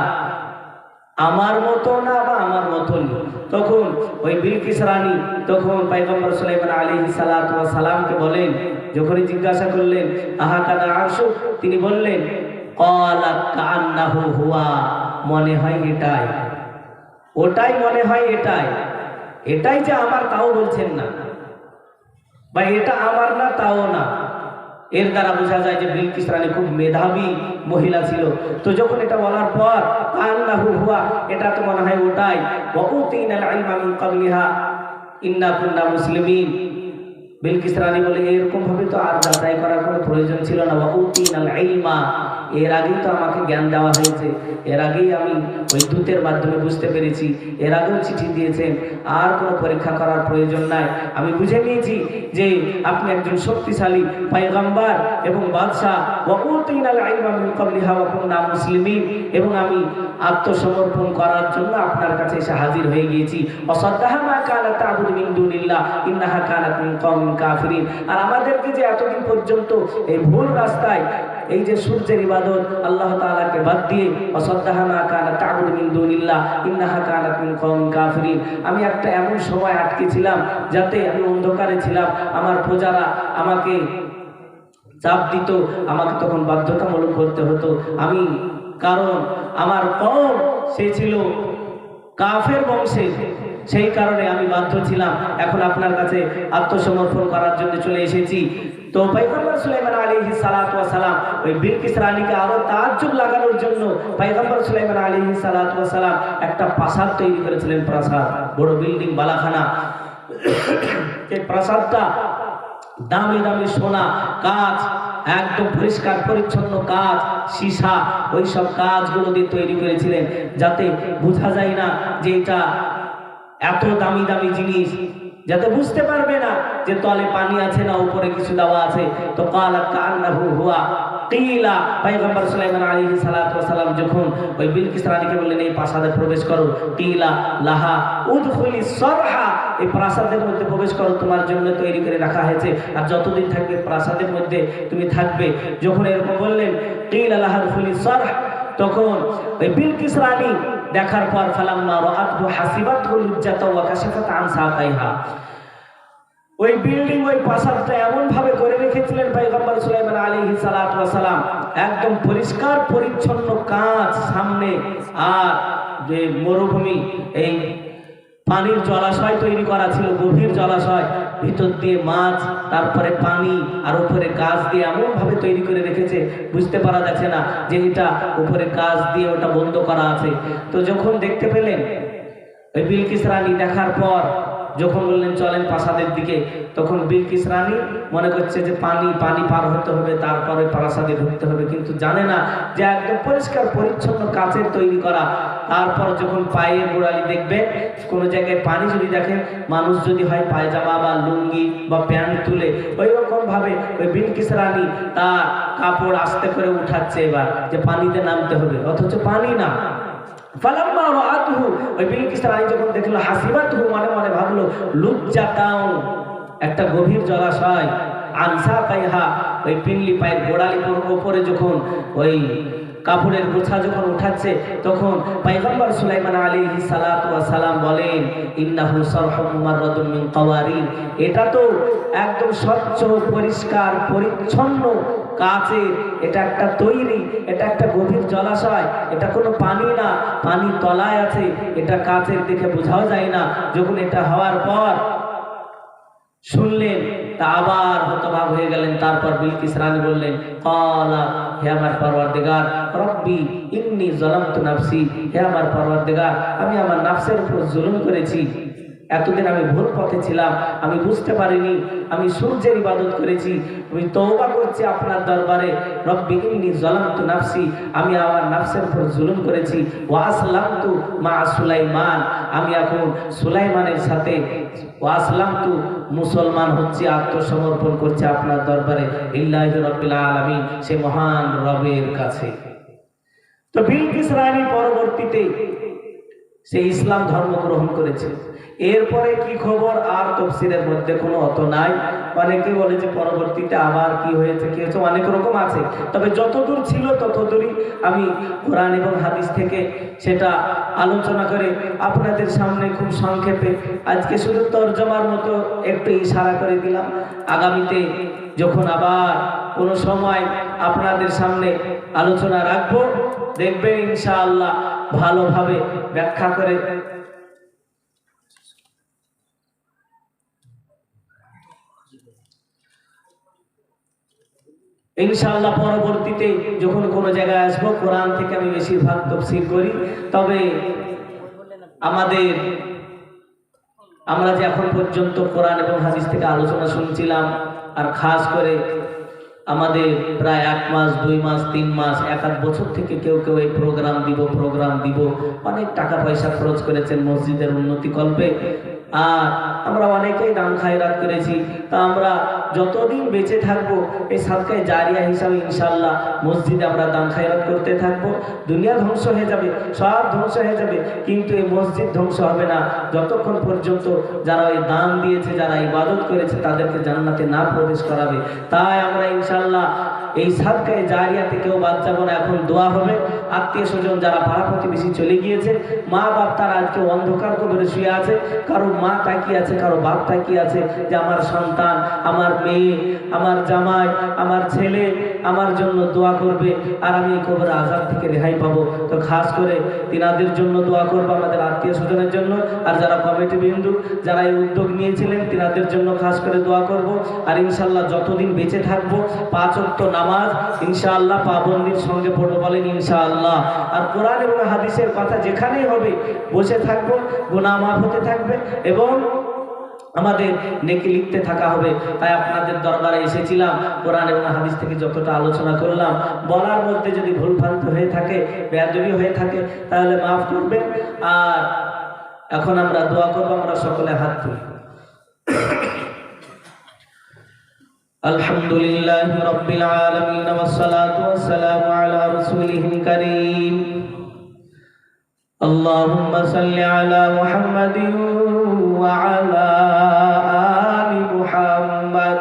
Speaker 1: আমার মতো না বা আমার মতনই। তখন ওই বিলকিস রানী তখন পয়গম্বর সুলাইমান আলাইহিস সালাতু ওয়াস সালামকে বলেন, যখনই জিজ্ঞাসা করলেন আহা কাদা আরশু, তিনি বললেন ক্বালা কান্নাহু হুয়া, মনে হয় এটাই, ওটাই মনে হয় এটাই, এটাই যে আমার তাও বলছেন না, বা এটা আমার না তাও না। এর দ্বারা বোঝা যায় যে বিলকিস রানী খুব মেধাবী মহিলা ছিল। তো যখন এটা বলার পর কান্নাহু হুয়া, এটা তো মনে হয় ওটাই, ওয়া উতিনাল ইলমা মিন ক্বাবলিহা ইন্না কুন্না মুসলিমিন, বিলকিস রানী বলে এরকম ভাবে তো আর যাচাই করার কোনো প্রয়োজন ছিল না, ওয়া উতিনাল ইলমা, এর আগেই তো আমাকে জ্ঞান দেওয়া হয়েছে, এর আগেই আমি ওই দূতের মাধ্যমে বুঝতে পেরেছি, এর আগেও চিঠি দিয়েছেন, আর কোনো পরীক্ষা করার প্রয়োজন নাই। আমি বুঝে নিয়েছি যে আপনি একজন শক্তিশালী পয়গম্বর এবং বাদশাহ, ওয়া উতিনাল ইলমা মিন ক্বাবলিহা ওয়া কুন্না মুসলিমিন, এবং আমি আত্মসমর্পণ করার জন্য আপনার কাছে এসে হাজির হয়ে গিয়েছি। ওয়াসাদ্দাহা মা কানাত তা'বুদু মিন দুনিল্লাহ ইন্নাহা কানাত মিন কওমিন কাফিরিন, আর আমাদেরকে যে এতদিন পর্যন্ত এই ভুল রাস্তায় এই যে সূর্যের ইবাদত আল্লাহ তাআলাকে বাদ দিয়ে ওয়াসাদ্দাহা মা কানাত তা'বুদু মিন দুনিল্লাহ ইন্নাহা কানাত মিন কওমিন কাফিরিন, আমি একটা এমন সময় আটকে ছিলাম যাতে আমি অন্ধকারে ছিলাম, আমার প্রজারা আমাকে চাপ দিত, আমাকে তখন বাধ্যতামূলক করতে হতো, আমি কারণ আমার কওম সে ছিল কাফের বংশে, সেই কারণে আমি বাধ্য ছিলাম, এখন আপনার কাছে আত্মসমর্পণ করার জন্য চলে এসেছি। তো পয়গম্বর সুলাইমান আলাইহিস সালাতু ওয়াস সালাম ওই বিলকিস রানীকে আরো তাজ্জুব লাগানোর জন্য পয়গম্বর সুলাইমান আলাইহিস সালাতু ওয়াস সালাম একটা প্রাসাদ তৈরি করেছিলেন, প্রাসাদ, বড় বিল্ডিং, বালাখানা। এই প্রাসাদটা দামি দামি সোনা, কাঁচ, একদম পরিষ্কার পরিচ্ছন্ন কাঁচ, সীসা, ওই সব কাজগুলো দিয়ে তৈরি করেছিলেন, যাতে বোঝা যায় না যে এটা এত দামি দামি জিনিস, যাতে বুঝতে পারবে না যে তলে পানি আছে না উপরে কিছু দেওয়া আছে। তো ক্বালা কান্নাহু হুয়া কিলা, পয়গম্বর সুলাইমান আলাইহিস সালাতু ওয়াস সালাম যখন ওই বিলকিস রানীকে বললেন এই প্রাসাদে প্রবেশ করো, কিলা লাহা উদখুলিস সরহা, এই প্রাসাদের মধ্যে প্রবেশ করো, তোমার জন্য তৈরি করে রাখা হয়েছে, আর যতদিন থাকবে প্রাসাদের মধ্যে তুমি থাকবে। যখন এরকম বললেন কিলা লাহা উদখুলিস সরহ, তখন ওই বিলকিস রানী দেখার পর ফালাম্মা রাআতহু হাসিবাতহু লুজ্জাতা ওয়া কাশাফাত আন সাকাইহা, ওই বিল্ডিং, ওই প্রাসাদটা এমন ভাবে করে রেখেছিলেন পয়গম্বর সুলাইমান আলাইহিস সালাতু ওয়াস সালাম, একদম পরিষ্কার পরিচ্ছন্ন কাঁচ সামনে, আর যে মরুভূমি, এই পানির জলাশয় তৈরি করা ছিল, গভীর জলাশয়, ভিতর দিয়ে মাছ, তারপরে পানি, আর উপরে কাঁচ দিয়ে এমন ভাবে তৈরি করে রেখেছে বুঝতে পারা যাচ্ছে না যে এটা উপরে কাঁচ দিয়ে ওটা বন্ধ করা আছে। তো যখন দেখতে পেলেন ওই বিলকিস রানী, দেখার পর যখন বললেন চলেন প্রাসাদের দিকে, তখন বিলকিস রানী মনে করছে যে পানি পার হতে হবে, তারপরে প্রাসাদে ঢুকতে হবে, কিন্তু জানে না যে একদম পরিষ্কার পরিচ্ছন্ন কাচের তৈরি করা। তারপর যখন পায়ের গোড়ালি দেখবে, কোনো জায়গায় পানি যদি দেখে, মানুষ যদি হয় পায়জামা বা লুঙ্গি বা প্যান্ট তুলে, ওই রকম ভাবে ওই বিলকিস রানী তার কাপড় আস্তে করে উঠাচ্ছে এবার, যে পানিতে নামতে হবে, অথচ পানি না। ফালাম্মা রাআতহু, ওই বিলকিস রানী যখন দেখলো, হাসিবাতহু, মনে মনে ভাবলো লুজ্জাতাও, একটা গভীর জলাশয়, আনসা কাইহা, ওই পিনলি পায়ের গোড়ালির উপরে যখন ওই কাপড়ের গোছা যখন উঠাচ্ছে তখন পয়গম্বর সুলাইমান আলাইহিস সালাতু ওয়াস সালাম বলেন ইন্নাহু সারহুম মুমাররাদুম মিন কাওয়ারির, এটা তো একদম স্বচ্ছ পরিষ্কার পরিচ্ছন্ন কাচের, এটা একটা তৈরি, এটা একটা গভীর জলাশয়, এটা কোনো পানি না, পানি তলায় আছে, এটা কাচের দেখে বোঝাও যায় না। যখন এটা হওয়ার পর শুনলেন তা আবার হতবাক হয়ে গেলেন। তারপর বিলকিস রানী বললেন ক্বালা, হে আমার পরওয়ারদিগার, রব্বি ইন্নী যালামতু নাফসি, হে আমার পরওয়ারদিগার, আমি আমার নাফসের উপর জুলুম করেছি। এতদিন আমি ভুল পথে ছিলাম, আমি বুঝতে পারিনি, আমি সূর্যের ইবাদত করেছি। আমি তওবা করছি আপনার দরবারে, রব্বি ইন্নী যালামতু নাফসি, আমি আমার নাফসের উপর জুলুম করেছি। ওয়া আসলামতু মা সুলাইমান, আমি এখন সুলাইমানের সাথে ওয়া আসলামতু মুসলমান হচ্ছে, আত্মসমর্পণ করছে আপনার দরবারে, লিল্লাহি রাব্বিল আলামিন, সে মহান রবের কাছে। তো বিলকিস রানী পরবর্তীতে সে ইসলাম ধর্ম গ্রহণ করেছে। এরপরে কি খবর আর তাফসীরের মধ্যে কোনো অত নাই। অনেকে বলে যে পরবর্তীতে আবার কি হয়েছে কি হয়েছে, অনেক রকম আছে। তবে যতদূর ছিল ততদূরই আমি কোরআন এবং হাদিস থেকে সেটা আলোচনা করে আপনাদের সামনে খুব সংক্ষেপে আজকে শুধু তরজমার মতো একটু ইশারা করে দিলাম। আগামীতে যখন আবার কোনো সময় আপনাদের সামনে আলোচনা রাখবো, দেখবেন ইনশাআল্লাহ ভালোভাবে ব্যাখ্যা করে ইনশাআল্লাহ পরবর্তীতে যখন কোনো জায়গায় আসবো কোরআন থেকে আমি বেশিরভাগ তাফসীর করি। তবে আমরা যে এখন পর্যন্ত কোরআন এবং হাদিস থেকে আলোচনা শুনছিলাম, আর খাস করে আমাদের প্রায় 1 মাস 2 মাস 3 মাস 1 বছর থেকে কেউ কেউ এই প্রোগ্রাম দিব অনেক টাকা পয়সা খরচ করেছেন মসজিদের উন্নতি কল্পে। আর আমরা অনেকেই দান খায়রাত করেছি। তা আমরা যতদিন বেঁচে থাকবো এই সাদকায়ে জারিয়া হিসাবে ইনশাআল্লাহ মসজিদে আমরা দান খায়রাত করতে থাকবো। দুনিয়া ধ্বংস হয়ে যাবে, সব ধ্বংস হয়ে যাবে, কিন্তু এই মসজিদ ধ্বংস হবে না যতক্ষণ পর্যন্ত যারা এই দান দিয়েছে, যারা ইবাদত করেছে তাদেরকে জান্নাতে না প্রবেশ করাবে। তাই আমরা ইনশাআল্লাহ এই সাদকায়ে জারিয়াতে কেউ বাদ যাব না। এখন দোয়া হবে, আত্মীয় স্বজন যারা পাড়া প্রতিবেশী চলে গিয়েছে, মা বাপ তারা আজকে অন্ধকার কবরে শুয়ে আছে, কারো মা তাকিয়ে আছে, কারো বাপ তাকিয়ে আছে যে আমার সন্তান, আমার মেয়ে, আমার জামাই, আমার ছেলে আমার জন্য দোয়া করবে আর আমি এই কবরের আযাব থেকে রেহাই পাবো। তো খাস করে তিনাদের জন্য দোয়া করবো, আমাদের আত্মীয় স্বজনের জন্য, আর যারা কমিটি বিন্দু যারা এই উদ্যোগ নিয়েছিলেন তিনাদের জন্য খাস করে দোয়া করব। আর ইনশাআল্লাহ যতদিন বেঁচে থাকবো 5 ওয়াক্ত নামাজ ইনশাআল্লাহ পাবন্দির সঙ্গে পড়বো, বলেন ইনশাআল্লাহ। আর কোরআন এবং হাদিসের কথা যেখানেই হবে বসে থাকবো, গুনাহ মাফ হতে থাকবে এবং আমাদের নেকি লিখতে থাকা হবে। তাই আপনাদের দরবারে এসেছিলাম, কোরআন এবং হাদিস থেকে যতটা আলোচনা করলাম, বলার মধ্যে যদি ভুলভ্রান্তি হয়ে থাকে, বেয়াদবি হয়ে থাকে তাহলে মাফ করবেন। আর এখন আমরা দোয়া করবো, আমরা সকলে হাত তুলি। আলহামদুলিল্লাহি রাব্বিল আলামিন ওয়াসসালাতু ওয়াসসালামু আলা রাসূলিহিল কারীম। اللهم صل على محمد وعلى آل محمد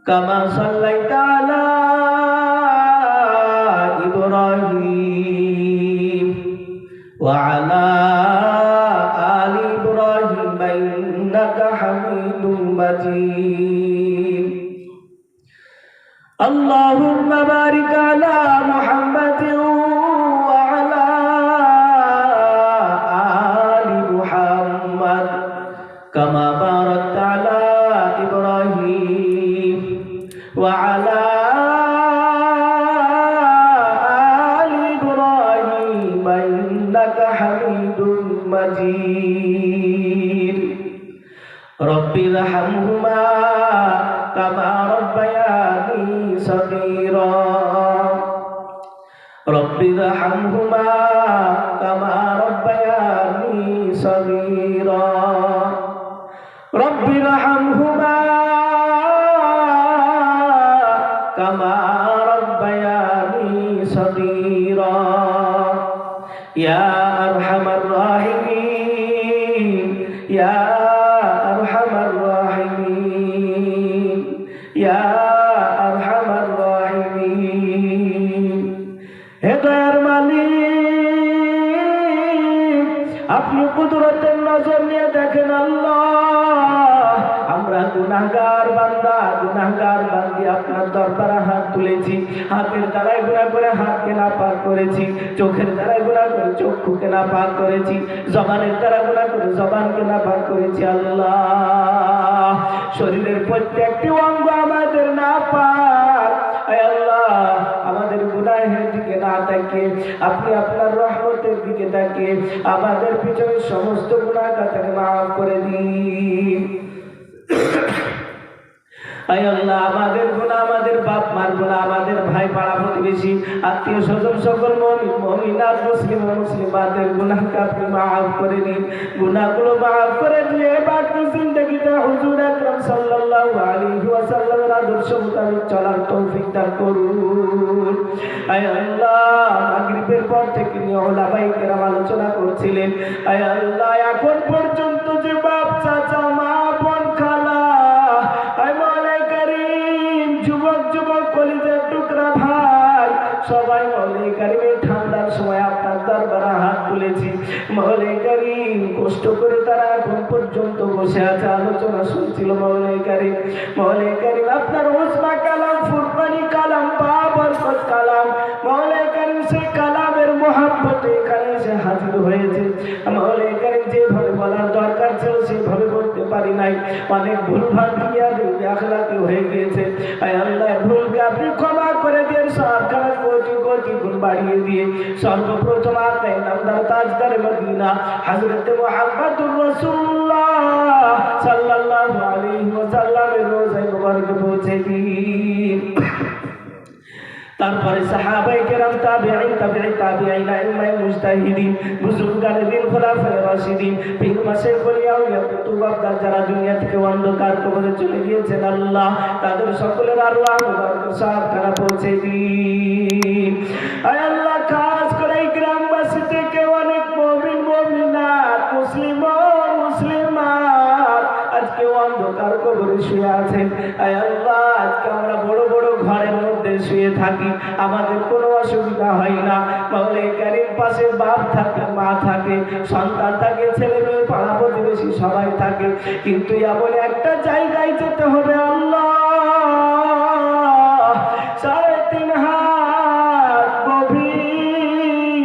Speaker 1: كما صليت على إبراهيم وعلى آل إبراهيم إنك حميد مجيد. اللهم بارك على محمد كما باركت على إبراهيم وعلى آل إبراهيم إنك حميد مجيد. رب ارحمهما كما ربياني صغيرا. رب ارحمهما كما ربياني صغيرا. رب ارحمهما كما ربياني صغيرا. يا أرحم الراحمين، يا أرحم الراحمين، يا أرحم الراحمين. আপনি কুদরতের নজর নিয়ে দেখেন আল্লাহ, আমরা গুনাহগার বান্দা, গুনাহগার বান্দি আপনার দরবারে হাত তুলেছি। হাতের দ্বারাই গুনাহ করে হাতকে নাপাক করেছি, চোখের দ্বারাই গুনাহ করে চক্ষুকে নাপাক করেছি, জবানের দ্বারা গুনাহ করে জবানকে নাপাক করেছি। আল্লাহ, শরীরের প্রত্যেকটি অঙ্গ আমাদের নাপাক। আয় আল্লাহ, আমাদের গুনাহের দিকে না তাকিয়ে আপনি আপনার রহমতের দিকে তাকিয়ে আমাদের পিছনের সমস্ত গুনাহ খাতাকে মাফ করে দিন। আয় আল্লাহ, আমাদের গুনাহ, আমাদের বাপ মার গুনাহ, আমাদের ভাই পাড়া প্রতিবেশী আত্মীয় স্বজন সকল মুমিন মুমিনাত মুসলিম ও মুসলিমাতের গুনাহকে আপনি মাফ করে দিন। গুনাহগুলো মাফ করে দিয়ে বাকি জিন্দেগিটা হুজুর আকরাম সাল্লাল্লাহু আলাইহি ওয়াসাল্লামের আদর্শ মোতাবেক চলার তৌফিক দান করুন। আয় আল্লাহ, মাগরিবের পর থেকে নিয়ে ওলামায়ে কেরাম আলোচনা করছিলেন। আয় আল্লাহ, এখন পর্যন্ত যে বাপ চাচা মা বোন খালা, আয় মাওলাই কারীম, যুবক যুবক কলিজার টুকরা ভাই সবাই মাওলাই কারীমের ঠান্ডার সময় আপনার দরবারে হাত তুলেছি। মাওলাই কারীম, কষ্ট করে তারা এখন পর্যন্ত বসে আছে, আলোচনা শুনছিল। মাওলাই কারীম, মাওলাই কারীম, আপনার ওসমা কালাম, ফুরকানি কালাম, বাবরকত কালাম, মাওলাই কারীম সেই কালামের মহব্বতে এখানে এসে হাজির হয়েছে। মাওলাই কারীম, যেভাবে বলার দরকার ছিল সেভাবে বলতে পারি নাই, অনেক ভুলভাল দিয়া আখলাকি হয়ে গিয়েছে। আয় আল্লাহ, ভুলকে আপনি ক্ষমা করে দিয়ে সবখানে কোটি কোটি গুণ বাড়িয়ে দিয়ে সর্বপ্রথম আকাই নামদার তাজদার মদিনা হযরত মুহাম্মদুর রাসূলুল্লাহ সাল্লাল্লাহু আলাইহি ওয়াসাল্লামের রোজায় মুবারকে পৌঁছে দিন। তারপরে সাহাবায়ে কেরাম, তাবিঈন, তাবিঈ তাবিঈন, ইমাম মুজতাহিদিন, বুজুর্গানে দিন, খোলাফায়ে রাশিদিন, পীর মাশায়েখ আউলিয়া কুতুব আবদার যারা দুনিয়া থেকে অন্ধকার কবরে চলে গিয়েছেন, আল্লাহ তাদের সকলের আরওয়াহ মুবারক সাহাবখানা পৌঁছে দিন। আয় আল্লাহ, খাস করে এই গ্রামবাসী থেকে অনেক মুমিন মুমিনাত, মুসলিম ও মুসলিমাত আজকে অন্ধকার কবরে শুয়ে আছেন। আয় আল্লাহ, আজকে আমরা বড় বড় ঘরের মধ্যে শুয়ে থাকি, আমাদের কোনো অসুবিধা হয় না। মাওলাই কারীম, পাশে বাপ থাকে, মা থাকে, সন্তান থাকে, ছেলে মেয়ে পাড়া প্রতিবেশী সবাই থাকে, কিন্তু এমন একটা জায়গায় যেতে হবে আল্লাহ, 3.5 হাত গভীর,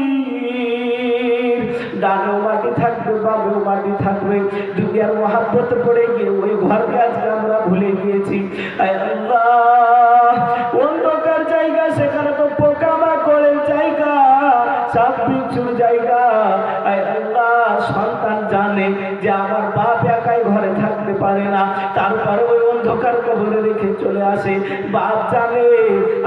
Speaker 1: ডানেও মাটি থাকবে, বামেও মাটি থাকবে। দুনিয়ার মহাব্বত পড়ে গিয়ে ওই ঘরকে আজকে আমরা ভুলে গিয়েছি। আয় আল্লাহ, অন্ধকার জায়গা, সেখানে তো পোকামাকড়ের জায়গা, সাপ বিচ্ছুর জায়গা। আয় আল্লাহ, সন্তান জানে যে আমার বাপ একাই ঘরে থাকতে পারে না, তারপরে ওই অন্ধকার কবরে রেখে চলে আসে। বাপ জানে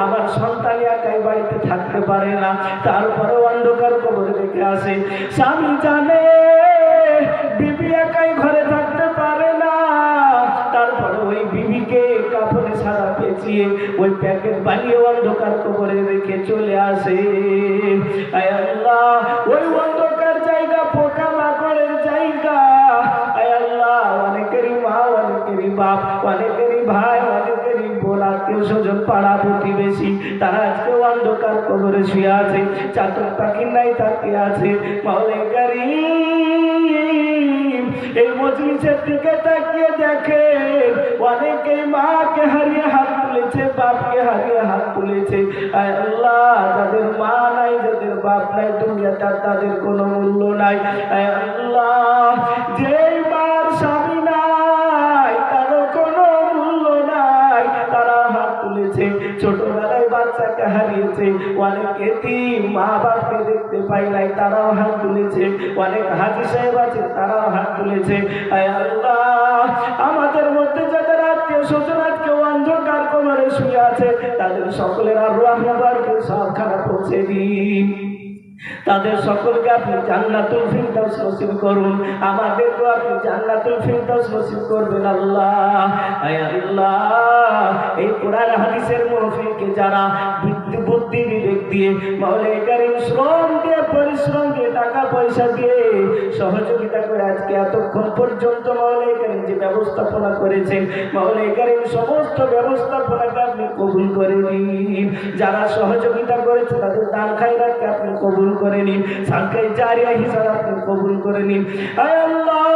Speaker 1: আমার সন্তান একাই বাড়িতে থাকতে পারে না, তারপরে অন্ধকার কবরে রেখে আসে। স্বামী জানে বিবি একাই ঘরে থাকতে পারে না, তারপরে ওই বিবিকে কাপড়ে সাদা পেঁচিয়ে ওই প্যাকেট বানিয়ে অন্ধকার কবরে রেখে চলে আসে। আয় আল্লাহ, ওই অন্ধকার জায়গা পোকামাকড়ের জায়গা। আয় আল্লাহ, অনেকেরই মা, অনেকেরই বাপ, অনেকেরই ভাই, অনেকেরই বোন, আত্মীয় স্বজন, পাড়া প্রতিবেশী, তারা আজকে অন্ধকার কবরে শুয়ে আছে, চাতক পাখির নাই তাকিয়ে আছে। মাওলাই কারীম, এই মজলিসের দিকে তাকিয়ে দেখেন, অনেকেই মাকে হারিয়ে হাত তুলেছে, বাপকে হারিয়ে হাত তুলেছে। আয় আল্লাহ, যাদের মা নাই, যাদের বাপ নাই, দুনিয়াটা তাদের কোনো মূল্য নাই। আয় আল্লাহ, যেই মার স্বামী নাই তারও কোনো মূল্য নাই, তারা হাত তুলেছে। ছোটবেলায় বাচ্চাকে হারিয়েছে, অনেক এতিম মা বাপকে দেখতে পাই নাই, তারাও হাত তুলেছে। অনেক হাজী সাহেব আছে, তারাও হাত তুলেছে। আয় আল্লাহ, আমাদের মধ্যে যাদের আত্মীয় স্বজন আজকে অন্ধকার কবরে শুয়ে আছে, তাদের সকলের আরওয়াহ মুবারকে সবখানা পৌঁছে দিন। তাদের সকলকে আপনি জান্নাতুল ফিরদাউস নসিব করুন, আমাদেরকে আপনি জান্নাতুল ফিরদাউস নসিব করবেন আল্লাহ। আয় আল্লাহ, এই কোরআন হাদিসের মাহফিলকে যারা বুদ্ধি বিবেক দিয়ে, মাওলানা কারীম শ্রম দিয়ে, পরিশ্রম দিয়ে, টাকা পয়সা দিয়ে সহযোগিতা করে আজকে এতক্ষণ পর্যন্ত মাওলানা কারীম যে ব্যবস্থাপনা করেছেন, মাওলানা কারীম সমস্ত ব্যবস্থাপনাকে আপনি কবুল করে নিন। যারা সহযোগিতা করেছে তাদের দান খায়রাতকে আপনি কবুল করে নিন, সাদকায়ে জারিয়া হিসাবে আপনি কবুল করে নিন। আয় আল্লাহ,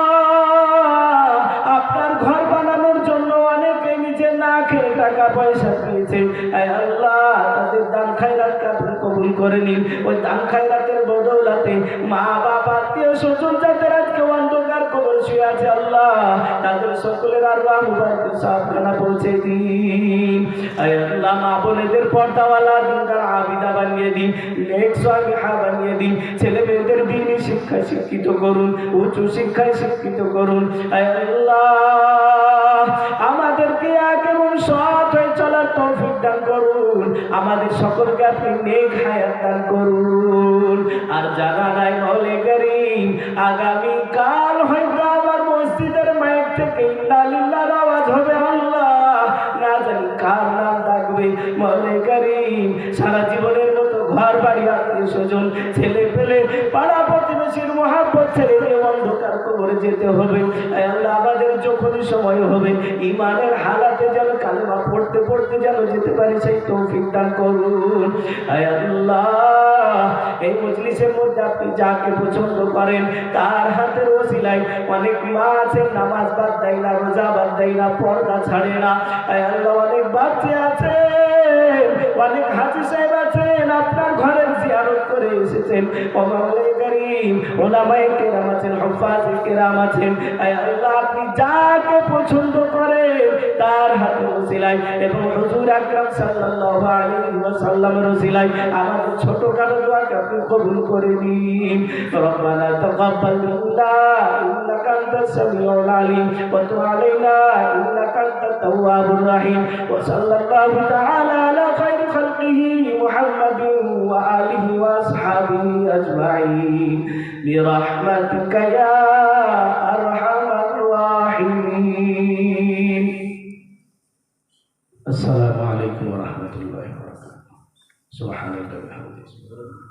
Speaker 1: আপনার ঘর বানানোর জন্য অনেকে নিজে না খেয়ে টাকা পয়সা পেয়েছে, আয় আল্লাহ তাদের দান খায়রাতকে আপনি কবুল করে নিন। ওই দান খায়রাতের বদৌলতে মা বাবা আত্মীয় স্বজন যাদের আজকে অন্ধকার কবর শুয়ে আছে, আল্লাহ তাদের সকলের আরওয়াহ মুবারক সাফখানা পৌঁছে দিন। আয় আল্লাহ, মা বোনেদের পর্দাওয়ালা দিনদার আবিদা বানিয়ে দিন, নেক সালিহা বানিয়ে দিন। ছেলে মেয়েদের দ্বীনি শিক্ষায় শিক্ষিত করুন, উচ্চ শিক্ষায় শিক্ষিত করুন। আয় আল্লাহ, আমাদেরকে এমন সৎ হয়ে চলার তৌফিক দান করুন, আমাদের সকলকে আপনি নেক হায়াত দান করুন। আর জানা নাই মাওলানা কারীম আগামী কাল হয়তো আমার মসজিদের মাইক থেকে ইন্না লিল্লাহর আওয়াজ হবে, আল্লাহ না জানি কার নাম ডাকবে। মাওলানা কারীম সারা জীবনের মতো ঘর বাড়ি আত্মীয় স্বজন ছেলে পেলে পাড়া প্রতিবেশীর মহাব্বত ছেড়ে দিয়ে অন্ধকার কবরে যেতে হবে। আল্লাহ, আমাদের যখনই সময় হবে ইমানের হালাতে যেন কালেমা পড়তে পড়তে যেন যেতে পারি, সেই তৌফিক দান করুন। আল্লাহ, এই মজলিসের মধ্যে আপনি যাকে পছন্দ করেন তার হাতের ওসিলায় অনেক মা আছেন নামাজ বাদ দেয় না, রোজা বাদ দেয় না, পর্দা ছাড়ে না। আল্লাহ, অনেক বাচ্চা আছেন, অনেক হাজী সাহেব আছেন, আপনার ঘরের জিয়ারত করে এসেছেন। মাওলানা কারীম ওলামায়ে কেরাম আছেন, হুফাজে কেরাম আছেন। আল্লাহ, আপনি যাকে পছন্দ করেন তার হাতে ওসিলায় এবং হুজুর আকরাম সাল্লাল্লাহু আলাইহি ওয়াসাল্লামের ওসিলায় আমাদের ছোটখাটো দোয়াকে আপনি কবুল করে নিন। রব্বানা তাকাব্বাল মিন্না ইন্নাকা আনতাস সামিউল আলিম ওয়া তুব আলাইনা ইন্নাকা আনতাত তাওয়াবুর রাহিম। ওয়া সাল্লাল্লাহু তাআলা আলা খায়রি খালকিহি মুহাম্মাদিন ওয়া আলিহি ওয়া আসহাবিহি আজমাইন বিরহমাতিকা ইয়া আরহামার রাহিমিন। আসসালামু আলাইকুম ওয়া রাহমাতুল্লাহি ওয়া বারাকাতুহু। সুবহানাল্লাহি ওয়া বিহামদিহি।